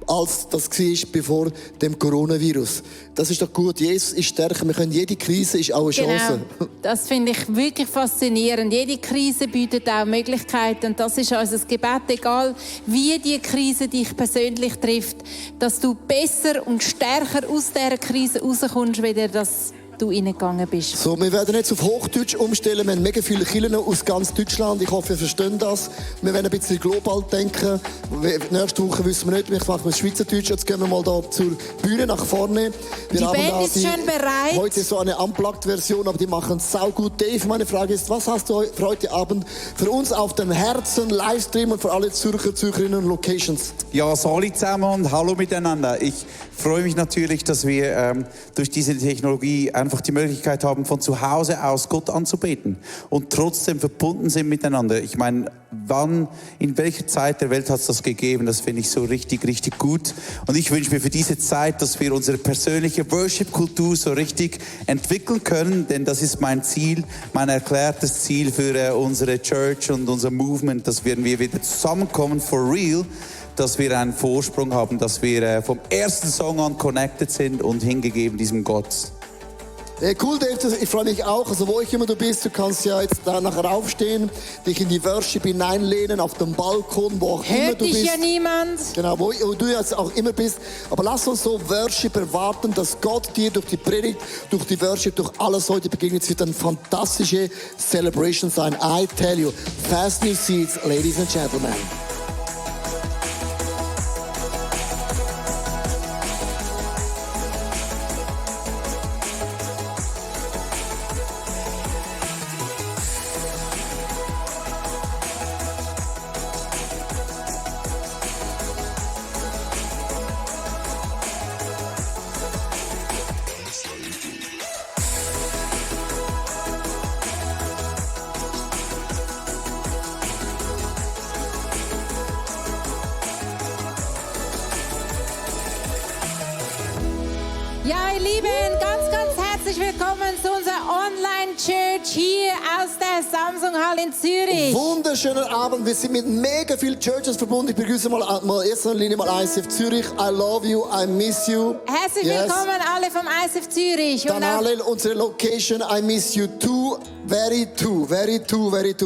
S3: als das war bevor dem Coronavirus. Das ist doch gut. Jesus ist stärker. Wir können, jede Krise ist auch eine Chance.
S2: Genau. Das finde ich wirklich faszinierend. Jede Krise bietet auch Möglichkeiten. Und das ist unser Gebet, egal wie die Krise dich persönlich trifft, dass du besser und stärker aus dieser Krise rauskommst, wie das du reingegangen bist.
S3: So, wir werden jetzt auf Hochdeutsch umstellen. Wir haben mega viele Kirchen aus ganz Deutschland. Ich hoffe, ihr versteht das. Wir werden ein bisschen global denken. Nächste Woche wissen wir nicht, vielleicht machen wir Schweizerdeutsch. Jetzt gehen wir mal da zur Bühne nach vorne.
S2: Die Band ist schon bereit.
S3: Heute so eine Unplugged-Version, aber die machen es saugut. Dave, meine Frage ist, was hast du für heute Abend für uns auf dem Herzen, Livestream und für alle Zürcher, Zürcherinnen und Locations?
S5: Ja, Sali zusammen und hallo miteinander. Ich freue mich natürlich, dass wir durch diese Technologie einfach die Möglichkeit haben, von zu Hause aus Gott anzubeten und trotzdem verbunden sind miteinander. Ich meine, in welcher Zeit der Welt hat es das gegeben? Das finde ich so richtig, richtig gut. Und ich wünsche mir für diese Zeit, dass wir unsere persönliche Worship-Kultur so richtig entwickeln können, denn das ist mein Ziel, mein erklärtes Ziel für unsere Church und unser Movement, dass wir wieder zusammenkommen, for real, dass wir einen Vorsprung haben, dass wir vom ersten Song an connected sind und hingegeben diesem Gott.
S3: Cool, Dave, ich freue mich auch. Also wo ich immer du bist, du kannst ja jetzt da nachher aufstehen, dich in die Worship hineinlehnen, auf dem Balkon, wo auch immer du bist.
S2: Hört dich ja niemand.
S3: Genau, wo du jetzt auch immer bist. Aber lass uns so Worship erwarten, dass Gott dir durch die Predigt, durch die Worship, durch alles heute begegnet. Es wird eine fantastische Celebration sein. I tell you, fasten your seats, ladies and gentlemen.
S2: Ja, ihr Lieben, ganz herzlich willkommen zu unserer Online-Church hier aus der Samsung-Hall in Zürich.
S3: Wunderschöner Abend. Wir sind mit mega vielen Churches verbunden. Ich begrüße mal erster Linie mal ICF Zürich. I love you, I miss you.
S2: Herzlich
S3: Yes.
S2: willkommen alle vom ICF Zürich.
S3: Dann
S2: Und auch
S3: alle unsere Location, I miss you too. Very too,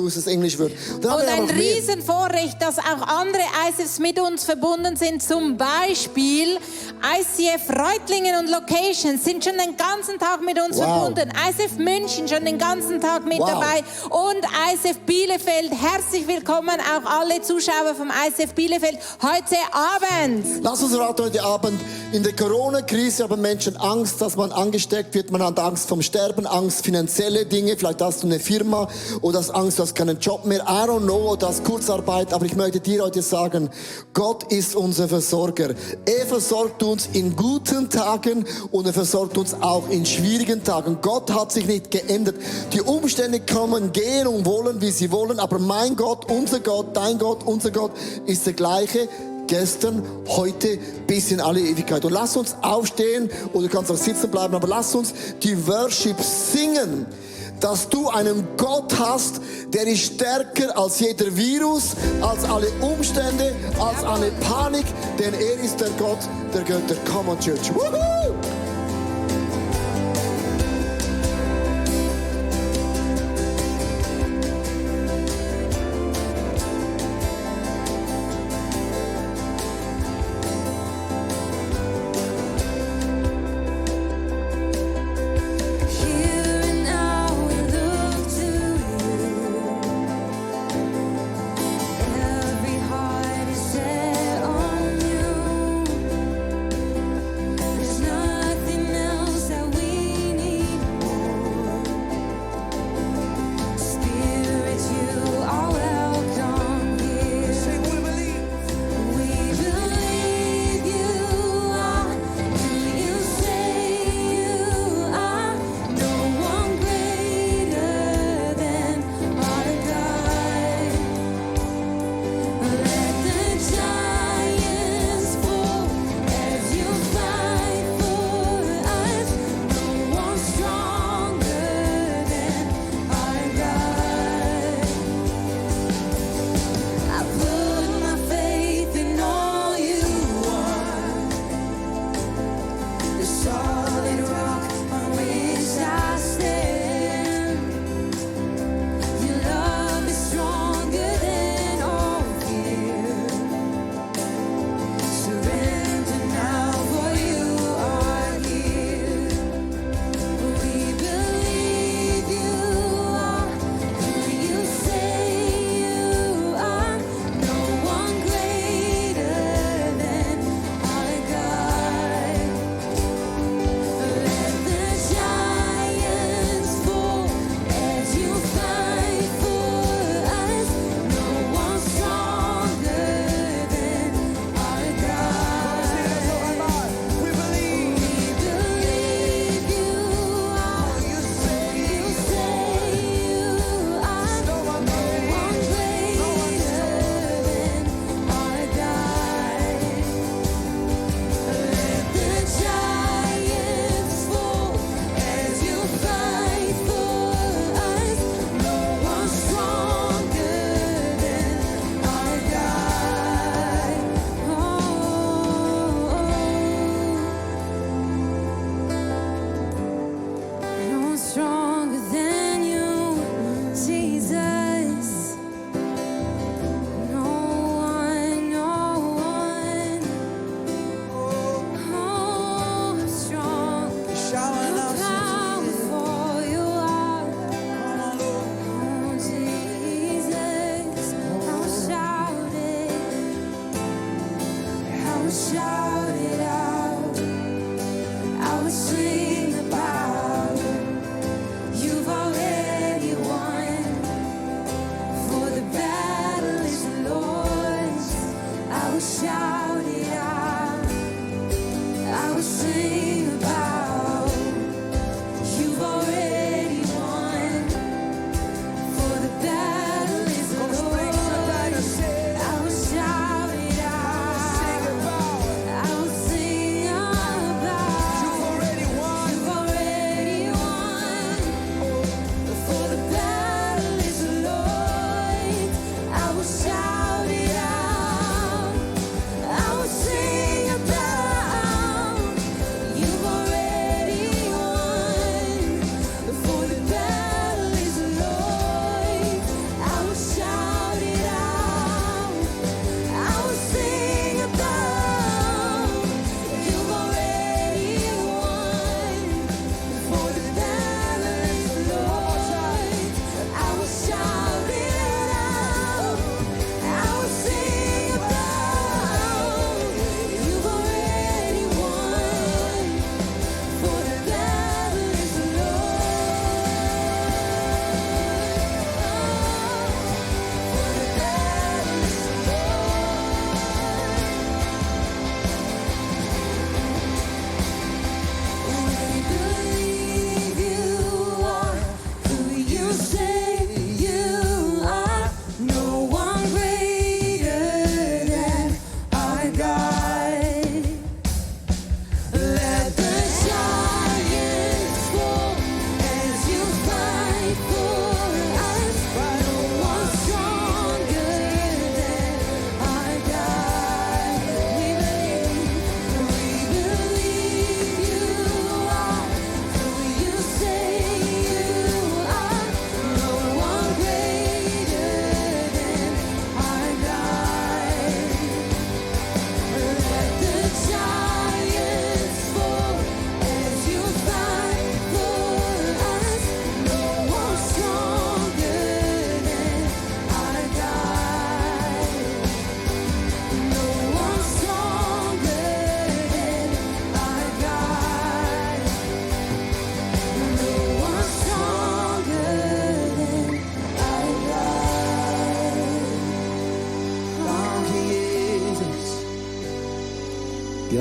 S3: ist das Englischwort. Dann haben
S2: Und
S3: wir
S2: ein
S3: noch mehr.
S2: Riesenvorrecht, dass auch andere ICFs mit uns verbunden sind. Zum Beispiel ICF Reutlingen und Locations sind schon den ganzen Tag mit uns
S3: Wow.
S2: verbunden. ICF München schon den ganzen Tag mit
S3: Wow.
S2: dabei. Und ICF Bielefeld. Herzlich willkommen auch alle Zuschauer vom ICF Bielefeld heute Abend.
S3: Lass uns raten heute Abend. In der Corona-Krise haben Menschen Angst, dass man angesteckt wird. Man hat Angst vom Sterben, Angst finanzielle Dinge. Vielleicht hast du eine Firma oder hast Angst, du hast keinen Job mehr. I don't know, oder hast Kurzarbeit. Aber ich möchte dir heute sagen, Gott ist unser Versorger. Er versorgt uns in guten Tagen und er versorgt uns auch in schwierigen Tagen. Gott hat sich nicht geändert. Die Umstände kommen, gehen und wollen, wie sie wollen. Aber mein Gott, unser Gott, dein Gott, unser Gott ist der gleiche. Gestern, heute, bis in alle Ewigkeit. Und lass uns aufstehen, oder du kannst auch sitzen bleiben, aber lass uns die Worship singen, dass du einen Gott hast, der ist stärker als jeder Virus, als alle Umstände, als alle Panik, denn er ist der Gott der Götter. Come on, Church. Woohoo!
S10: Here and now we look to you. Every heart is set on you. There's nothing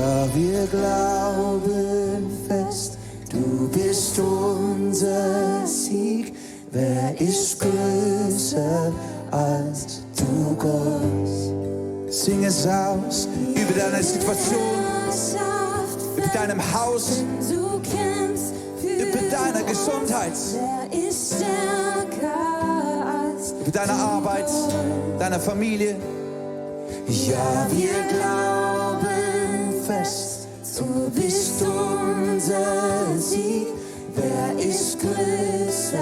S1: Ja, wir glauben fest, du bist unser Sieg. Wer ist größer als du, Gott? Sing es aus über deine Situation, über deinem Haus, über deine Gesundheit, über deine Arbeit, deine Familie. Ja, wir glauben fest, du bist unser Sieg. Wer ist größer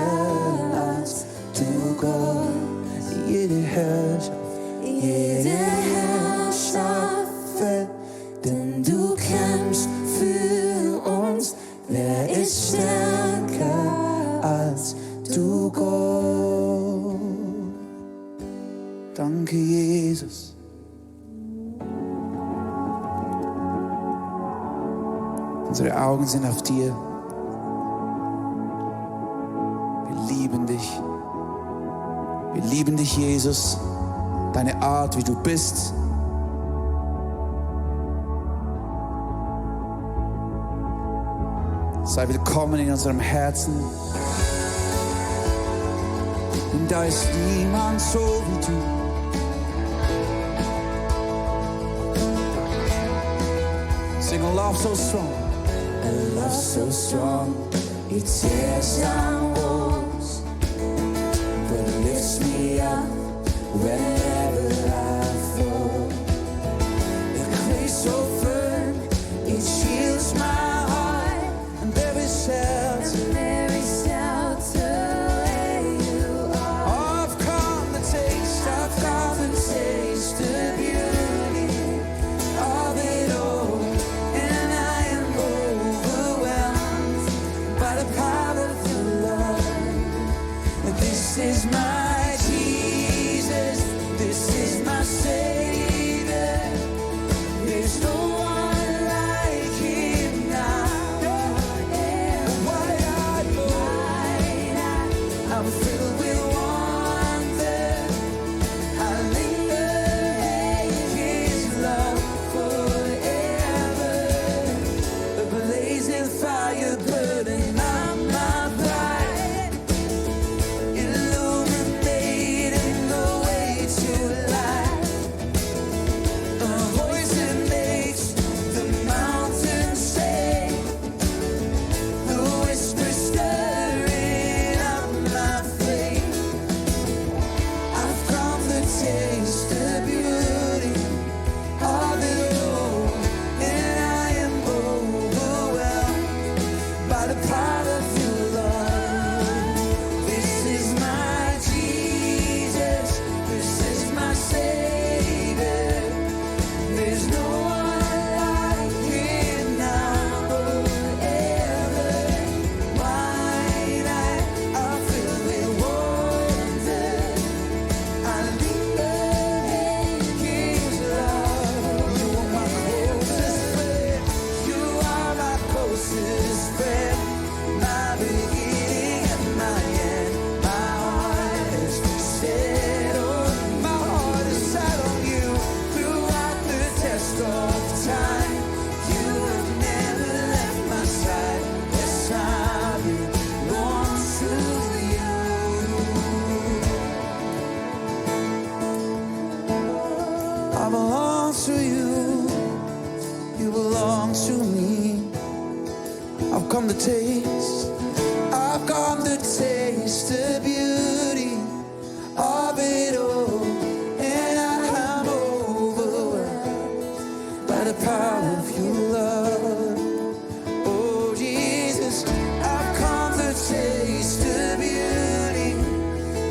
S1: als du, Gott? Jede Herrschaft fällt, denn du kämpfst für uns. Wer ist stärker als du, Gott? Danke, Jesus. Unsere Augen sind auf dir. Wir lieben dich. Wir lieben dich, Jesus. Deine Art, wie du bist. Sei willkommen in unserem Herzen. Denn da ist niemand so wie du. Sing a love so strong. A love so strong, it tears down walls, but lifts me up whenever I fall. A grace so firm, it shields my heart, and there is shelter where you are. I've come to taste the beauty of it all, and I am overwhelmed by the power of your love. This is my Jesus, this is my Savior. There's no one like him now. Why I'm filled with wonder. I linger in his love forever. A blazing fire burning on my pride, illuminating the way to life. A voice that makes the mountains say, the whisper stirring up my faith. I've come to taste the beauty of it all, and I am overwhelmed by the power of your love. This is my Jesus, this is my Savior. There's no one like him now or ever. Wide eyed, I feel with wonder. I linger in his love. You are my closest friend. You are my closest friend. My beginning and my end. My heart is set on, my heart is set on you. Throughout the test of time, you have never left my side. Yes, I belong to you. I belong to you. You belong to me. I've come to taste. I've come to taste the beauty of it all, and I am overwhelmed by the power of your love. Oh Jesus, I've come to taste the beauty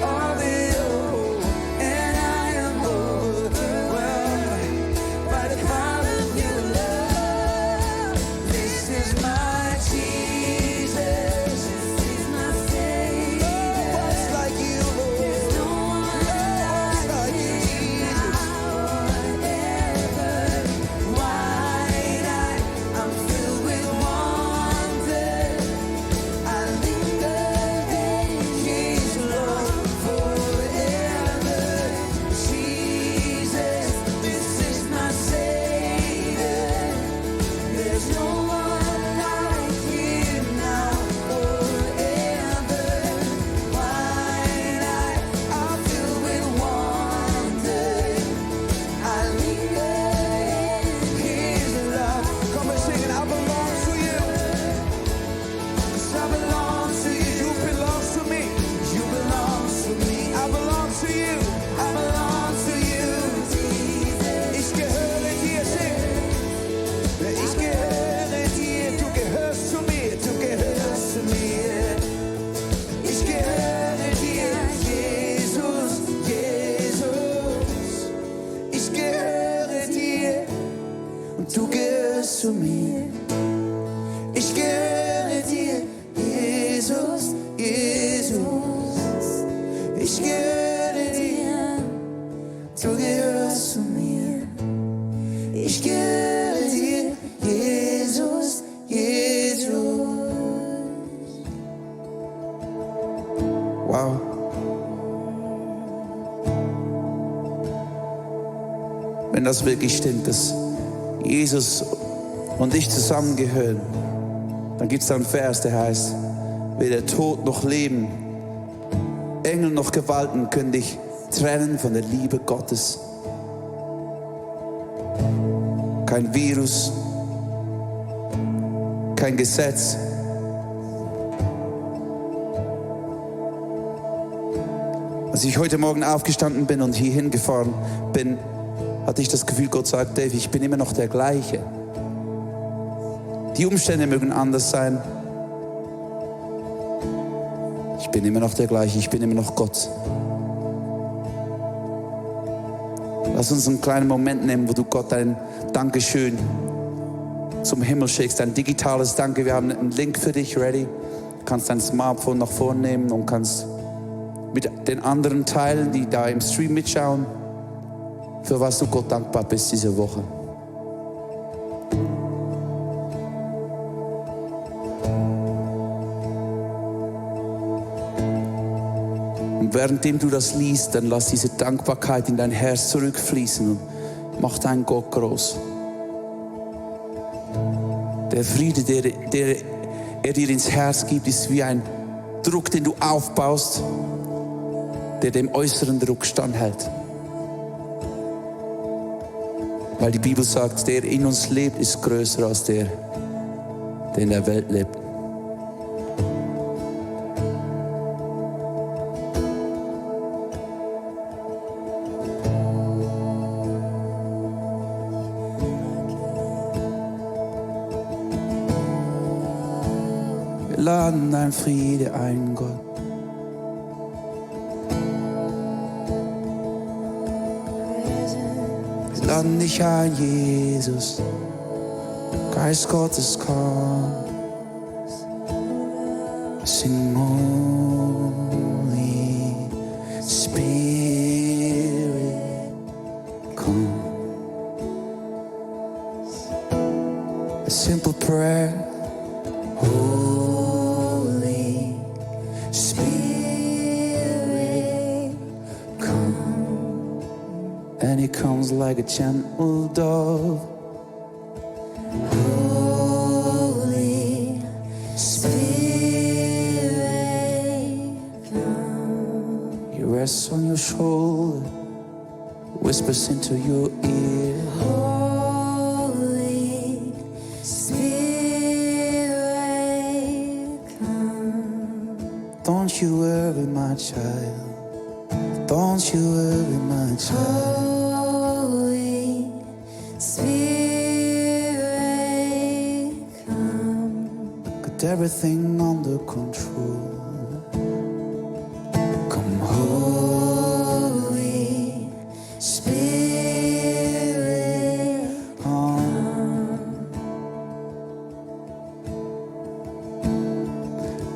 S1: of it all, and I am overwhelmed by the power of your love. This is my Jesus.
S5: Wow. Wenn das wirklich stimmt, dass Jesus und ich zusammengehören, dann gibt es da einen Vers, der heißt, weder Tod noch Leben, Engel noch Gewalten können dich trennen von der Liebe Gottes. Kein Virus, kein Gesetz. Als ich heute Morgen aufgestanden bin und hierhin gefahren bin, hatte ich das Gefühl, Gott sagt, Dave, ich bin immer noch der gleiche. Die Umstände mögen anders sein. Ich bin immer noch der gleiche, ich bin immer noch Gott. Lass uns einen kleinen Moment nehmen, wo du Gott ein Dankeschön zum Himmel schickst, ein digitales Danke. Wir haben einen Link für dich, ready. Du kannst dein Smartphone nach vorne nehmen und kannst mit den anderen teilen, die da im Stream mitschauen, für was du Gott dankbar bist diese Woche. Und währenddem du das liest, dann lass diese Dankbarkeit in dein Herz zurückfließen und mach deinen Gott groß. Der Friede, der er dir ins Herz gibt, ist wie ein Druck, den du aufbaust, der dem äußeren Druck standhält. Weil die Bibel sagt, der in uns lebt, ist größer als der in der Welt lebt. Wir laden dein Friede ein, Gott. Wir laden dich ein, Jesus. Geist Gottes, komm. Sing Holy Spirit, come. A simple prayer. Holy Spirit, come. And he comes like a gentle dove. Holy Spirit, come. He rests on your shoulder, whispers into your ear. Holy Spirit, come. Don't you worry, my child. Don't you worry, my child. Holy Spirit, come. Got everything under control. Come, Holy Spirit, come.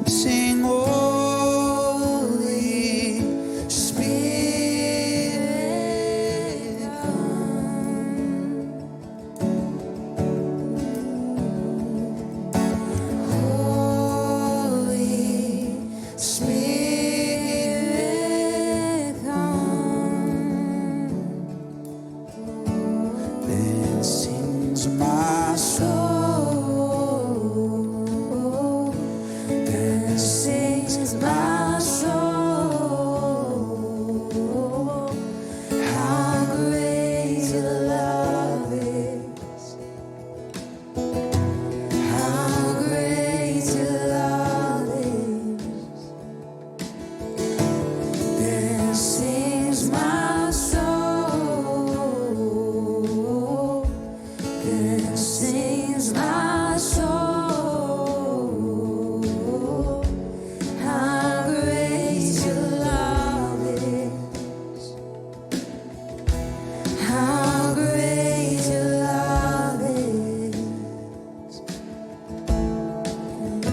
S5: Sing Holy Spirit, come. Holy Spirit, come. Then sings my soul. Then sings my soul. How great your love is. How great your love is. Then sings my soul. Then sings my soul. How great your love is. How great your love is.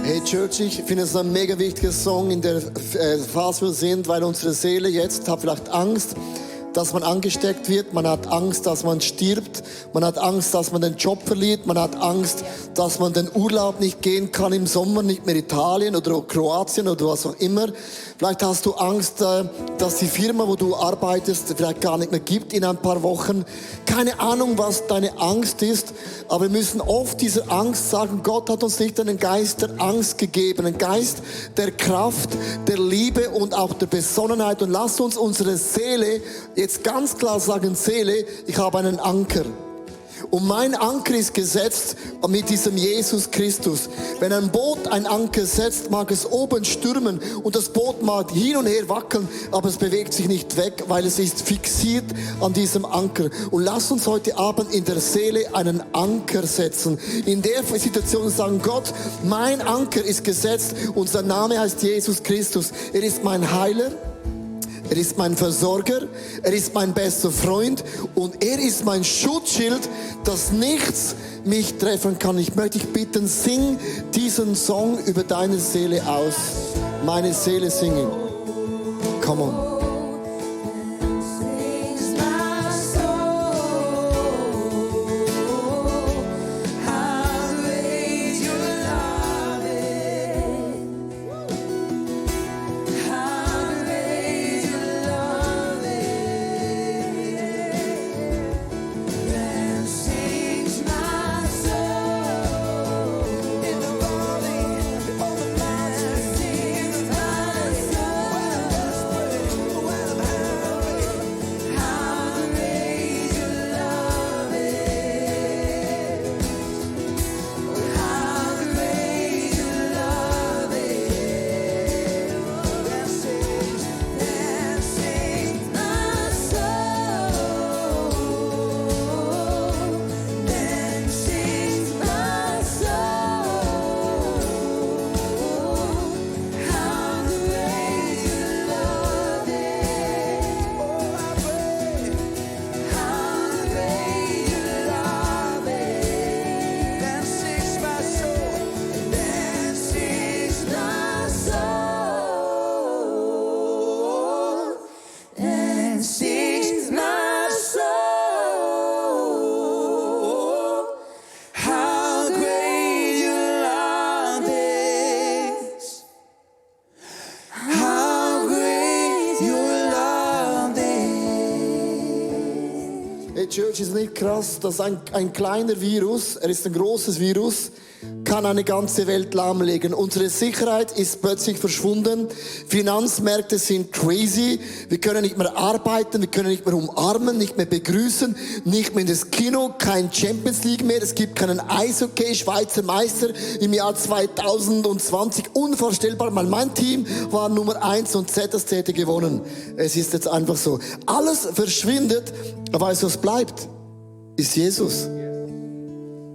S3: Hey Church, ich finde es ein mega wichtiger Song in der Phase, wo wir sind, weil unsere Seele jetzt hat vielleicht Angst, dass man angesteckt wird. Man hat Angst, dass man stirbt. Man hat Angst, dass man den Job verliert. Man hat Angst, dass man den Urlaub nicht gehen kann im Sommer, nicht mehr Italien oder Kroatien oder was auch immer. Vielleicht hast du Angst, dass die Firma, wo du arbeitest, vielleicht gar nicht mehr gibt in ein paar Wochen. Keine Ahnung, was deine Angst ist, aber wir müssen oft dieser Angst sagen, Gott hat uns nicht einen Geist der Angst gegeben, einen Geist der Kraft, der Liebe und auch der Besonnenheit. Und lass uns unsere Seele, jetzt ganz klar sagen Seele, ich habe einen Anker. Und mein Anker ist gesetzt mit diesem Jesus Christus. Wenn ein Boot ein Anker setzt, mag es oben stürmen und das Boot mag hin und her wackeln, aber es bewegt sich nicht weg, weil es ist fixiert an diesem Anker. Und lass uns heute Abend in der Seele einen Anker setzen. In der Situation sagen, Gott, mein Anker ist gesetzt und sein Name heißt Jesus Christus. Er ist mein Heiler. Er ist mein Versorger, er ist mein bester Freund und er ist mein Schutzschild, dass nichts mich treffen kann. Ich möchte dich bitten, sing diesen Song über deine Seele aus. Meine Seele singen. Come on. Church ist nicht krass, dass ein kleiner Virus, er ist ein großes Virus, kann eine ganze Welt lahmlegen. Unsere Sicherheit ist plötzlich verschwunden. Finanzmärkte sind crazy. Wir können nicht mehr arbeiten, wir können nicht mehr umarmen, nicht mehr begrüßen, nicht mehr in das Kino, kein Champions League mehr. Es gibt keinen Eishockey, Schweizer Meister im Jahr 2020. Unvorstellbar, weil mein Team war Nummer 1 und ZSC hätte gewonnen. Es ist jetzt einfach so. Alles verschwindet, aber weißt du, was bleibt? Ist Jesus.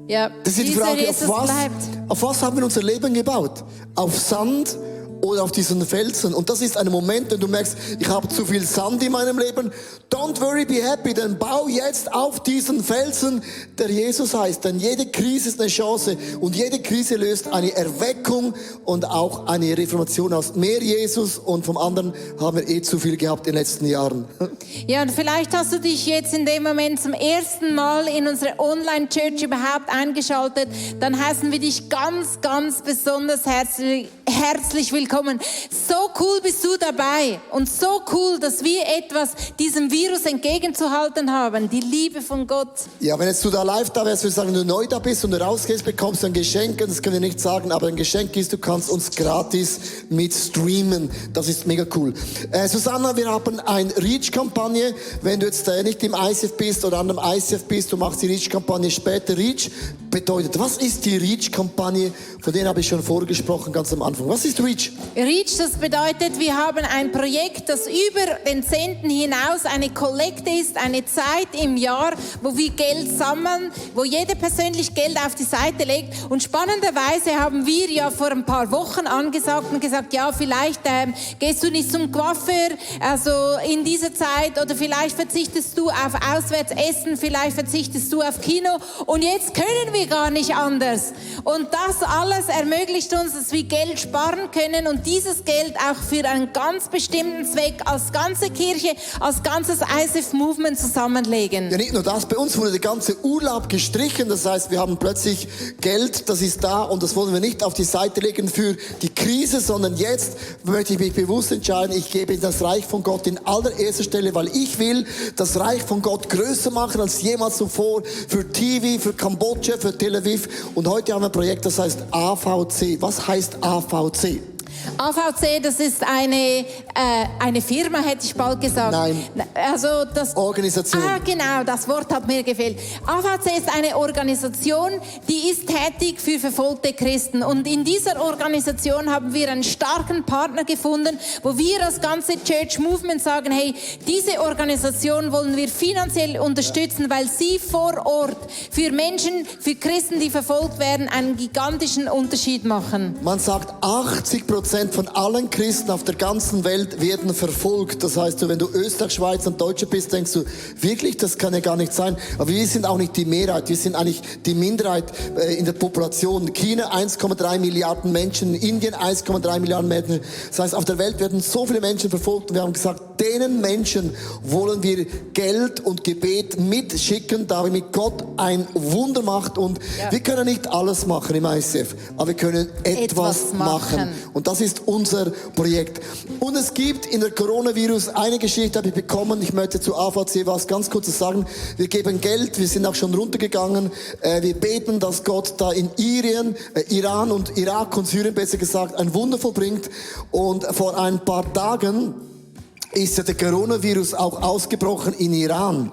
S2: Ja,
S3: Das ist die
S2: dieser
S3: Frage,
S2: Jesus bleibt.
S3: auf was haben wir unser Leben gebaut? Auf Sand oder auf diesen Felsen? Und das ist ein Moment, wenn du merkst, ich habe zu viel Sand in meinem Leben. Don't worry, be happy, denn bau jetzt auf diesen Felsen, der Jesus heißt. Denn jede Krise ist eine Chance und jede Krise löst eine Erweckung und auch eine Reformation aus. Mehr Jesus und vom anderen haben wir zu viel gehabt in den letzten Jahren.
S2: Ja, und vielleicht hast du dich jetzt in dem Moment zum ersten Mal in unsere Online-Church überhaupt eingeschaltet. Dann heißen wir dich ganz, ganz besonders herzlich willkommen. So cool bist du dabei und so cool, dass wir etwas diesem Virus entgegenzuhalten haben. Die Liebe von Gott.
S3: Ja, wenn jetzt du da live da wärst, würde ich sagen, wenn du neu da bist und du rausgehst, bekommst du ein Geschenk. Das können wir nicht sagen, aber ein Geschenk ist, du kannst uns gratis mit streamen. Das ist mega cool. Susanna, wir haben eine Reach-Kampagne. Wenn du jetzt nicht im ICF bist oder an einem ICF bist, du machst die Reach-Kampagne später. Reach bedeutet, was ist die Reach-Kampagne? Von denen habe ich schon vorgesprochen, ganz am Anfang. Was ist Reach?
S2: Reach, das bedeutet, wir haben ein Projekt, das über den Zehnten hinaus eine Kollekte ist, eine Zeit im Jahr, wo wir Geld sammeln, wo jeder persönlich Geld auf die Seite legt. Und spannenderweise haben wir ja vor ein paar Wochen angesagt und gesagt, ja, vielleicht gehst du nicht zum Coiffeur, also in dieser Zeit, oder vielleicht verzichtest du auf Auswärtsessen, vielleicht verzichtest du auf Kino. Und jetzt können wir wir gar nicht anders. Und das alles ermöglicht uns, dass wir Geld sparen können und dieses Geld auch für einen ganz bestimmten Zweck als ganze Kirche, als ganzes ICF-Movement zusammenlegen.
S3: Ja, nicht nur das, bei uns wurde der ganze Urlaub gestrichen, das heißt, wir haben plötzlich Geld, das ist da und das wollen wir nicht auf die Seite legen für die Krise, sondern jetzt möchte ich mich bewusst entscheiden, ich gebe das Reich von Gott in allererster Stelle, weil ich will das Reich von Gott größer machen als jemals zuvor, für TV, für Kambodscha, für Tel Aviv. Und heute haben wir ein Projekt, das heißt AVC. Was heißt AVC?
S2: AVC, das ist eine Firma, hätte ich bald gesagt.
S3: Nein.
S2: Also das
S3: Organisation.
S2: Genau, das Wort hat mir gefehlt. AVC ist eine Organisation, die ist tätig für verfolgte Christen. Und in dieser Organisation haben wir einen starken Partner gefunden, wo wir als ganze Church Movement sagen, hey, diese Organisation wollen wir finanziell unterstützen, weil sie vor Ort für Menschen, für Christen, die verfolgt werden, einen gigantischen Unterschied machen.
S3: Man sagt, 80% von allen Christen auf der ganzen Welt werden verfolgt. Das heißt, wenn du Österreich, Schweiz und Deutsche bist, denkst du, wirklich, das kann ja gar nicht sein. Aber wir sind auch nicht die Mehrheit, wir sind eigentlich die Minderheit in der Population. China 1,3 Milliarden Menschen, Indien 1,3 Milliarden Menschen. Das heißt, auf der Welt werden so viele Menschen verfolgt und wir haben gesagt, denen Menschen wollen wir Geld und Gebet mitschicken, damit Gott ein Wunder macht. Und wir können nicht alles machen im ICF, aber wir können etwas machen. Und das ist unser Projekt. Und es gibt in der Coronavirus eine Geschichte, habe ich bekommen. Ich möchte zu AVC was ganz Kurzes sagen. Wir geben Geld, wir sind auch schon runtergegangen. Wir beten, dass Gott da in Iran und Irak und Syrien besser gesagt ein Wunder vollbringt. Und vor ein paar Tagen ist ja der Coronavirus auch ausgebrochen in Iran.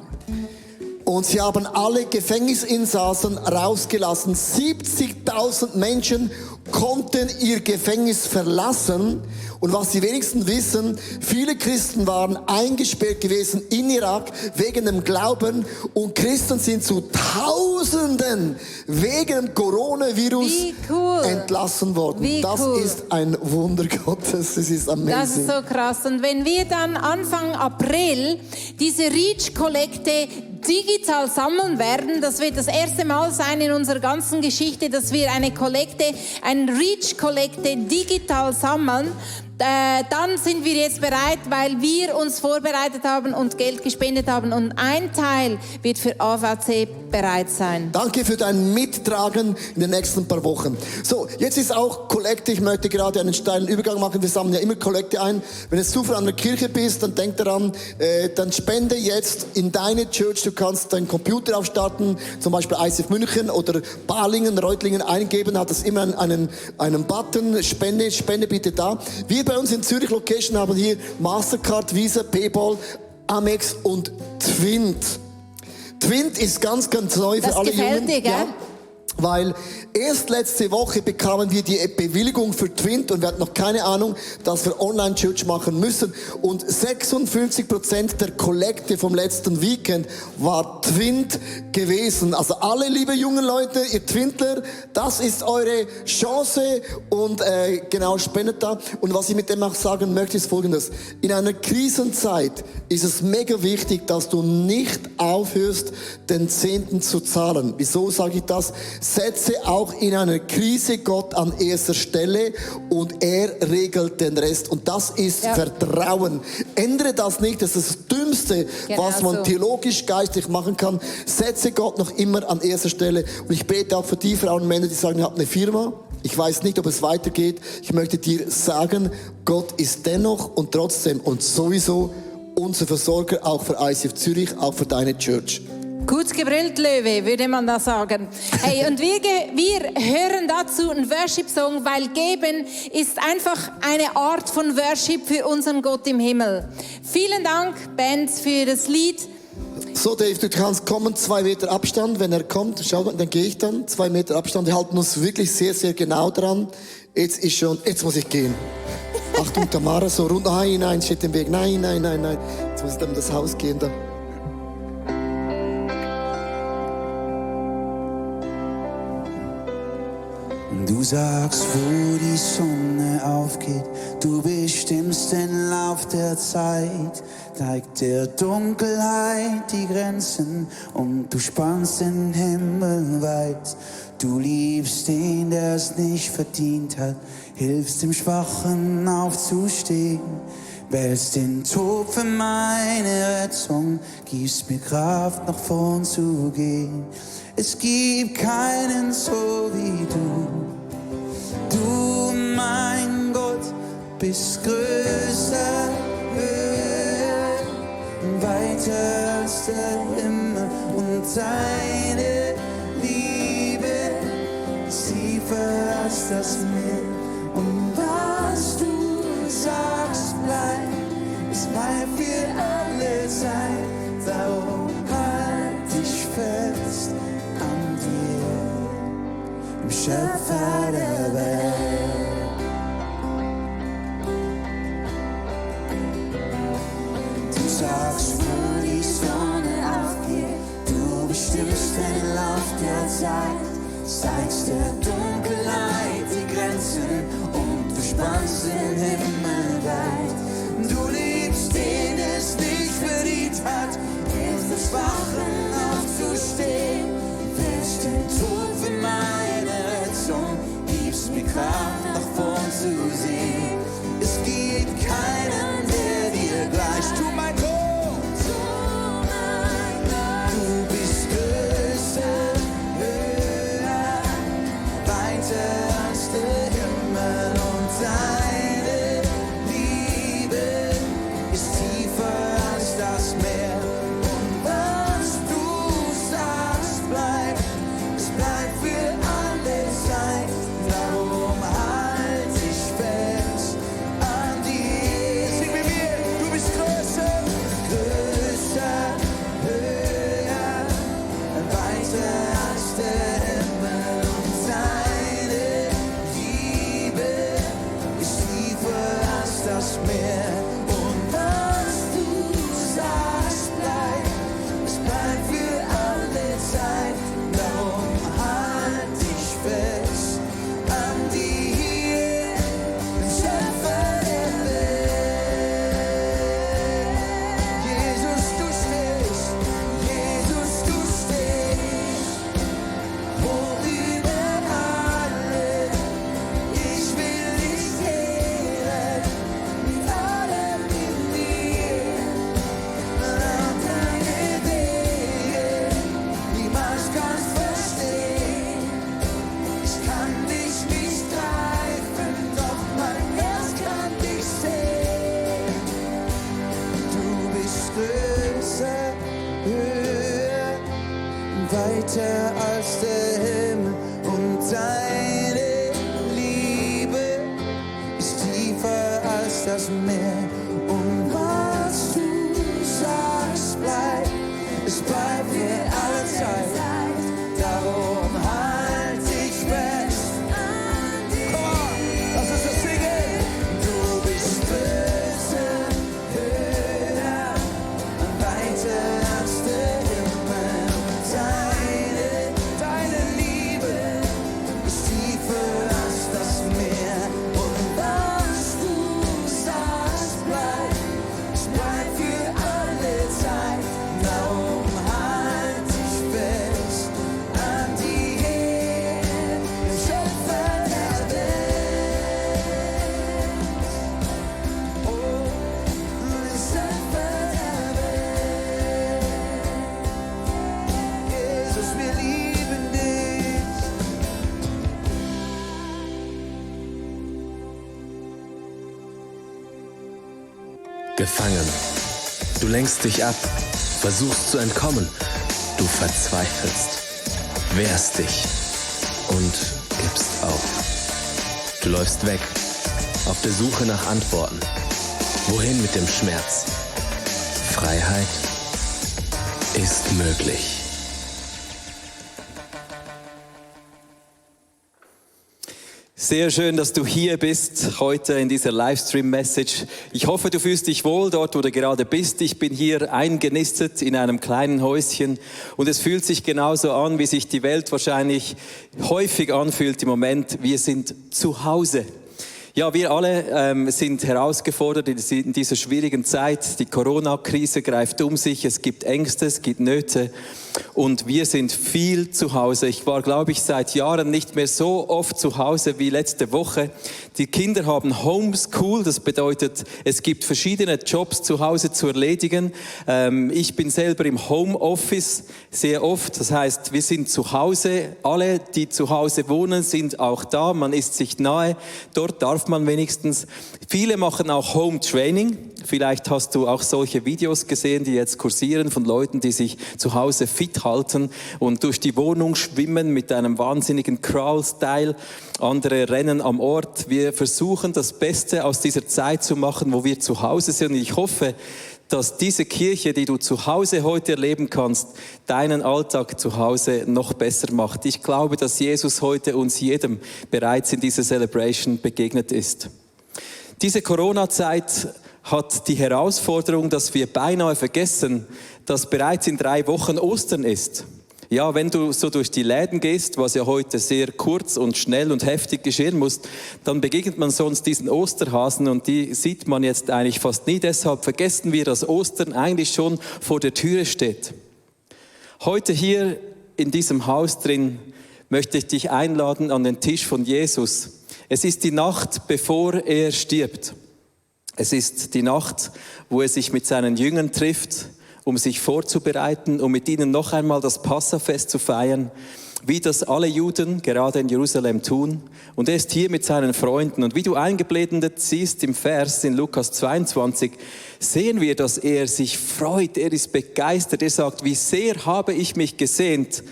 S3: Und sie haben alle Gefängnisinsassen rausgelassen. 70.000 Menschen konnten ihr Gefängnis verlassen. Und was die wenigsten wissen, viele Christen waren eingesperrt gewesen in Irak wegen dem Glauben. Und Christen sind zu Tausenden wegen dem Coronavirus entlassen worden. Das ist ein Wunder Gottes. Das ist amazing.
S2: Das ist so krass. Und wenn wir dann Anfang April diese Reach-Kollekte digital sammeln werden, das wird das erste Mal sein in unserer ganzen Geschichte, dass wir eine Reach-Kollekte digital sammeln, dann sind wir jetzt bereit, weil wir uns vorbereitet haben und Geld gespendet haben und ein Teil wird für AVC bereit sein.
S3: Danke für dein Mittragen in den nächsten paar Wochen. So, jetzt ist auch Kollekte. Ich möchte gerade einen steilen Übergang machen. Wir sammeln ja immer Kollekte ein. Wenn du Zufall an der Kirche bist, dann denk daran, dann spende jetzt in deine Church. Du kannst deinen Computer aufstarten, zum Beispiel ICF München oder Balingen, Reutlingen eingeben, hat es immer einen Button, Spende bitte da. Wir bei uns in Zürich Location haben hier Mastercard, Visa, Paypal, Amex und Twint. Twint ist ganz neu für alle Jungen.
S2: Dir, gell?
S3: Ja, weil erst letzte Woche bekamen wir die Bewilligung für Twint und wir hatten noch keine Ahnung, dass wir Online-Church machen müssen. Und 56% der Kollekte vom letzten Weekend war Twint gewesen. Also alle liebe jungen Leute, ihr Twintler, das ist eure Chance und genau, spendet da. Und was ich mit dem auch sagen möchte, ist Folgendes. In einer Krisenzeit ist es mega wichtig, dass du nicht aufhörst, den Zehnten zu zahlen. Wieso sage ich das? Setze auch in einer Krise Gott an erster Stelle und er regelt den Rest. Und das ist Vertrauen. Ändere das nicht, das ist das Dümmste, was man theologisch, geistlich machen kann. Setze Gott noch immer an erster Stelle. Und ich bete auch für die Frauen und Männer, die sagen, ihr habt eine Firma. Ich weiß nicht, ob es weitergeht. Ich möchte dir sagen, Gott ist dennoch und trotzdem und sowieso unser Versorger, auch für ICF Zürich, auch für deine Church.
S2: Gut gebrüllt, Löwe, würde man da sagen. Hey, und wir hören dazu einen Worship-Song, weil Geben ist einfach eine Art von Worship für unseren Gott im Himmel. Vielen Dank, Bands, für das Lied.
S3: So, Dave, du kannst kommen, 2 Meter Abstand. Wenn er kommt, schau, dann gehe ich dann. 2 Meter Abstand. Wir halten uns wirklich sehr, sehr genau dran. Jetzt muss ich gehen. Achtung, Tamara, so rund. Nein, steht im Weg. Nein. Jetzt muss ich dann in das Haus gehen. Da.
S1: Du sagst, wo die Sonne aufgeht, du bestimmst den Lauf der Zeit, zeigt der Dunkelheit die Grenzen und du spannst den Himmel weit. Du liebst den, der es nicht verdient hat, hilfst dem Schwachen aufzustehen, wählst den Tod für meine Rettung, gibst mir Kraft, nach vorn zu gehen. Es gibt keinen so wie du. Du, mein Gott, bist größer, höher, weiter als der Himmel und deine Liebe ist tiefer als das Meer. Und was du sagst, bleibt, es bleibt für alle Zeit. Darum halt dich fest an dir, im Schöpfer der Welt. Du sagst, wo die Sonne aufgeht, du bestimmst den Lauf der Zeit, zeigst der Dunkelheit die Grenzen und du spannst den Himmel weit. Du liebst den, der es nicht verdient hat, hilfst dem Schwachen aufzustehen, willst den Tod für meine Rettung, gibst mir Kraft, nach vorn zu sehen. Es gibt keinen, der dir gleicht. Du mein Gott, du bist größer, höher, weiter als der Himmel und deine Liebe ist tiefer als das Meer. Und was du sagst, bleibt, es bleibt für alle Zeit. Darum halt dich fest an dir. Sing mit mir, du bist größer, größer, höher, weiter als der Himmel und deine Liebe ist tiefer als das Meer. Und was du sagst, bleibt, es bleibt für alle Zeit. Darum halt dich fest an dir, dem Schöpfer der Welt. Jesus, du stehst, hoch über alle. Ich will dich ehren, mit allem in mir. An deine Wege, niemals kannst verstehen. Ich kann dich nicht greifen, doch mein Herz kann dich sehen. Du bist größer, höher, weiter als der Himmel und deine Liebe ist tiefer als das Meer. Und was du sagst, bleibt, es bleibt für alle Zeit. Darum halt dich fest. Come on, lass uns das singen. Du bist größer, höher, weiter als der Himmel und deine Liebe ist tiefer als das Meer. Und was du sagst, bleibt, es bleibt für alle Zeit. Darum halt dich fest an dir, dem Schöpfer der Welt. Oh, dem Schöpfer der Welt. Jesus, wir lieben dich.
S6: Gefangen. Du lenkst dich ab, versuchst zu entkommen. Du verzweifelst, wehrst dich und gibst auf. Du läufst weg, auf der Suche nach Antworten. Wohin mit dem Schmerz? Freiheit ist möglich.
S7: Sehr schön, dass du hier bist, heute in dieser Livestream-Message. Ich hoffe, du fühlst dich wohl dort, wo du gerade bist. Ich bin hier eingenistet in einem kleinen Häuschen und es fühlt sich genauso an, wie sich die Welt wahrscheinlich häufig anfühlt im Moment. Wir sind zu Hause. Ja, wir alle sind herausgefordert in dieser schwierigen Zeit. Die Corona-Krise greift um sich, es gibt Ängste, es gibt Nöte und wir sind viel zu Hause. Ich war, glaube ich, seit Jahren nicht mehr so oft zu Hause wie letzte Woche. Die Kinder haben Homeschool, das bedeutet, es gibt verschiedene Jobs zu Hause zu erledigen. Ich bin selber im Homeoffice sehr oft, das heißt, wir sind zu Hause. Alle, die zu Hause wohnen, sind auch da, man ist sich nahe, dort darf man wenigstens. Viele machen auch Home Training. Vielleicht hast du auch solche Videos gesehen, die jetzt kursieren von Leuten, die sich zu Hause fit halten und durch die Wohnung schwimmen mit einem wahnsinnigen Crawl-Style. Andere rennen am Ort. Wir versuchen, das Beste aus dieser Zeit zu machen, wo wir zu Hause sind. Und ich hoffe, dass diese Kirche, die du zu Hause heute erleben kannst, deinen Alltag zu Hause noch besser macht. Ich glaube, dass Jesus heute uns jedem bereits in dieser Celebration begegnet ist. Diese Corona-Zeit hat die Herausforderung, dass wir beinahe vergessen, dass bereits in 3 Wochen Ostern ist. Ja, wenn du so durch die Läden gehst, was ja heute sehr kurz und schnell und heftig geschehen muss, dann begegnet man sonst diesen Osterhasen und die sieht man jetzt eigentlich fast nie. Deshalb vergessen wir, dass Ostern eigentlich schon vor der Türe steht. Heute hier in diesem Haus drin möchte ich dich einladen an den Tisch von Jesus. Es ist die Nacht, bevor er stirbt. Es ist die Nacht, wo er sich mit seinen Jüngern trifft, um sich vorzubereiten, um mit ihnen noch einmal das Passafest zu feiern, wie das alle Juden gerade in Jerusalem tun. Und er ist hier mit seinen Freunden. Und wie du eingeblendet siehst im Vers in Lukas 22, sehen wir, dass er sich freut, er ist begeistert. Er sagt, wie sehr habe ich mich gesehnt,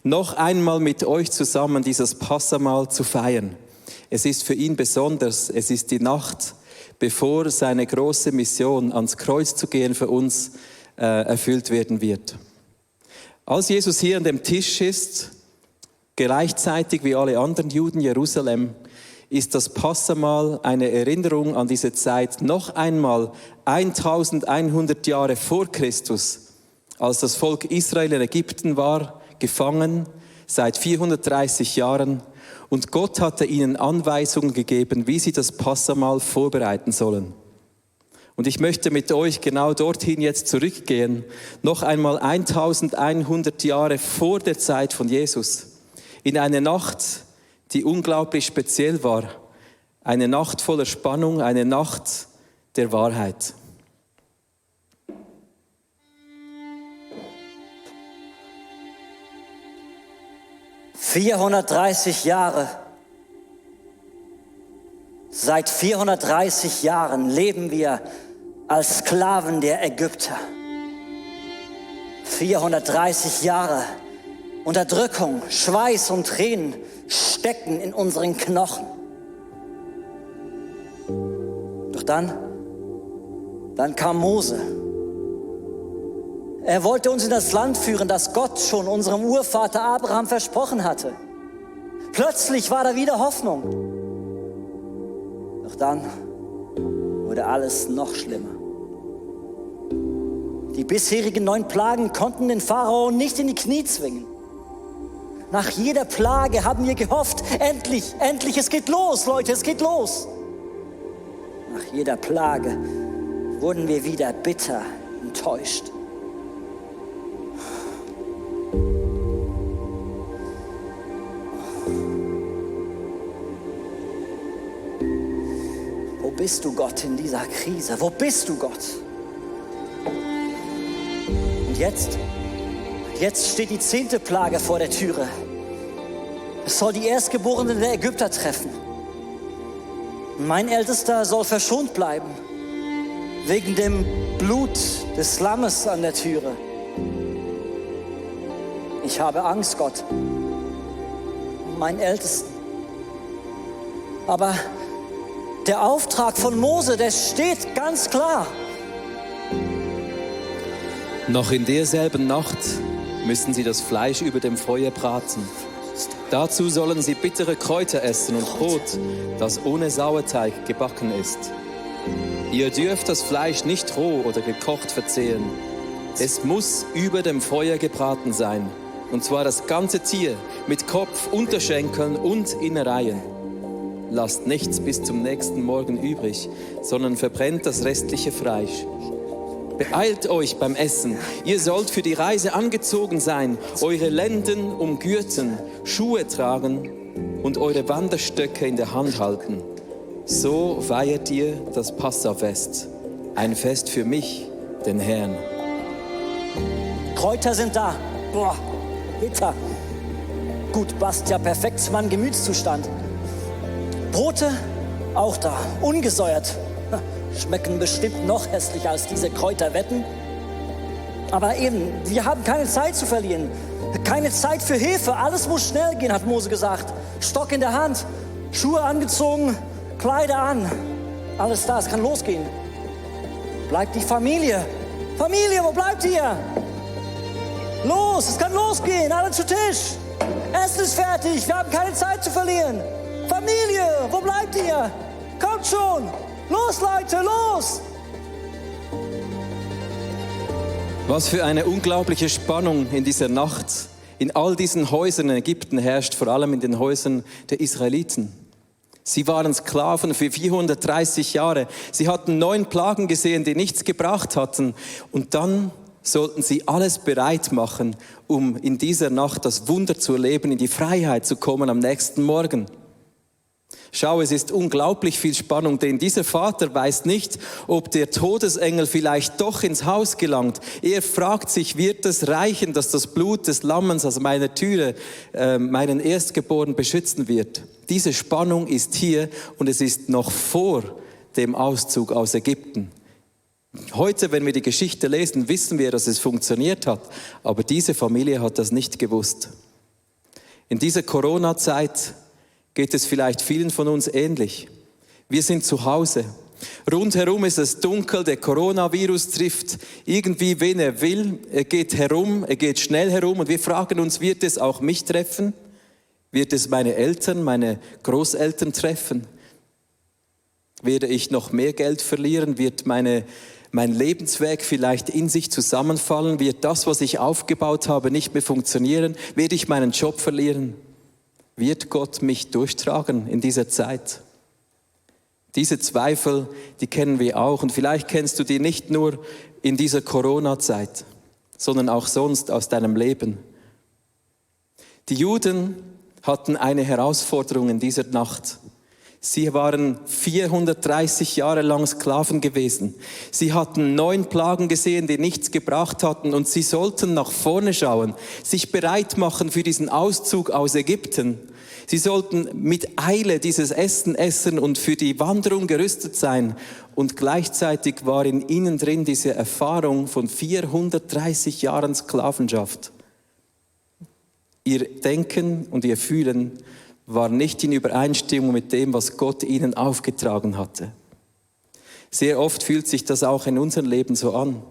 S7: noch einmal mit euch zusammen dieses Passamahl zu feiern. Es ist für ihn besonders, es ist die Nacht, bevor seine große Mission, ans Kreuz zu gehen, für uns erfüllt werden wird. Als Jesus hier an dem Tisch ist, gleichzeitig wie alle anderen Juden Jerusalem, ist das Passamahl eine Erinnerung an diese Zeit noch einmal 1100 Jahre vor Christus, als das Volk Israel in Ägypten war, gefangen, seit 430 Jahren. Und Gott hatte ihnen Anweisungen gegeben, wie sie das Passamahl vorbereiten sollen. Und ich möchte mit euch genau dorthin jetzt zurückgehen, noch einmal 1100 Jahre vor der Zeit von Jesus, in eine Nacht, die unglaublich speziell war, eine Nacht voller Spannung, eine Nacht der Wahrheit.
S8: ...430 Jahre. Seit 430 Jahren leben wir als Sklaven der Ägypter. 430 Jahre Unterdrückung, Schweiß und Tränen stecken in unseren Knochen. Doch dann kam Mose. Er wollte uns in das Land führen, das Gott schon unserem Urvater Abraham versprochen hatte. Plötzlich war da wieder Hoffnung. Doch dann wurde alles noch schlimmer. Die bisherigen 9 Plagen konnten den Pharao nicht in die Knie zwingen. Nach jeder Plage haben wir gehofft, endlich, es geht los, Leute, es geht los. Nach jeder Plage wurden wir wieder bitter enttäuscht. Wo bist du, Gott, in dieser Krise? Wo bist du, Gott? Und jetzt steht die 10. Plage vor der Türe. Es soll die Erstgeborenen der Ägypter treffen. Mein Ältester soll verschont bleiben, wegen dem Blut des Lammes an der Türe. Ich habe Angst, Gott, um meinen Ältesten. Aber der Auftrag von Mose, der steht ganz klar.
S7: Noch in derselben Nacht müssen sie das Fleisch über dem Feuer braten. Dazu sollen sie bittere Kräuter essen und Brot, das ohne Sauerteig gebacken ist. Ihr dürft das Fleisch nicht roh oder gekocht verzehren. Es muss über dem Feuer gebraten sein, und zwar das ganze Tier mit Kopf, Unterschenkeln und Innereien. Lasst nichts bis zum nächsten Morgen übrig, sondern verbrennt das restliche Fleisch. Beeilt euch beim Essen. Ihr sollt für die Reise angezogen sein, eure Lenden umgürten, Schuhe tragen und eure Wanderstöcke in der Hand halten. So feiert ihr das Passafest, ein Fest für mich, den Herrn.
S8: Kräuter sind da. Boah, bitter. Gut, passt ja perfekt zu meinem Gemütszustand. Brote auch da, ungesäuert. Schmecken bestimmt noch hässlicher als diese Kräuterwetten. Aber eben, wir haben keine Zeit zu verlieren. Keine Zeit für Hilfe. Alles muss schnell gehen, hat Mose gesagt. Stock in der Hand, Schuhe angezogen, Kleider an. Alles da, es kann losgehen. Bleibt die Familie. Familie, wo bleibt ihr? Los, es kann losgehen, alle zu Tisch. Essen ist fertig, wir haben keine Zeit zu verlieren. Familie, wo bleibt ihr? Kommt schon. Los, Leute, los!
S7: Was für eine unglaubliche Spannung in dieser Nacht. In all diesen Häusern in Ägypten herrscht, vor allem in den Häusern der Israeliten. Sie waren Sklaven für 430 Jahre. Sie hatten 9 Plagen gesehen, die nichts gebracht hatten. Und dann sollten sie alles bereit machen, um in dieser Nacht das Wunder zu erleben, in die Freiheit zu kommen am nächsten Morgen. Schau, es ist unglaublich viel Spannung, denn dieser Vater weiß nicht, ob der Todesengel vielleicht doch ins Haus gelangt. Er fragt sich, wird es reichen, dass das Blut des Lammens aus meiner Türe meinen Erstgeborenen beschützen wird? Diese Spannung ist hier und es ist noch vor dem Auszug aus Ägypten. Heute, wenn wir die Geschichte lesen, wissen wir, dass es funktioniert hat, aber diese Familie hat das nicht gewusst. In dieser Corona-Zeit geht es vielleicht vielen von uns ähnlich. Wir sind zu Hause. Rundherum ist es dunkel, der Coronavirus trifft irgendwie, wen er will. Er geht herum, er geht schnell herum und wir fragen uns, wird es auch mich treffen? Wird es meine Eltern, meine Großeltern treffen? Werde ich noch mehr Geld verlieren? Wird mein Lebensweg vielleicht in sich zusammenfallen? Wird das, was ich aufgebaut habe, nicht mehr funktionieren? Werde ich meinen Job verlieren? Wird Gott mich durchtragen in dieser Zeit? Diese Zweifel, die kennen wir auch. Und vielleicht kennst du die nicht nur in dieser Corona-Zeit, sondern auch sonst aus deinem Leben. Die Juden hatten eine Herausforderung in dieser Nacht. Sie waren 430 Jahre lang Sklaven gewesen. Sie hatten 9 Plagen gesehen, die nichts gebracht hatten und sie sollten nach vorne schauen, sich bereit machen für diesen Auszug aus Ägypten. Sie sollten mit Eile dieses Essen essen und für die Wanderung gerüstet sein. Und gleichzeitig war in ihnen drin diese Erfahrung von 430 Jahren Sklavenschaft. Ihr Denken und ihr Fühlen war nicht in Übereinstimmung mit dem, was Gott ihnen aufgetragen hatte. Sehr oft fühlt sich das auch in unserem Leben so an.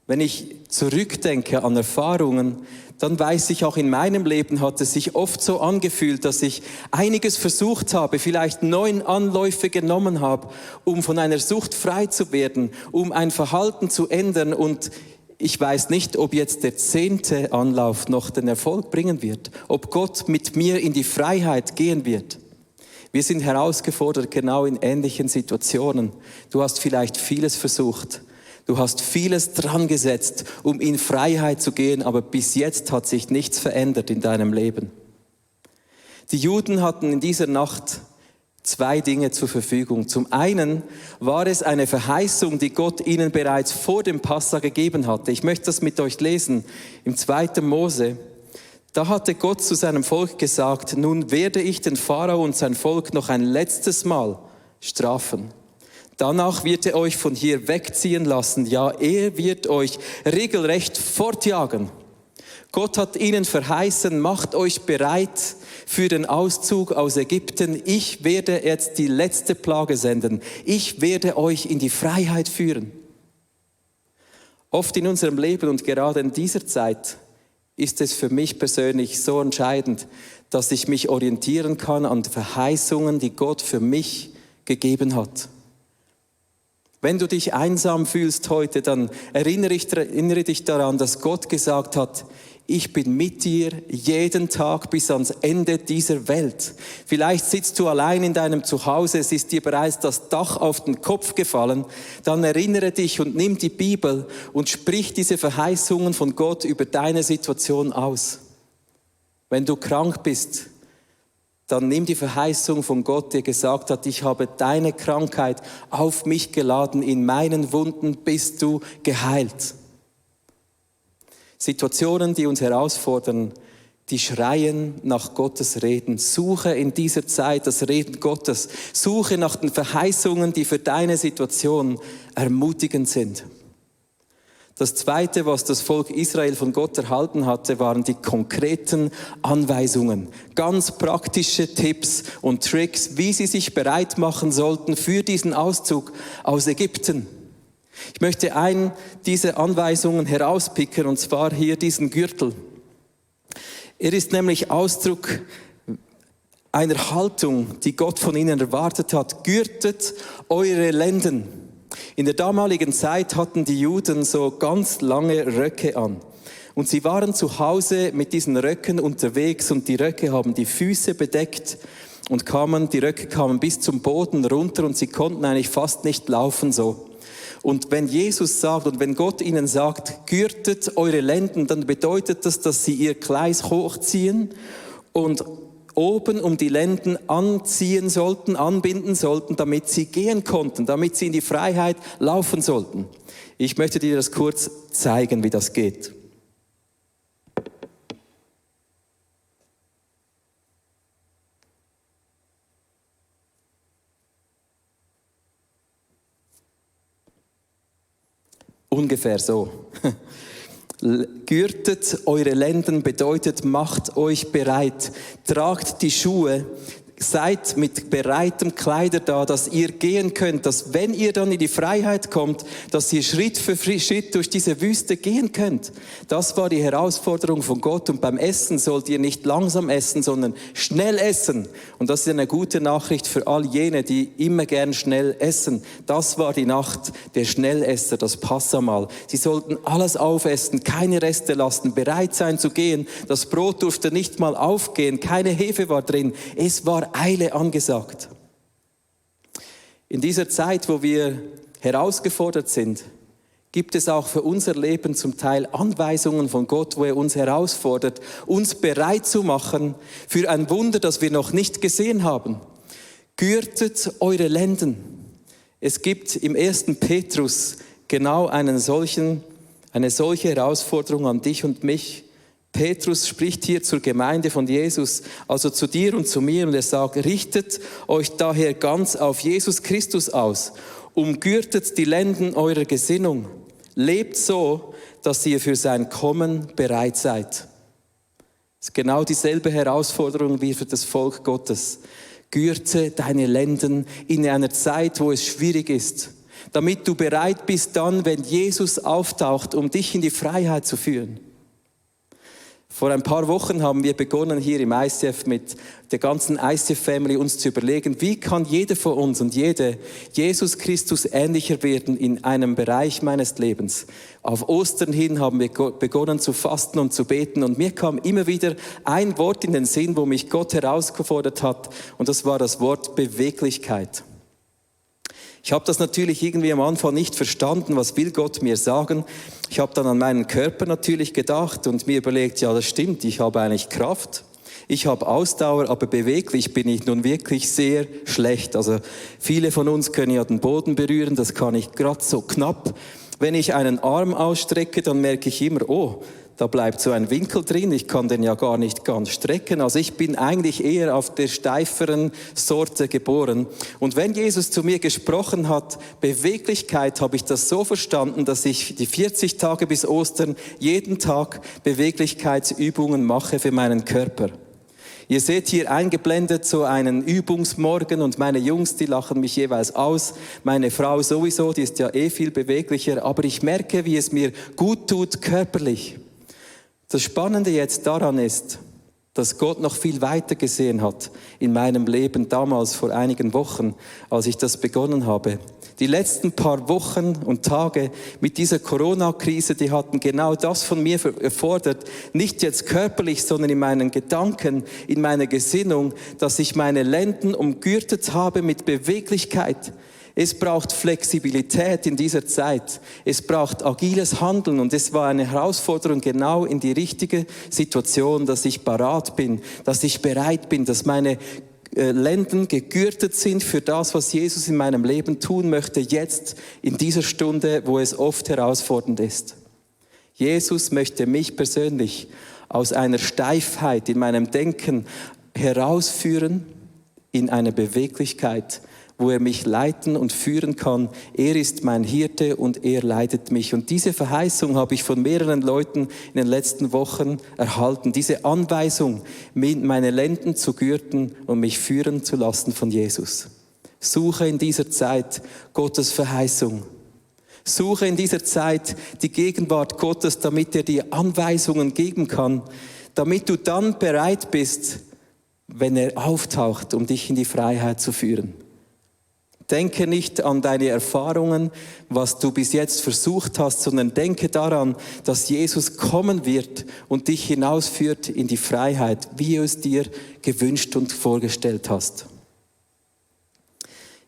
S7: Wenn ich zurückdenke an Erfahrungen, dann weiß ich, auch in meinem Leben hat es sich oft so angefühlt, dass ich einiges versucht habe, vielleicht 9 Anläufe genommen habe, um von einer Sucht frei zu werden, um ein Verhalten zu ändern und ich weiß nicht, ob jetzt der 10. Anlauf noch den Erfolg bringen wird, ob Gott mit mir in die Freiheit gehen wird. Wir sind herausgefordert genau in ähnlichen Situationen. Du hast vielleicht vieles versucht. Du hast vieles dran gesetzt, um in Freiheit zu gehen, aber bis jetzt hat sich nichts verändert in deinem Leben. Die Juden hatten in dieser Nacht 2 Dinge zur Verfügung. Zum einen war es eine Verheißung, die Gott ihnen bereits vor dem Passa gegeben hatte. Ich möchte das mit euch lesen im 2. Mose. Da hatte Gott zu seinem Volk gesagt, nun werde ich den Pharao und sein Volk noch ein letztes Mal strafen. Danach wird er euch von hier wegziehen lassen. Ja, er wird euch regelrecht fortjagen. Gott hat ihnen verheißen, macht euch bereit für den Auszug aus Ägypten. Ich werde jetzt die letzte Plage senden. Ich werde euch in die Freiheit führen. Oft in unserem Leben und gerade in dieser Zeit ist es für mich persönlich so entscheidend, dass ich mich orientieren kann an Verheißungen, die Gott für mich gegeben hat. Wenn du dich einsam fühlst heute, dann erinnere dich daran, dass Gott gesagt hat, ich bin mit dir jeden Tag bis ans Ende dieser Welt. Vielleicht sitzt du allein in deinem Zuhause, es ist dir bereits das Dach auf den Kopf gefallen. Dann erinnere dich und nimm die Bibel und sprich diese Verheißungen von Gott über deine Situation aus. Wenn du krank bist, dann nimm die Verheißung von Gott, der gesagt hat, ich habe deine Krankheit auf mich geladen, in meinen Wunden bist du geheilt. Situationen, die uns herausfordern, die schreien nach Gottes Reden. Suche in dieser Zeit das Reden Gottes. Suche nach den Verheißungen, die für deine Situation ermutigend sind. Das Zweite, was das Volk Israel von Gott erhalten hatte, waren die konkreten Anweisungen. Ganz praktische Tipps und Tricks, wie sie sich bereit machen sollten für diesen Auszug aus Ägypten. Ich möchte diese Anweisungen herauspicken, und zwar hier diesen Gürtel. Er ist nämlich Ausdruck einer Haltung, die Gott von ihnen erwartet hat. Gürtet eure Lenden. In der damaligen Zeit hatten die Juden so ganz lange Röcke an. Und sie waren zu Hause mit diesen Röcken unterwegs und die Röcke haben die Füße bedeckt und die Röcke kamen bis zum Boden runter und sie konnten eigentlich fast nicht laufen so. Und wenn Jesus sagt und wenn Gott ihnen sagt, gürtet eure Lenden, dann bedeutet das, dass sie ihr Kleid hochziehen und oben um die Lenden anbinden sollten, damit sie gehen konnten, damit sie in die Freiheit laufen sollten. Ich möchte dir das kurz zeigen, wie das geht. Ungefähr so. Gürtet eure Lenden bedeutet, macht euch bereit. Tragt die Schuhe. Seid mit bereitem Kleider da, dass ihr gehen könnt, dass wenn ihr dann in die Freiheit kommt, dass ihr Schritt für Schritt durch diese Wüste gehen könnt. Das war die Herausforderung von Gott und beim Essen sollt ihr nicht langsam essen, sondern schnell essen. Und das ist eine gute Nachricht für all jene, die immer gern schnell essen. Das war die Nacht der Schnellesser, das Passamal. Sie sollten alles aufessen, keine Reste lassen, bereit sein zu gehen. Das Brot durfte nicht mal aufgehen, keine Hefe war drin. Es war Eile angesagt. In dieser Zeit, wo wir herausgefordert sind, gibt es auch für unser Leben zum Teil Anweisungen von Gott, wo er uns herausfordert, uns bereit zu machen für ein Wunder, das wir noch nicht gesehen haben. Gürtet eure Lenden. Es gibt im 1. Petrus genau eine solche Herausforderung an dich und mich. Petrus spricht hier zur Gemeinde von Jesus, also zu dir und zu mir, und er sagt, richtet euch daher ganz auf Jesus Christus aus, umgürtet die Lenden eurer Gesinnung, lebt so, dass ihr für sein Kommen bereit seid. Das ist genau dieselbe Herausforderung wie für das Volk Gottes. Gürte deine Lenden in einer Zeit, wo es schwierig ist, damit du bereit bist dann, wenn Jesus auftaucht, um dich in die Freiheit zu führen. Vor ein paar Wochen haben wir begonnen, hier im ICF mit der ganzen ICF-Family uns zu überlegen, wie kann jeder von uns und jede Jesus Christus ähnlicher werden in einem Bereich meines Lebens. Auf Ostern hin haben wir begonnen zu fasten und zu beten und mir kam immer wieder ein Wort in den Sinn, wo mich Gott herausgefordert hat, und das war das Wort Beweglichkeit. Ich habe das natürlich irgendwie am Anfang nicht verstanden, was will Gott mir sagen. Ich habe dann an meinen Körper natürlich gedacht und mir überlegt, ja, das stimmt, ich habe eigentlich Kraft, ich habe Ausdauer, aber beweglich bin ich nun wirklich sehr schlecht. Also viele von uns können ja den Boden berühren, das kann ich gerade so knapp. Wenn ich einen Arm ausstrecke, dann merke ich immer, oh, da bleibt so ein Winkel drin, ich kann den ja gar nicht ganz strecken. Also ich bin eigentlich eher auf der steiferen Sorte geboren. Und wenn Jesus zu mir gesprochen hat, Beweglichkeit, habe ich das so verstanden, dass ich die 40 Tage bis Ostern jeden Tag Beweglichkeitsübungen mache für meinen Körper. Ihr seht hier eingeblendet so einen Übungsmorgen und meine Jungs, die lachen mich jeweils aus. Meine Frau sowieso, die ist ja viel beweglicher, aber ich merke, wie es mir gut tut körperlich. Das Spannende jetzt daran ist, dass Gott noch viel weiter gesehen hat in meinem Leben damals vor einigen Wochen, als ich das begonnen habe. Die letzten paar Wochen und Tage mit dieser Corona-Krise, die hatten genau das von mir erfordert, nicht jetzt körperlich, sondern in meinen Gedanken, in meiner Gesinnung, dass ich meine Lenden umgürtet habe mit Beweglichkeit. Es braucht Flexibilität in dieser Zeit. Es braucht agiles Handeln und es war eine Herausforderung genau in die richtige Situation, dass ich parat bin, dass ich bereit bin, dass meine Lenden gegürtet sind für das, was Jesus in meinem Leben tun möchte, jetzt in dieser Stunde, wo es oft herausfordernd ist. Jesus möchte mich persönlich aus einer Steifheit in meinem Denken herausführen in eine Beweglichkeit, wo er mich leiten und führen kann. Er ist mein Hirte und er leitet mich. Und diese Verheißung habe ich von mehreren Leuten in den letzten Wochen erhalten. Diese Anweisung, meine Lenden zu gürten und mich führen zu lassen von Jesus. Suche in dieser Zeit Gottes Verheißung. Suche in dieser Zeit die Gegenwart Gottes, damit er dir Anweisungen geben kann, damit du dann bereit bist, wenn er auftaucht, um dich in die Freiheit zu führen. Denke nicht an deine Erfahrungen, was du bis jetzt versucht hast, sondern denke daran, dass Jesus kommen wird und dich hinausführt in die Freiheit, wie du es dir gewünscht und vorgestellt hast.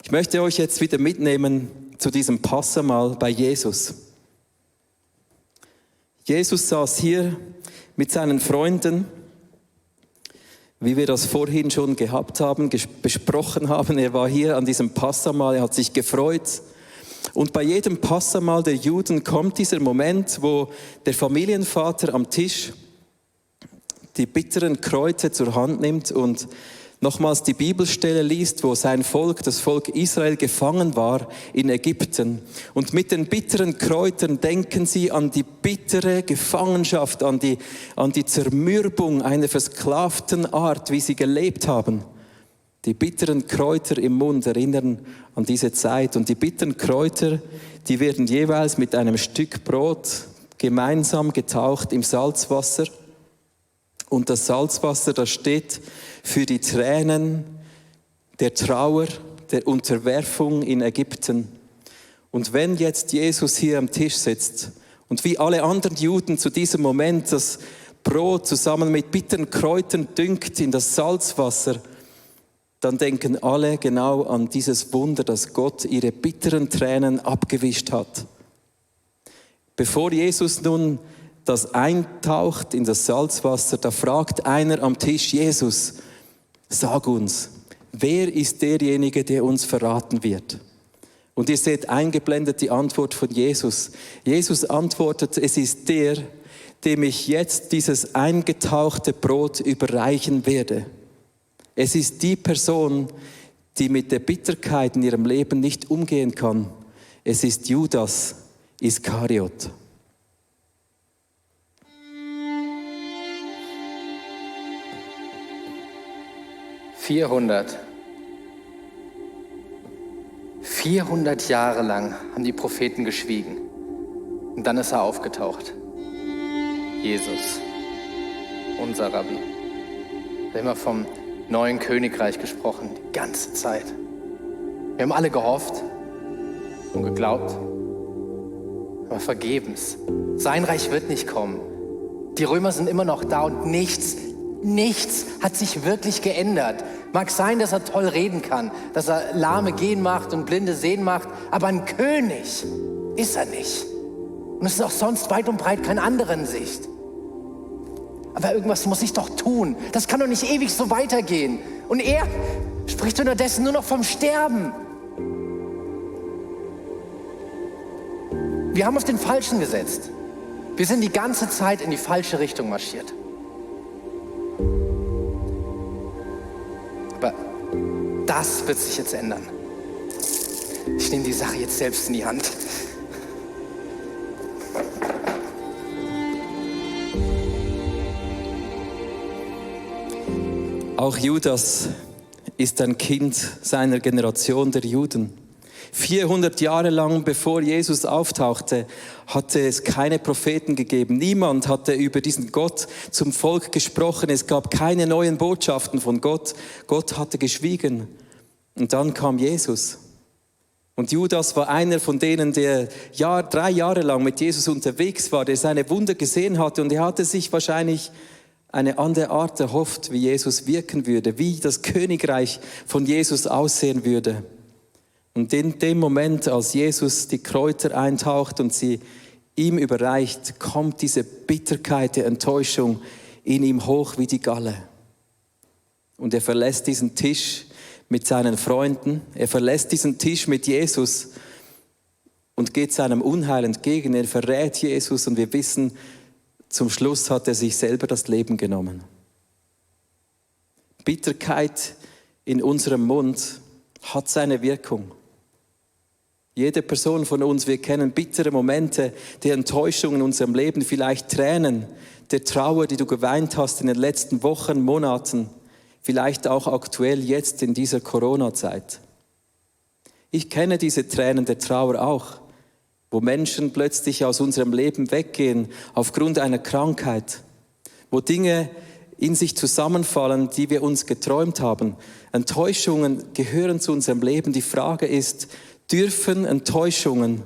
S7: Ich möchte euch jetzt wieder mitnehmen zu diesem Passamal bei Jesus. Jesus saß hier mit seinen Freunden, wie wir das vorhin schon gehabt haben, besprochen haben. Er war hier an diesem Passamal, er hat sich gefreut. Und bei jedem Passamal der Juden kommt dieser Moment, wo der Familienvater am Tisch die bitteren Kräuter zur Hand nimmt und nochmals die Bibelstelle liest, wo sein Volk, das Volk Israel, gefangen war in Ägypten. Und mit den bitteren Kräutern denken sie an die bittere Gefangenschaft, an die Zermürbung einer versklavten Art, wie sie gelebt haben. Die bitteren Kräuter im Mund erinnern an diese Zeit. Und die bitteren Kräuter, die werden jeweils mit einem Stück Brot gemeinsam getaucht im Salzwasser. Und das Salzwasser, das steht für die Tränen der Trauer, der Unterwerfung in Ägypten. Und wenn jetzt Jesus hier am Tisch sitzt und wie alle anderen Juden zu diesem Moment das Brot zusammen mit bitteren Kräutern düngt in das Salzwasser, dann denken alle genau an dieses Wunder, dass Gott ihre bitteren Tränen abgewischt hat. Bevor Jesus nun das eintaucht in das Salzwasser, da fragt einer am Tisch, Jesus, sag uns, wer ist derjenige, der uns verraten wird? Und ihr seht eingeblendet die Antwort von Jesus. Jesus antwortet, es ist der, dem ich jetzt dieses eingetauchte Brot überreichen werde. Es ist die Person, die mit der Bitterkeit in ihrem Leben nicht umgehen kann. Es ist Judas Iskariot.
S9: 400 Jahre lang haben die Propheten geschwiegen. Und dann ist er aufgetaucht. Jesus, unser Rabbi. Wir haben immer vom neuen Königreich gesprochen, die ganze Zeit. Wir haben alle gehofft und geglaubt, aber vergebens. Sein Reich wird nicht kommen. Die Römer sind immer noch da und nichts hat sich wirklich geändert. Mag sein, dass er toll reden kann, dass er Lahme gehen macht und Blinde sehen macht, aber ein König ist er nicht. Und es ist auch sonst weit und breit kein anderer in Sicht. Aber irgendwas muss ich doch tun. Das kann doch nicht ewig so weitergehen. Und er spricht unterdessen nur noch vom Sterben. Wir haben auf den Falschen gesetzt. Wir sind die ganze Zeit in die falsche Richtung marschiert. Aber das wird sich jetzt ändern. Ich nehme die Sache jetzt selbst in die Hand.
S7: Auch Judas ist ein Kind seiner Generation der Juden. 400 Jahre lang, bevor Jesus auftauchte, hatte es keine Propheten gegeben. Niemand hatte über diesen Gott zum Volk gesprochen. Es gab keine neuen Botschaften von Gott. Gott hatte geschwiegen. Und dann kam Jesus. Und Judas war einer von denen, der 3 Jahre lang mit Jesus unterwegs war, der seine Wunder gesehen hatte. Und er hatte sich wahrscheinlich eine andere Art erhofft, wie Jesus wirken würde, wie das Königreich von Jesus aussehen würde. Und in dem Moment, als Jesus die Kräuter eintaucht und sie ihm überreicht, kommt diese Bitterkeit der Enttäuschung in ihm hoch wie die Galle. Und er verlässt diesen Tisch mit seinen Freunden, er verlässt diesen Tisch mit Jesus und geht seinem Unheil entgegen. Er verrät Jesus und wir wissen, zum Schluss hat er sich selber das Leben genommen. Bitterkeit in unserem Mund hat seine Wirkung. Jede Person von uns, wir kennen bittere Momente der Enttäuschung in unserem Leben, vielleicht Tränen der Trauer, die du geweint hast in den letzten Wochen, Monaten, vielleicht auch aktuell jetzt in dieser Corona-Zeit. Ich kenne diese Tränen der Trauer auch, wo Menschen plötzlich aus unserem Leben weggehen aufgrund einer Krankheit, wo Dinge in sich zusammenfallen, die wir uns geträumt haben. Enttäuschungen gehören zu unserem Leben. Die Frage ist, dürfen Enttäuschungen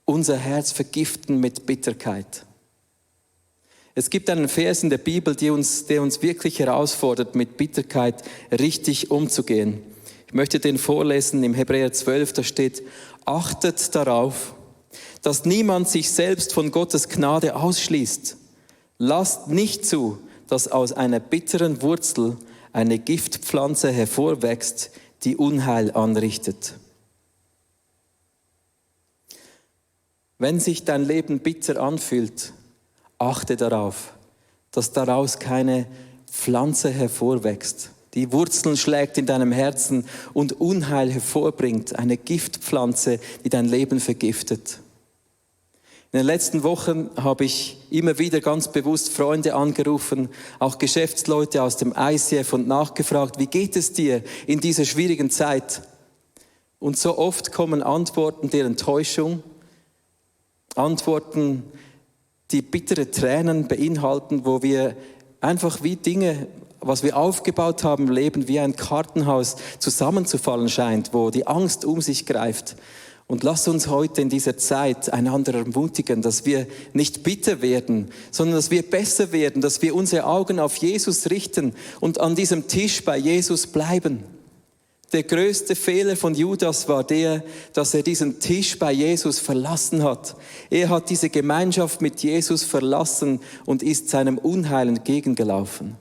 S7: unser Herz vergiften mit Bitterkeit? Es gibt einen Vers in der Bibel, der uns wirklich herausfordert, mit Bitterkeit richtig umzugehen. Ich möchte den vorlesen im Hebräer 12, da steht, achtet darauf, dass niemand sich selbst von Gottes Gnade ausschließt. Lasst nicht zu, dass aus einer bitteren Wurzel eine Giftpflanze hervorwächst, die Unheil anrichtet. Wenn sich dein Leben bitter anfühlt, achte darauf, dass daraus keine Pflanze hervorwächst, die Wurzeln schlägt in deinem Herzen und Unheil hervorbringt, eine Giftpflanze, die dein Leben vergiftet. In den letzten Wochen habe ich immer wieder ganz bewusst Freunde angerufen, auch Geschäftsleute aus dem ICF und nachgefragt, wie geht es dir in dieser schwierigen Zeit? Und so oft kommen Antworten der Enttäuschung, Antworten, die bittere Tränen beinhalten, wo wir einfach wie Dinge, was wir aufgebaut haben im Leben, wie ein Kartenhaus zusammenzufallen scheint, wo die Angst um sich greift. Und lass uns heute in dieser Zeit einander ermutigen, dass wir nicht bitter werden, sondern dass wir besser werden, dass wir unsere Augen auf Jesus richten und an diesem Tisch bei Jesus bleiben. Der größte Fehler von Judas war der, dass er diesen Tisch bei Jesus verlassen hat. Er hat diese Gemeinschaft mit Jesus verlassen und ist seinem Unheil entgegengelaufen.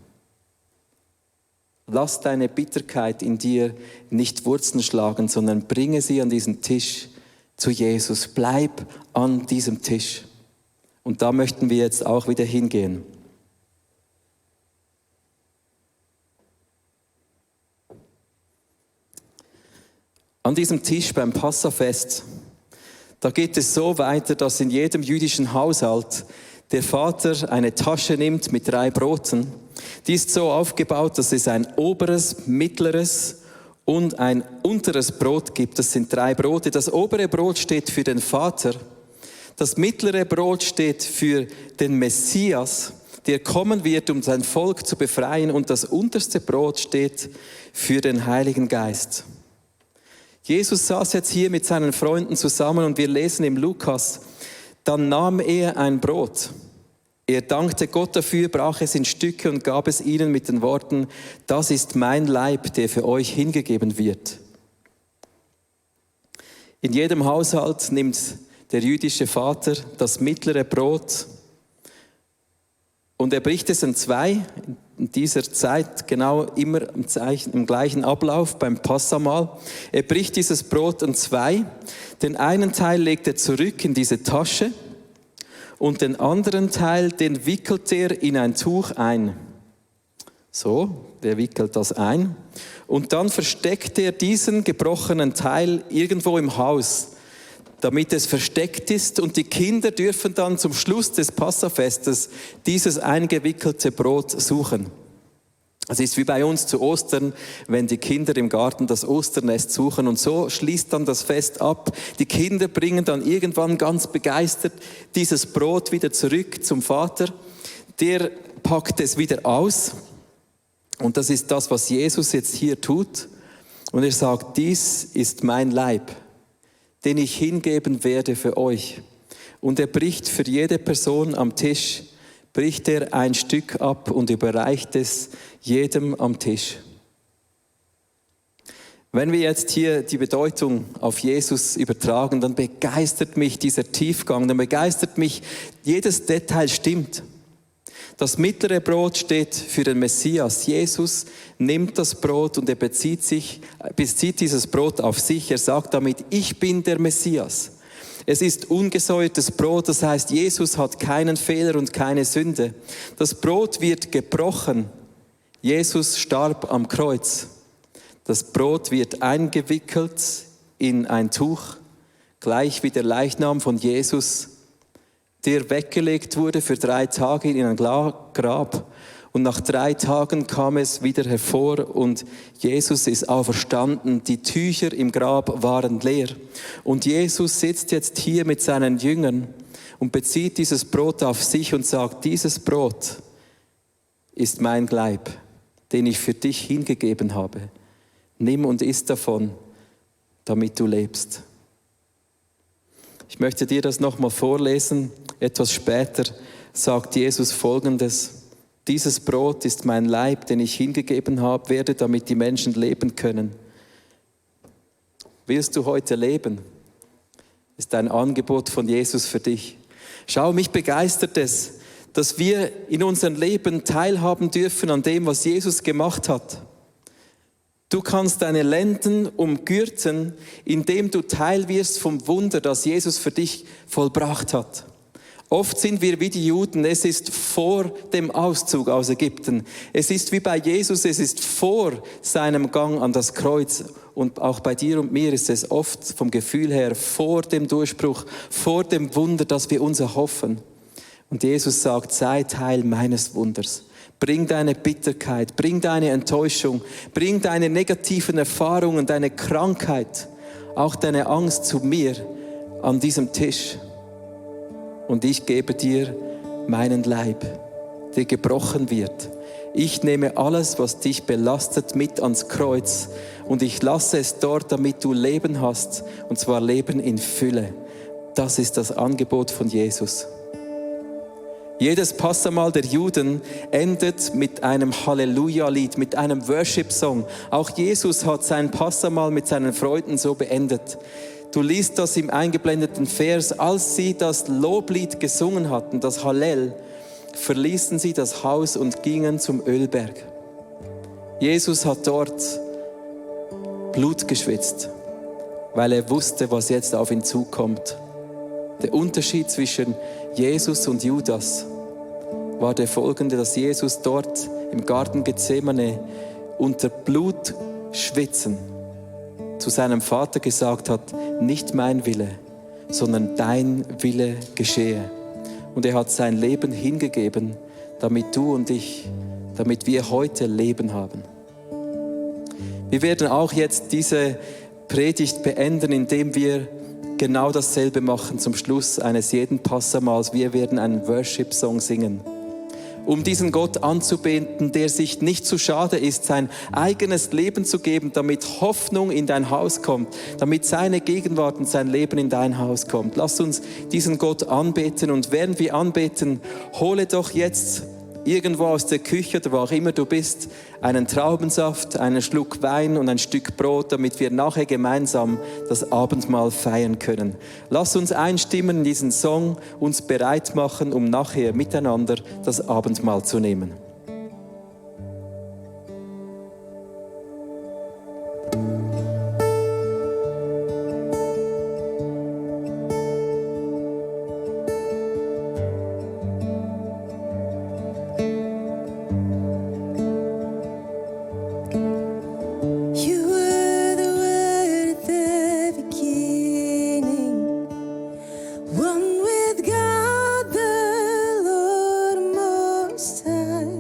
S7: Lass deine Bitterkeit in dir nicht Wurzeln schlagen, sondern bringe sie an diesen Tisch zu Jesus. Bleib an diesem Tisch. Und da möchten wir jetzt auch wieder hingehen. An diesem Tisch beim Passafest, da geht es so weiter, dass in jedem jüdischen Haushalt der Vater eine Tasche nimmt mit 3 Broten. Die ist so aufgebaut, dass es ein oberes, mittleres und ein unteres Brot gibt. Das sind 3 Brote. Das obere Brot steht für den Vater. Das mittlere Brot steht für den Messias, der kommen wird, um sein Volk zu befreien. Und das unterste Brot steht für den Heiligen Geist. Jesus saß jetzt hier mit seinen Freunden zusammen und wir lesen im Lukas, dann nahm er ein Brot. Er dankte Gott dafür, brach es in Stücke und gab es ihnen mit den Worten, das ist mein Leib, der für euch hingegeben wird. In jedem Haushalt nimmt der jüdische Vater das mittlere Brot und er bricht es in 2, in dieser Zeit genau immer im gleichen Ablauf beim Passamahl. Er bricht dieses Brot in 2, den einen Teil legt er zurück in diese Tasche und den anderen Teil, den wickelt er in ein Tuch ein. So, der wickelt das ein und dann versteckt er diesen gebrochenen Teil irgendwo im Haus, damit es versteckt ist und die Kinder dürfen dann zum Schluss des Passafestes dieses eingewickelte Brot suchen. Es ist wie bei uns zu Ostern, wenn die Kinder im Garten das Osternest suchen und so schließt dann das Fest ab. Die Kinder bringen dann irgendwann ganz begeistert dieses Brot wieder zurück zum Vater. Der packt es wieder aus und das ist das, was Jesus jetzt hier tut. Und er sagt, dies ist mein Leib, den ich hingeben werde für euch. Und er bricht für jede Person am Tisch, bricht er ein Stück ab und überreicht es jedem am Tisch. Wenn wir jetzt hier die Bedeutung auf Jesus übertragen, dann begeistert mich dieser Tiefgang, dann begeistert mich, jedes Detail stimmt. Das mittlere Brot steht für den Messias. Jesus nimmt das Brot und er bezieht dieses Brot auf sich. Er sagt damit, ich bin der Messias. Es ist ungesäuertes Brot, das heißt, Jesus hat keinen Fehler und keine Sünde. Das Brot wird gebrochen. Jesus starb am Kreuz. Das Brot wird eingewickelt in ein Tuch, gleich wie der Leichnam von Jesus, der weggelegt wurde für 3 Tage in ein Grab. Und nach 3 Tagen kam es wieder hervor und Jesus ist auferstanden. Die Tücher im Grab waren leer. Und Jesus sitzt jetzt hier mit seinen Jüngern und bezieht dieses Brot auf sich und sagt, dieses Brot ist mein Leib, den ich für dich hingegeben habe. Nimm und iss davon, damit du lebst. Ich möchte dir das nochmal vorlesen. Etwas später sagt Jesus Folgendes. Dieses Brot ist mein Leib, den ich hingegeben werde, damit die Menschen leben können. Willst du heute leben? Ist ein Angebot von Jesus für dich. Schau, mich begeistert es, dass wir in unserem Leben teilhaben dürfen an dem, was Jesus gemacht hat. Du kannst deine Lenden umgürten, indem du Teil wirst vom Wunder, das Jesus für dich vollbracht hat. Oft sind wir wie die Juden, es ist vor dem Auszug aus Ägypten. Es ist wie bei Jesus, es ist vor seinem Gang an das Kreuz. Und auch bei dir und mir ist es oft vom Gefühl her vor dem Durchbruch, vor dem Wunder, das wir uns erhoffen. Und Jesus sagt, sei Teil meines Wunders. Bring deine Bitterkeit, bring deine Enttäuschung, bring deine negativen Erfahrungen, deine Krankheit, auch deine Angst zu mir an diesem Tisch. Und ich gebe dir meinen Leib, der gebrochen wird. Ich nehme alles, was dich belastet, mit ans Kreuz und ich lasse es dort, damit du Leben hast, und zwar Leben in Fülle. Das ist das Angebot von Jesus. Jedes Passamal der Juden endet mit einem Halleluja-Lied, mit einem Worship-Song. Auch Jesus hat sein Passamal mit seinen Freunden so beendet. Du liest das im eingeblendeten Vers, als sie das Loblied gesungen hatten, das Hallel, verließen sie das Haus und gingen zum Ölberg. Jesus hat dort Blut geschwitzt, weil er wusste, was jetzt auf ihn zukommt. Der Unterschied zwischen Jesus und Judas war der folgende, dass Jesus dort im Garten Gethsemane unter Blutschwitzen zu seinem Vater gesagt hat, nicht mein Wille, sondern dein Wille geschehe. Und er hat sein Leben hingegeben, damit du und ich, damit wir heute Leben haben. Wir werden auch jetzt diese Predigt beenden, indem wir genau dasselbe machen zum Schluss eines jeden Passamals. Wir werden einen Worship-Song singen, um diesen Gott anzubeten, der sich nicht zu schade ist, sein eigenes Leben zu geben, damit Hoffnung in dein Haus kommt, damit seine Gegenwart und sein Leben in dein Haus kommt. Lass uns diesen Gott anbeten und während wir anbeten, hole doch jetzt irgendwo aus der Küche oder wo auch immer du bist, einen Traubensaft, einen Schluck Wein und ein Stück Brot, damit wir nachher gemeinsam das Abendmahl feiern können. Lass uns einstimmen in diesen Song, uns bereit machen, um nachher miteinander das Abendmahl zu nehmen.
S10: You were the Word at the beginning, one with God the Lord Most High.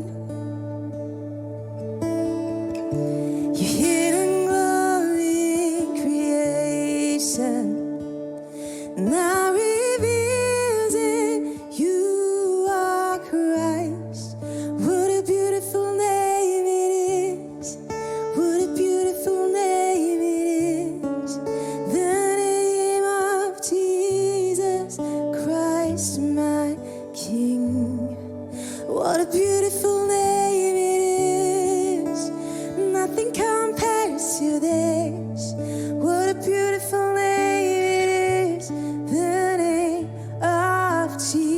S10: now reveals it. You are Christ. What a beautiful name it is. What a beautiful name it is. The name of Jesus Christ, my King. What a beautiful name it is. Nothing compares to this. What a beautiful name it is. The name of Jesus.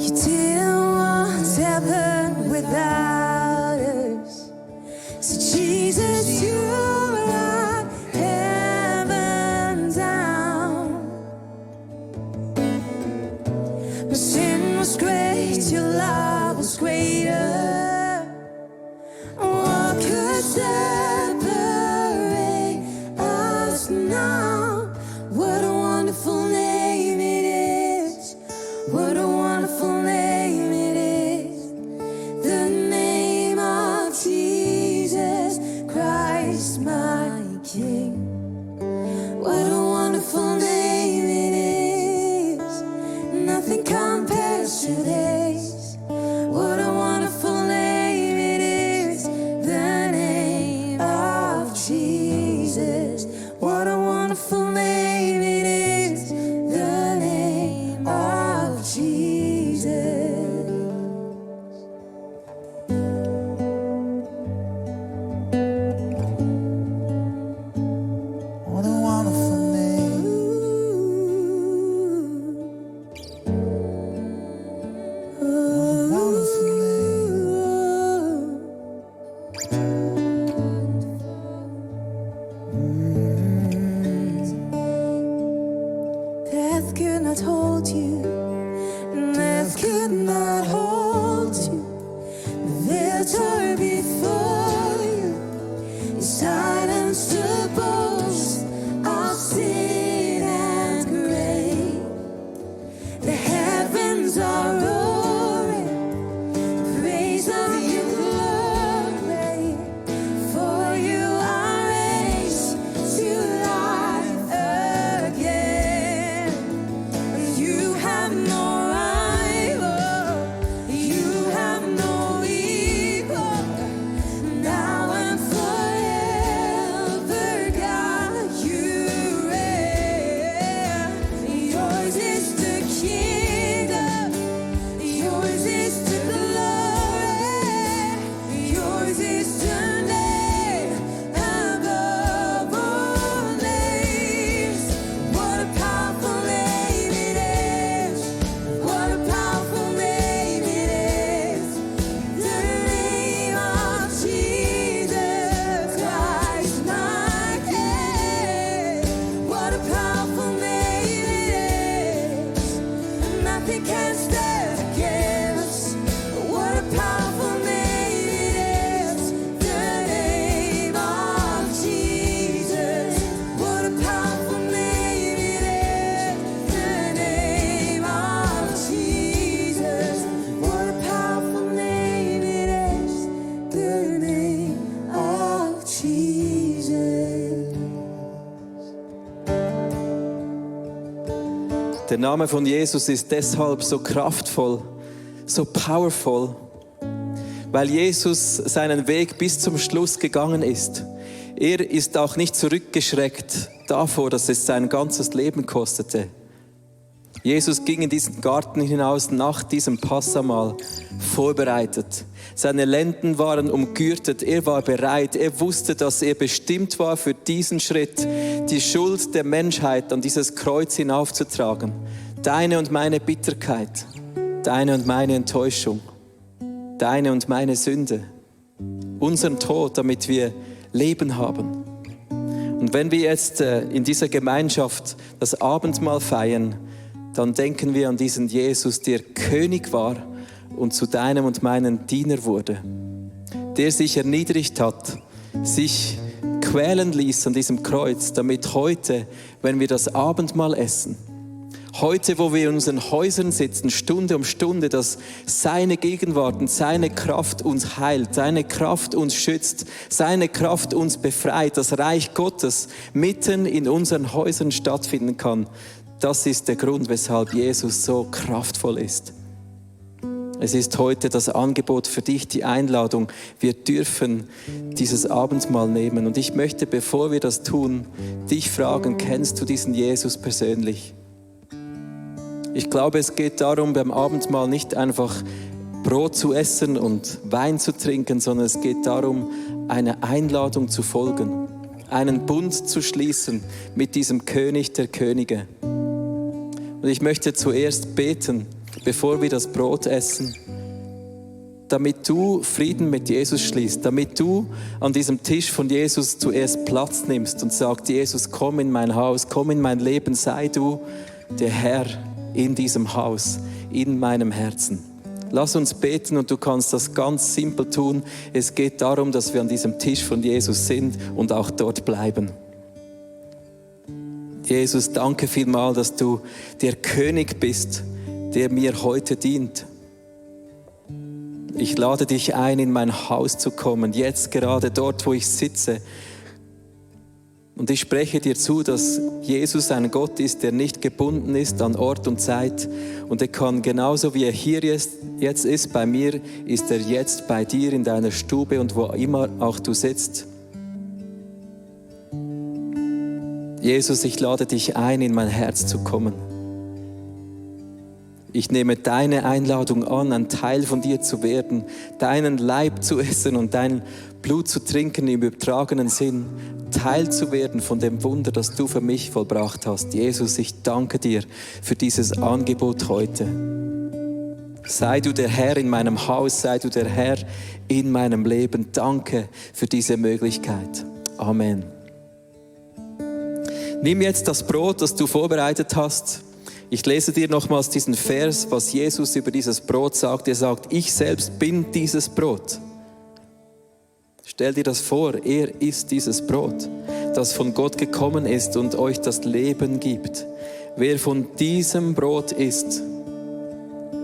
S10: You didn't want heaven without us. So Jesus, you brought heaven down. My sin was great, your love was greater. What could separate us now? What a wonderful name it is. What a wonderful name it is. The name of Jesus Christ, my King. What a wonderful name it is. Nothing compares to this. What a wonderful name it is. The name of Jesus. What a wonderful name it is. The name of Jesus.
S1: What a wonderful name. What a wonderful name.
S10: Death could not hold you. Death could not hold you. The victor before you. You silenced the boast of sin and grave. The heavens are roaring, praise of your glory. For you are raised to life again. You have no rival, you have no equal. Now and forever, God, you reign. Yours is the kingdom, yours is the glory, yours is the name above all names. What a powerful name it is. What a powerful name it is. The name of Jesus Christ, my King. What a powerful name it is. Nothing can stand against. What a powerful name it is. The name of Jesus. What a powerful name it is. The name of Jesus. What a powerful name it is. The name of Jesus.
S7: Der Name von Jesus ist deshalb so kraftvoll, so powerful, weil Jesus seinen Weg bis zum Schluss gegangen ist. Er ist auch nicht zurückgeschreckt davor, dass es sein ganzes Leben kostete. Jesus ging in diesen Garten hinaus nach diesem Passamahl vorbereitet. Seine Lenden waren umgürtet, er war bereit, er wusste, dass er bestimmt war für diesen Schritt, die Schuld der Menschheit an dieses Kreuz hinaufzutragen. Deine und meine Bitterkeit, deine und meine Enttäuschung, deine und meine Sünde, unseren Tod, damit wir Leben haben. Und wenn wir jetzt in dieser Gemeinschaft das Abendmahl feiern, dann denken wir an diesen Jesus, der König war und zu deinem und meinem Diener wurde, der sich erniedrigt hat, sich quälen ließ an diesem Kreuz, damit heute, wenn wir das Abendmahl essen, Heute, wo wir in unseren Häusern sitzen, Stunde um Stunde, dass seine Gegenwart und seine Kraft uns heilt, seine Kraft uns schützt, seine Kraft uns befreit, das Reich Gottes mitten in unseren Häusern stattfinden kann. Das ist der Grund, weshalb Jesus so kraftvoll ist. Es ist heute das Angebot für dich, die Einladung. Wir dürfen dieses Abendmahl nehmen. Und ich möchte, bevor wir das tun, dich fragen, kennst du diesen Jesus persönlich? Ich glaube, es geht darum, beim Abendmahl nicht einfach Brot zu essen und Wein zu trinken, sondern es geht darum, einer Einladung zu folgen, einen Bund zu schließen mit diesem König der Könige. Und ich möchte zuerst beten, bevor wir das Brot essen, damit du Frieden mit Jesus schließt, damit du an diesem Tisch von Jesus zuerst Platz nimmst und sagst, Jesus, komm in mein Haus, komm in mein Leben, sei du der Herr in diesem Haus, in meinem Herzen. Lass uns beten und du kannst das ganz simpel tun. Es geht darum, dass wir an diesem Tisch von Jesus sind und auch dort bleiben. Jesus, danke vielmal, dass du der König bist, der mir heute dient. Ich lade dich ein, in mein Haus zu kommen, jetzt gerade dort, wo ich sitze. Und ich spreche dir zu, dass Jesus ein Gott ist, der nicht gebunden ist an Ort und Zeit. Und er kann genauso wie er hier jetzt ist, bei mir, ist er jetzt bei dir in deiner Stube und wo immer auch du sitzt. Jesus, ich lade dich ein, in mein Herz zu kommen. Ich nehme deine Einladung an, ein Teil von dir zu werden, deinen Leib zu essen und dein Blut zu trinken im übertragenen Sinn, Teil zu werden von dem Wunder, das du für mich vollbracht hast. Jesus, ich danke dir für dieses Angebot heute. Sei du der Herr in meinem Haus, sei du der Herr in meinem Leben. Danke für diese Möglichkeit. Amen. Nimm jetzt das Brot, das du vorbereitet hast. Ich lese dir nochmals diesen Vers, was Jesus über dieses Brot sagt. Er sagt, ich selbst bin dieses Brot. Stell dir das vor, er ist dieses Brot, das von Gott gekommen ist und euch das Leben gibt. Wer von diesem Brot isst,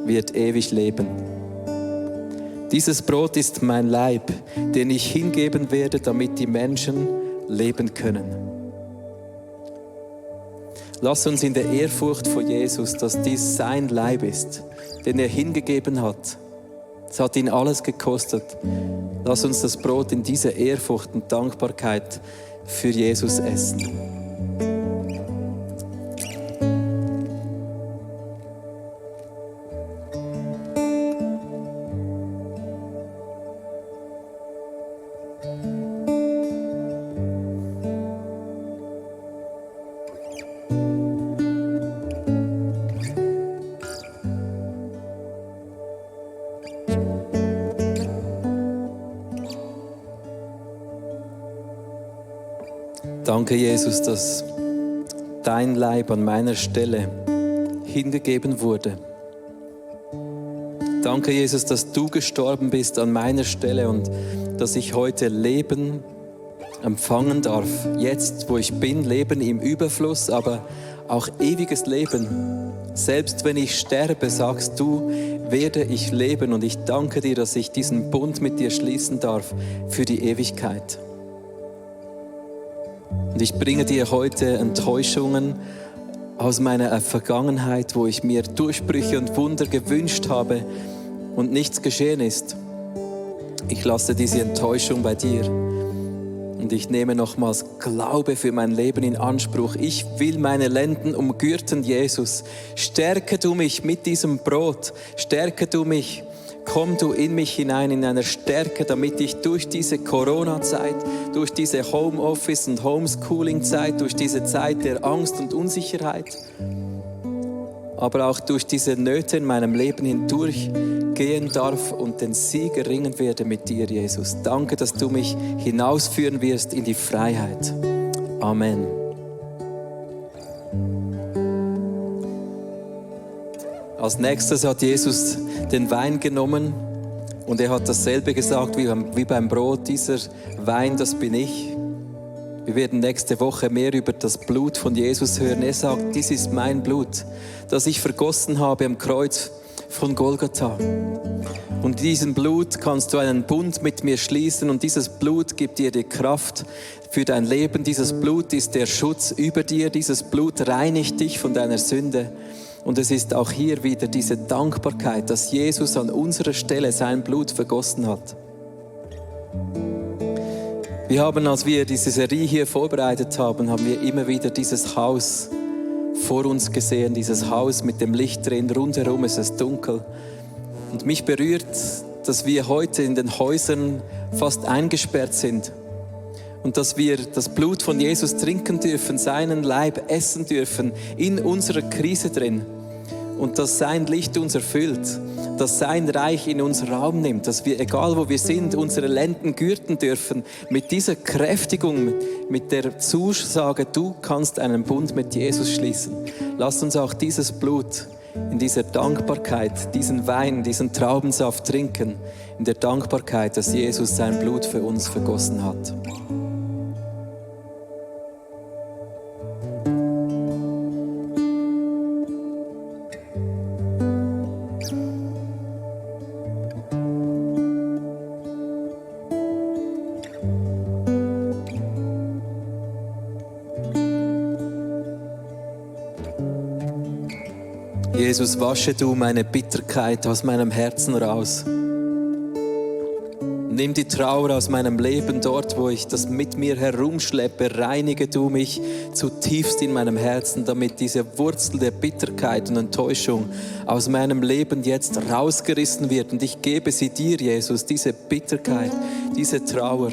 S7: wird ewig leben. Dieses Brot ist mein Leib, den ich hingeben werde, damit die Menschen leben können. Lass uns in der Ehrfurcht vor Jesus, dass dies sein Leib ist, den er hingegeben hat. Es hat ihn alles gekostet. Lass uns das Brot in dieser Ehrfurcht und Dankbarkeit für Jesus essen. Danke, Jesus, dass dein Leib an meiner Stelle hingegeben wurde. Danke, Jesus, dass du gestorben bist an meiner Stelle und dass ich heute Leben empfangen darf. Jetzt, wo ich bin, Leben im Überfluss, aber auch ewiges Leben. Selbst wenn ich sterbe, sagst du, werde ich leben. Und ich danke dir, dass ich diesen Bund mit dir schließen darf für die Ewigkeit. Und ich bringe dir heute Enttäuschungen aus meiner Vergangenheit, wo ich mir Durchbrüche und Wunder gewünscht habe und nichts geschehen ist. Ich lasse diese Enttäuschung bei dir. Und ich nehme nochmals Glaube für mein Leben in Anspruch. Ich will meine Lenden umgürten, Jesus. Stärke du mich mit diesem Brot. Stärke du mich. Komm du in mich hinein, in einer Stärke, damit ich durch diese Corona-Zeit, durch diese Homeoffice- und Homeschooling-Zeit, durch diese Zeit der Angst und Unsicherheit, aber auch durch diese Nöte in meinem Leben hindurch gehen darf und den Sieg erringen werde mit dir, Jesus. Danke, dass du mich hinausführen wirst in die Freiheit. Amen. Als nächstes hat Jesus den Wein genommen und er hat dasselbe gesagt wie beim Brot. Dieser Wein, das bin ich. Wir werden nächste Woche mehr über das Blut von Jesus hören. Er sagt, dies ist mein Blut, das ich vergossen habe am Kreuz von Golgatha. Und in diesem Blut kannst du einen Bund mit mir schließen und dieses Blut gibt dir die Kraft für dein Leben. Dieses Blut ist der Schutz über dir. Dieses Blut reinigt dich von deiner Sünde. Und es ist auch hier wieder diese Dankbarkeit, dass Jesus an unserer Stelle sein Blut vergossen hat. Wir haben, als wir diese Serie hier vorbereitet haben, haben wir immer wieder dieses Haus vor uns gesehen, dieses Haus mit dem Licht drin, rundherum ist es dunkel. Und mich berührt, dass wir heute in den Häusern fast eingesperrt sind und dass wir das Blut von Jesus trinken dürfen, seinen Leib essen dürfen, in unserer Krise drin. Und dass sein Licht uns erfüllt, dass sein Reich in uns Raum nimmt, dass wir, egal wo wir sind, unsere Lenden gürten dürfen, mit dieser Kräftigung, mit der Zusage, du kannst einen Bund mit Jesus schließen. Lasst uns auch dieses Blut in dieser Dankbarkeit, diesen Wein, diesen Traubensaft trinken, in der Dankbarkeit, dass Jesus sein Blut für uns vergossen hat. Jesus, wasche du meine Bitterkeit aus meinem Herzen raus. Nimm die Trauer aus meinem Leben dort, wo ich das mit mir herumschleppe. Reinige du mich zutiefst in meinem Herzen, damit diese Wurzel der Bitterkeit und Enttäuschung aus meinem Leben jetzt rausgerissen wird. Und ich gebe sie dir, Jesus, diese Bitterkeit, diese Trauer.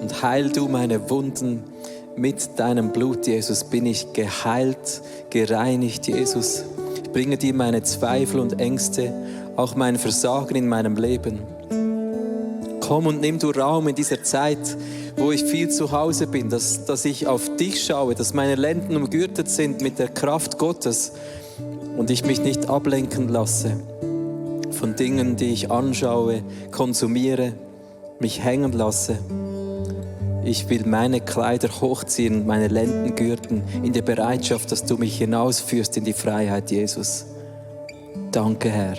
S7: Und heil du meine Wunden. Mit deinem Blut, Jesus, bin ich geheilt, gereinigt, Jesus. Ich bringe dir meine Zweifel und Ängste, auch mein Versagen in meinem Leben. Komm und nimm du Raum in dieser Zeit, wo ich viel zu Hause bin, dass ich auf dich schaue, dass meine Lenden umgürtet sind mit der Kraft Gottes und ich mich nicht ablenken lasse von Dingen, die ich anschaue, konsumiere, mich hängen lasse. Ich will meine Kleider hochziehen und meine Lenden gürten in der Bereitschaft, dass du mich hinausführst in die Freiheit, Jesus. Danke, Herr,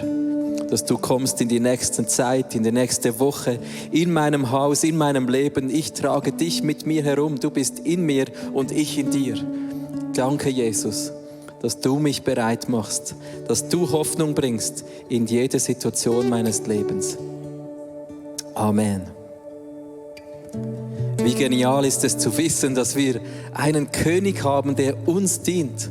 S7: dass du kommst in die nächste Zeit, in die nächste Woche, in meinem Haus, in meinem Leben. Ich trage dich mit mir herum. Du bist in mir und ich in dir. Danke, Jesus, dass du mich bereit machst, dass du Hoffnung bringst in jede Situation meines Lebens. Amen. Wie genial ist es zu wissen, dass wir einen König haben, der uns dient.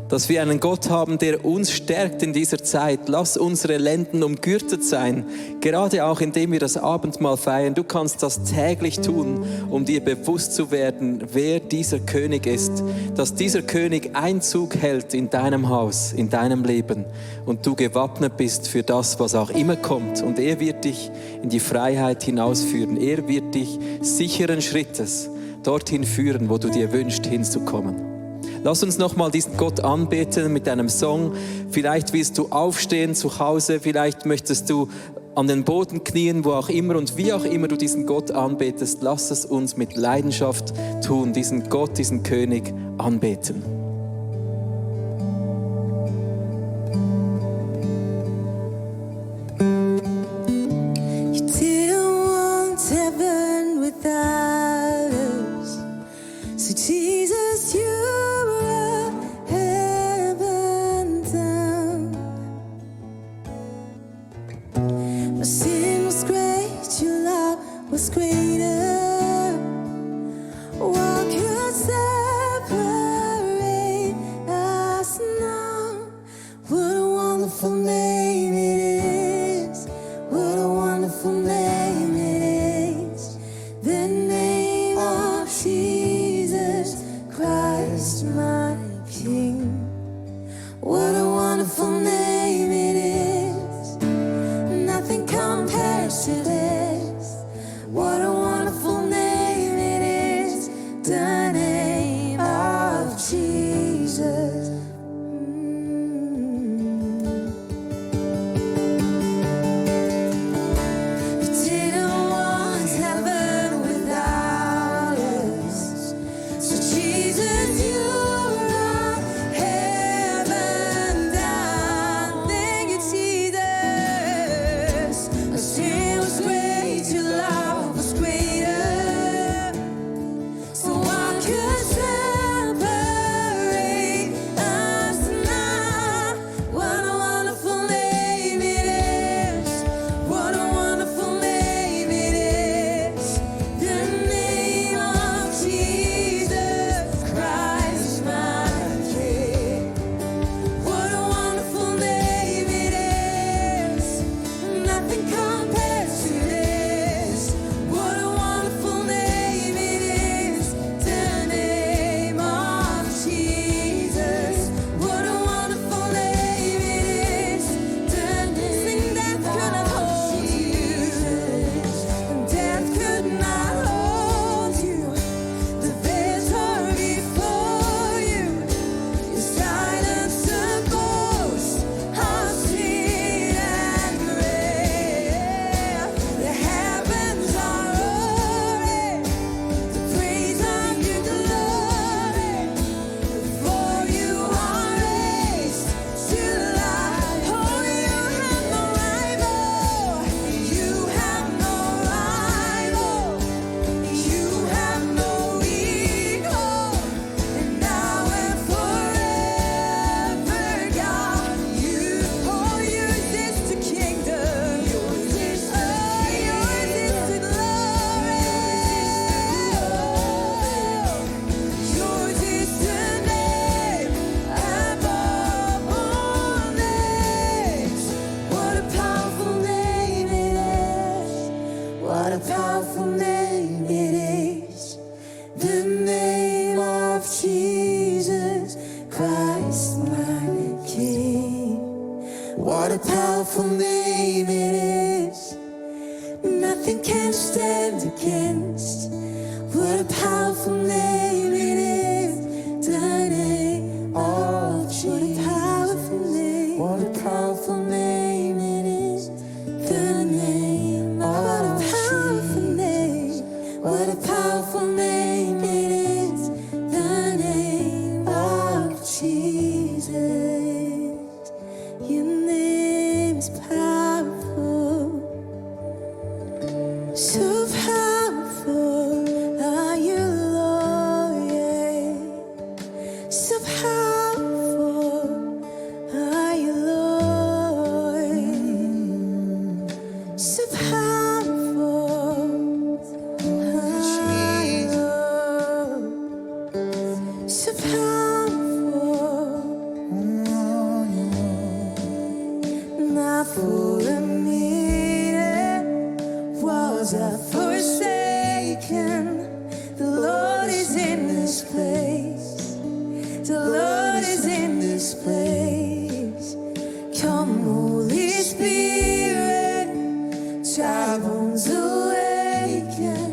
S7: Dass wir einen Gott haben, der uns stärkt in dieser Zeit. Lass unsere Lenden umgürtet sein, gerade auch indem wir das Abendmahl feiern. Du kannst das täglich tun, um dir bewusst zu werden, wer dieser König ist. Dass dieser König Einzug hält in deinem Haus, in deinem Leben und du gewappnet bist für das, was auch immer kommt. Und er wird dich in die Freiheit hinausführen. Er wird dich sicheren Schrittes dorthin führen, wo du dir wünschst, hinzukommen. Lass uns nochmal diesen Gott anbeten mit einem Song. Vielleicht willst du aufstehen zu Hause, vielleicht möchtest du an den Boden knien, wo auch immer und wie auch immer du diesen Gott anbetest. Lass es uns mit Leidenschaft tun, diesen Gott, diesen König anbeten.
S10: You didn't want heaven without us. So Jesus, you brought heaven down. My sin was great, your love was greater. What could separate us now? What a wonderful name it is. What a wonderful name it is. The name of Jesus Christ, my King. What a wonderful name it is. Nothing compares to this. What a wonderful name it is. The name of Jesus. You Nothing compares to this. What a wonderful name it is. The name of Jesus. What a wonderful name it is. The name that could not hold you. Death could not hold you. The victor before you. You silence the ghost of sin and grave. The heavens are roaring. The praise of your glory. For you are raised to life. Oh, you have no rival. You have no rival. You have no equal. And now and forever, God, yours is the kingdom. Yours is the glory. Yours is the name above all names. What a powerful name it is. What a powerful name it is. The name of Jesus Christ, my King. What a powerful name it is. Nothing can stand against. What a powerful name it is. The name of Jesus. What a powerful name it is. The name of Jesus. What a powerful name it is. The name of Jesus. Your name is powerful. So powerful are you, Lord. Yeah. So powerful are you, Lord. So powerful are you, Lord. So powerful. Not for a minute was I forsaken. The Lord is in this place. The Lord is in this place. Come, Holy Spirit, dry bones awaken.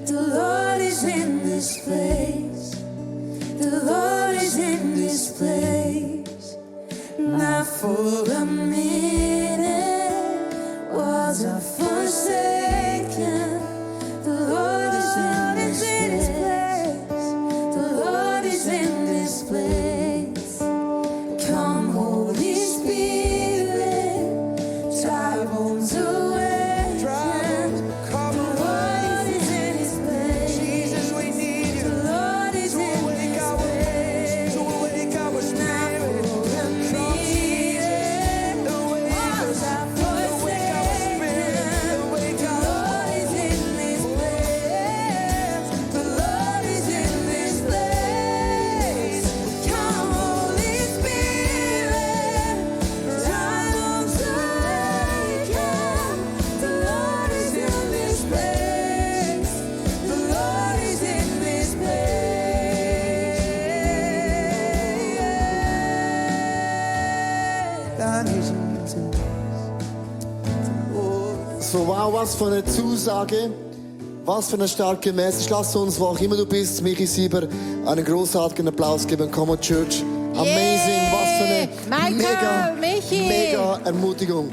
S10: The Lord is in this place. The Lord is in this place. Not for a minute was I forsaken. The Lord is in this place. The Lord is in this place. Come, Holy Spirit, dry bones awaken. The Lord is in this place. Jesus, we need you. The Lord is in this place. So wake our spirit. Was I forsaken? The Lord is in this place. The Lord is in this place. Come, Holy Spirit, dry bones awaken. The Lord is in this place. The Lord is in this
S3: So, wow, was für eine Zusage, was für eine starke Message. Lass uns, wo auch immer du bist, Michi Sieber, einen großartigen Applaus geben. Come on, Church. Amazing, was für eine
S2: Michael, Michi.
S3: mega Ermutigung.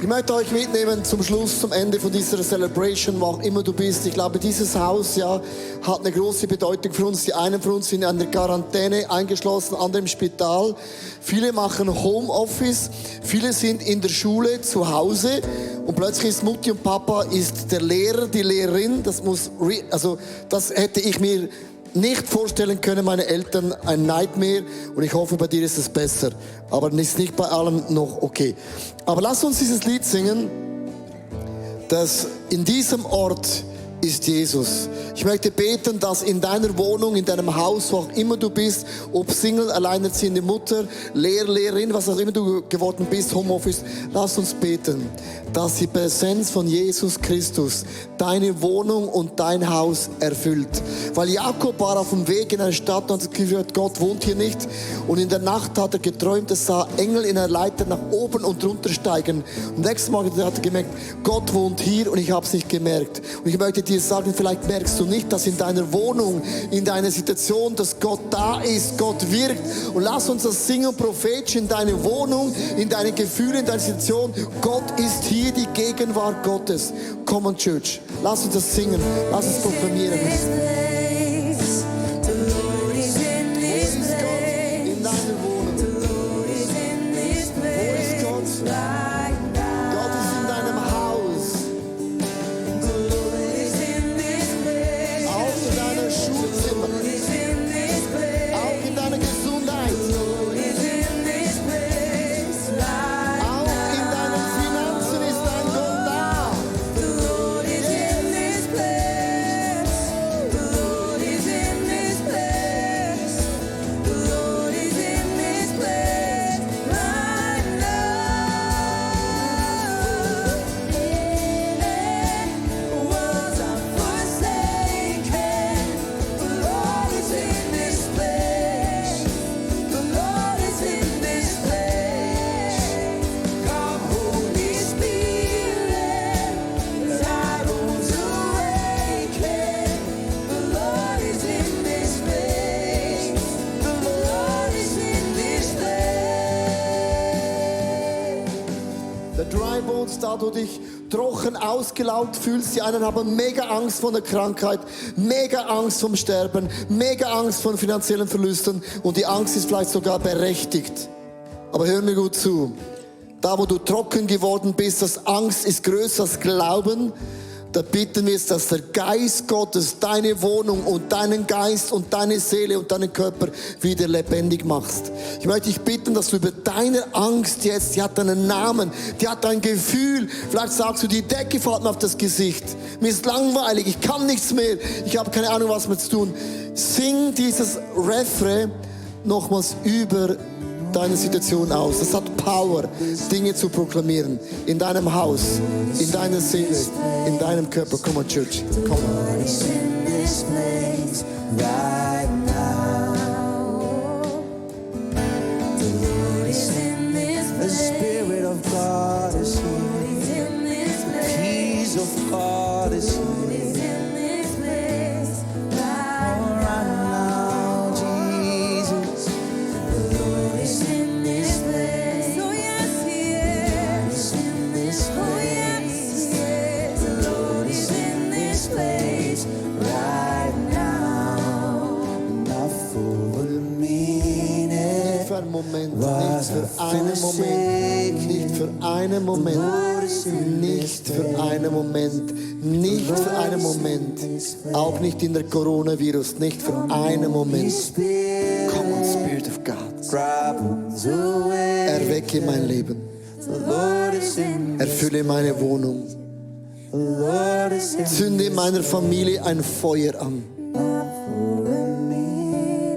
S3: Ich möchte euch mitnehmen zum Schluss, zum Ende von dieser Celebration, wo auch immer du bist. Ich glaube, dieses Haus ja, hat eine große Bedeutung für uns. Die einen von uns sind an der Quarantäne eingeschlossen, andere im Spital. Viele machen Homeoffice, viele sind in der Schule, zu Hause. Und plötzlich ist Mutti und Papa, ist der Lehrer, die Lehrerin. Das hätte ich mir nicht vorstellen können, meine Eltern, ein Nightmare. Und ich hoffe, bei dir ist es besser. Aber ist nicht bei allem noch okay. Aber lass uns dieses Lied singen, dass in diesem Ort ist Jesus. Ich möchte beten, dass in deiner Wohnung, in deinem Haus, wo auch immer du bist, ob Single, alleinerziehende Mutter, Lehrerin, was auch immer du geworden bist, Homeoffice, lass uns beten, dass die Präsenz von Jesus Christus deine Wohnung und dein Haus erfüllt. Weil Jakob war auf dem Weg in eine Stadt und hat gehört, Gott wohnt hier nicht. Und in der Nacht hat er geträumt, er sah Engel in einer Leiter nach oben und runter steigen. Und nächstes Mal hat er gemerkt, Gott wohnt hier und ich habe es nicht gemerkt. Und ich möchte dir sagen, vielleicht merkst du nicht, dass in deiner Wohnung, in deiner Situation, dass Gott da ist, Gott wirkt. Und lass uns das singen prophetisch in deine Wohnung, in deine Gefühle, in deine Situation. Gott ist hier, die Gegenwart Gottes. Come on, Church. Lass uns das singen. Lass uns proklamieren. In deiner Wohnung. Wo ist Gott? Gott ist in deinem Haus. Auch in deiner Schulzimmer. Auch in deiner Gesundheit. Auch in deinen Finanzen ist dein Gott da. Der Dry Bones, da du dich trocken, ausgelaugt fühlst. Die einen haben mega Angst vor der Krankheit, mega Angst vom Sterben, mega Angst vor finanziellen Verlusten und die Angst ist vielleicht sogar berechtigt. Aber hör mir gut zu. Da, wo du trocken geworden bist, das Angst ist größer als Glauben. Da bitten wir jetzt, dass der Geist Gottes deine Wohnung und deinen Geist und deine Seele und deinen Körper wieder lebendig machst. Ich möchte dich bitten, dass du über deine Angst jetzt, die hat einen Namen, die hat ein Gefühl. Vielleicht sagst du, die Decke fällt mir auf das Gesicht. Mir ist langweilig, ich kann nichts mehr, ich habe keine Ahnung, was mit zu tun. Sing dieses Refrain nochmals über deine Situation aus. Es hat Power, Dinge zu proklamieren. In deinem Haus, in deiner Seele, in deinem Körper. Come on, Church. Come on.
S1: The Spirit of God is here. Peace of God is here.
S3: Moment, nicht für einen Moment, nicht für einen Moment, nicht für einen Moment, nicht für einen Moment, auch nicht in der Coronavirus, nicht für einen Moment. Come on, Spirit of God. Erwecke mein Leben. Erfülle meine Wohnung. Zünde in meiner Familie ein Feuer an.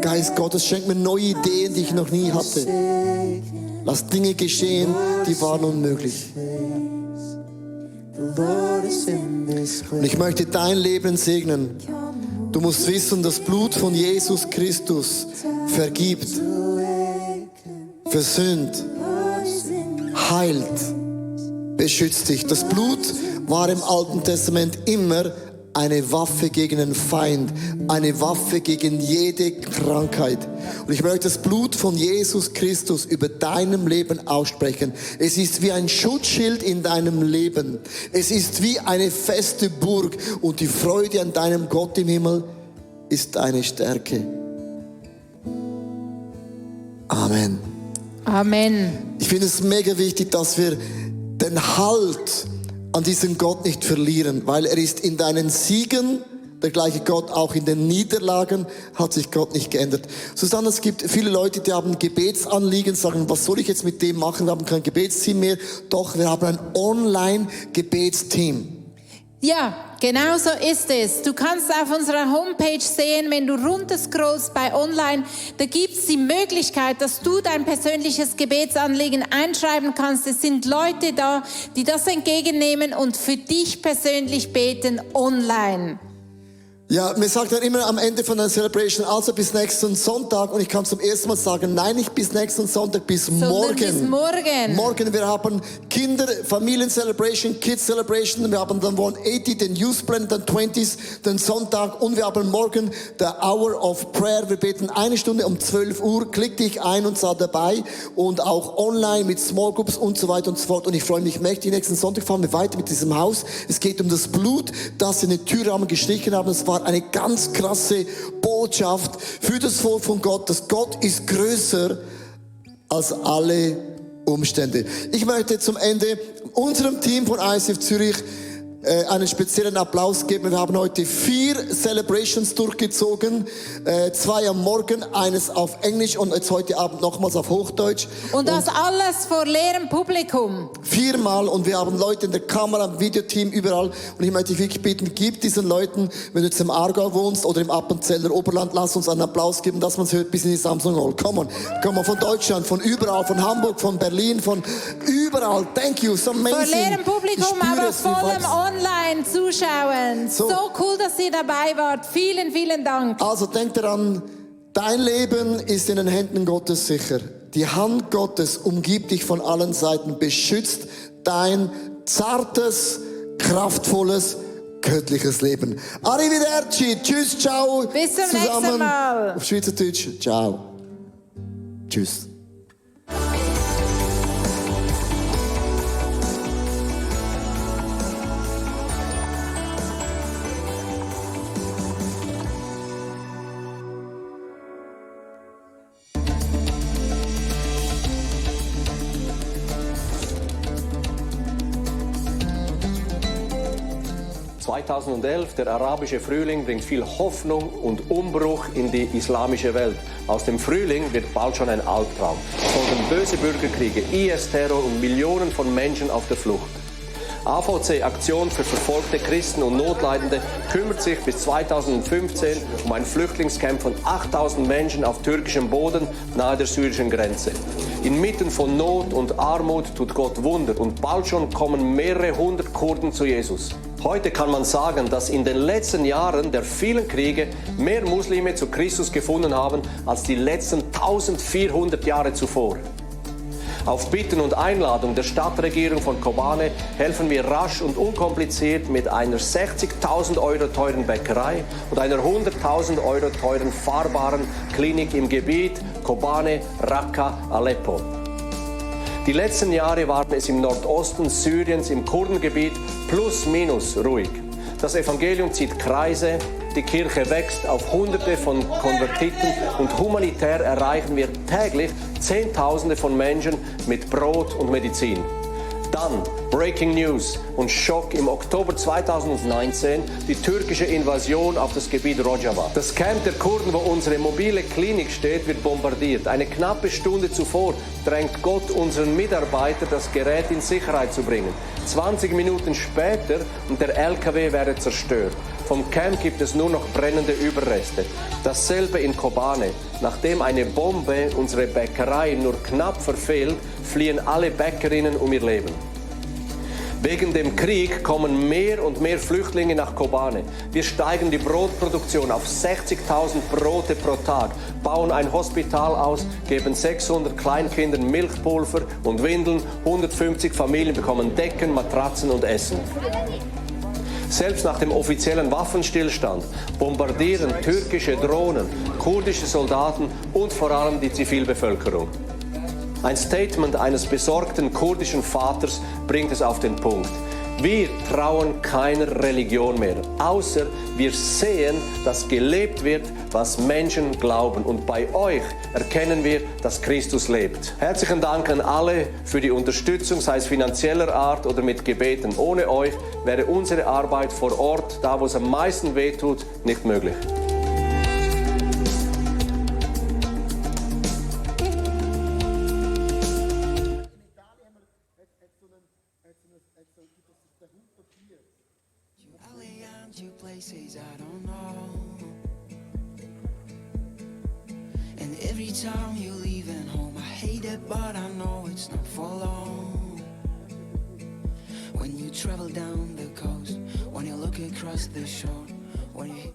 S3: Geist Gottes, schenk mir neue Ideen, die ich noch nie hatte. Lass Dinge geschehen, die waren unmöglich. Und ich möchte dein Leben segnen. Du musst wissen, das Blut von Jesus Christus vergibt, versöhnt, heilt, beschützt dich. Das Blut war im Alten Testament immer eine Waffe gegen den Feind, eine Waffe gegen jede Krankheit. Und ich möchte das Blut von Jesus Christus über deinem Leben aussprechen. Es ist wie ein Schutzschild in deinem Leben. Es ist wie eine feste Burg und die Freude an deinem Gott im Himmel ist deine Stärke. Amen.
S2: Amen.
S3: Ich finde es mega wichtig, dass wir den Halt an diesen Gott nicht verlieren, weil er ist in deinen Siegen der gleiche Gott, auch in den Niederlagen hat sich Gott nicht geändert. Susanne, es gibt viele Leute, die haben Gebetsanliegen, sagen, was soll ich jetzt mit dem machen? Wir haben kein Gebetsteam mehr. Doch, wir haben ein Online-Gebetsteam.
S2: Ja, genau so ist es. Du kannst auf unserer Homepage sehen, wenn du runterscrollst bei Online, da gibt es die Möglichkeit, dass du dein persönliches Gebetsanliegen einschreiben kannst. Es sind Leute da, die das entgegennehmen und für dich persönlich beten online.
S3: Ja, mir sagt er immer am Ende von der Celebration, also bis nächsten Sonntag. Und ich kann zum ersten Mal sagen, nein, nicht bis nächsten Sonntag, bis morgen.
S2: Bis morgen.
S3: Morgen, wir haben Kinder, Familien-Celebration, Kids-Celebration. Wir haben dann 180, den Youth Plan, den 20s, den Sonntag. Und wir haben morgen the Hour of Prayer. Wir beten 1 Stunde um 12 Uhr. Klick dich ein und sei dabei. Und auch online mit Small Groups und so weiter und so fort. Und ich freue mich mächtig. Nächsten Sonntag fahren wir weiter mit diesem Haus. Es geht um das Blut, das sie in den Türrahmen gestrichen haben. Es war eine ganz krasse Botschaft für das Volk von Gott, dass Gott ist größer als alle Umstände. Ich möchte zum Ende unserem Team von ICF Zürich einen speziellen Applaus geben. Wir haben heute 4 Celebrations durchgezogen. 2 am Morgen, eines auf Englisch und jetzt heute Abend nochmals auf Hochdeutsch.
S2: Und das alles vor leerem Publikum.
S3: 4-mal und wir haben Leute in der Kamera, im Videoteam, überall. Und ich möchte dich wirklich bitten, gib diesen Leuten, wenn du jetzt im Aargau wohnst oder im Appenzeller Oberland, lass uns einen Applaus geben, dass man es hört bis in die Samsung Hall. Come on, von Deutschland, von überall, von Hamburg, von Berlin, von überall. Thank you, so amazing.
S2: Vor leerem Publikum, aber vollem online zuschauen. So cool, dass ihr dabei wart. Vielen, vielen Dank.
S3: Also denk daran, dein Leben ist in den Händen Gottes sicher. Die Hand Gottes umgibt dich von allen Seiten, beschützt dein zartes, kraftvolles, göttliches Leben. Arrivederci, tschüss, ciao.
S2: Bis zum nächsten Mal.
S3: Auf Schweizerdeutsch, ciao. Tschüss.
S11: ...2011, der arabische Frühling bringt viel Hoffnung und Umbruch in die islamische Welt. Aus dem Frühling wird bald schon ein Albtraum. Es folgen böse Bürgerkriege, IS-Terror und Millionen von Menschen auf der Flucht. AVC, Aktion für verfolgte Christen und Notleidende, kümmert sich bis 2015 um ein Flüchtlingscamp von 8000 Menschen auf türkischem Boden nahe der syrischen Grenze. Inmitten von Not und Armut tut Gott Wunder und bald schon kommen mehrere hundert Kurden zu Jesus. Heute kann man sagen, dass in den letzten Jahren der vielen Kriege mehr Muslime zu Christus gefunden haben als die letzten 1400 Jahre zuvor. Auf Bitten und Einladung der Stadtregierung von Kobane helfen wir rasch und unkompliziert mit einer 60.000 € teuren Bäckerei und einer 100.000 € teuren fahrbaren Klinik im Gebiet Kobane, Raqqa, Aleppo. Die letzten Jahre waren es im Nordosten Syriens, im Kurdengebiet, plus minus ruhig. Das Evangelium zieht Kreise, die Kirche wächst auf Hunderte von Konvertiten und humanitär erreichen wir täglich Zehntausende von Menschen mit Brot und Medizin. Dann Breaking News und Schock im Oktober 2019, die türkische Invasion auf das Gebiet Rojava. Das Camp der Kurden, wo unsere mobile Klinik steht, wird bombardiert. Eine knappe Stunde zuvor drängt Gott unseren Mitarbeiter, das Gerät in Sicherheit zu bringen. 20 Minuten später und der LKW wäre zerstört. Vom Camp gibt es nur noch brennende Überreste. Dasselbe in Kobane. Nachdem eine Bombe unsere Bäckerei nur knapp verfehlt, fliehen alle Bäckerinnen um ihr Leben. Wegen dem Krieg kommen mehr und mehr Flüchtlinge nach Kobane. Wir steigen die Brotproduktion auf 60.000 Brote pro Tag, bauen ein Hospital aus, geben 600 Kleinkindern Milchpulver und Windeln, 150 Familien bekommen Decken, Matratzen und Essen. Selbst nach dem offiziellen Waffenstillstand bombardieren türkische Drohnen kurdische Soldaten und vor allem die Zivilbevölkerung. Ein Statement eines besorgten kurdischen Vaters bringt es auf den Punkt. Wir trauen keiner Religion mehr, außer wir sehen, dass gelebt wird, was Menschen glauben. Und bei euch erkennen wir, dass Christus lebt. Herzlichen Dank an alle für die Unterstützung, sei es finanzieller Art oder mit Gebeten. Ohne euch wäre unsere Arbeit vor Ort, da wo es am meisten wehtut, nicht möglich.
S1: you places I don't know. And every time you're leaving home, I hate it, but I know it's not for long. When you travel down the coast, when you look across the shore, when you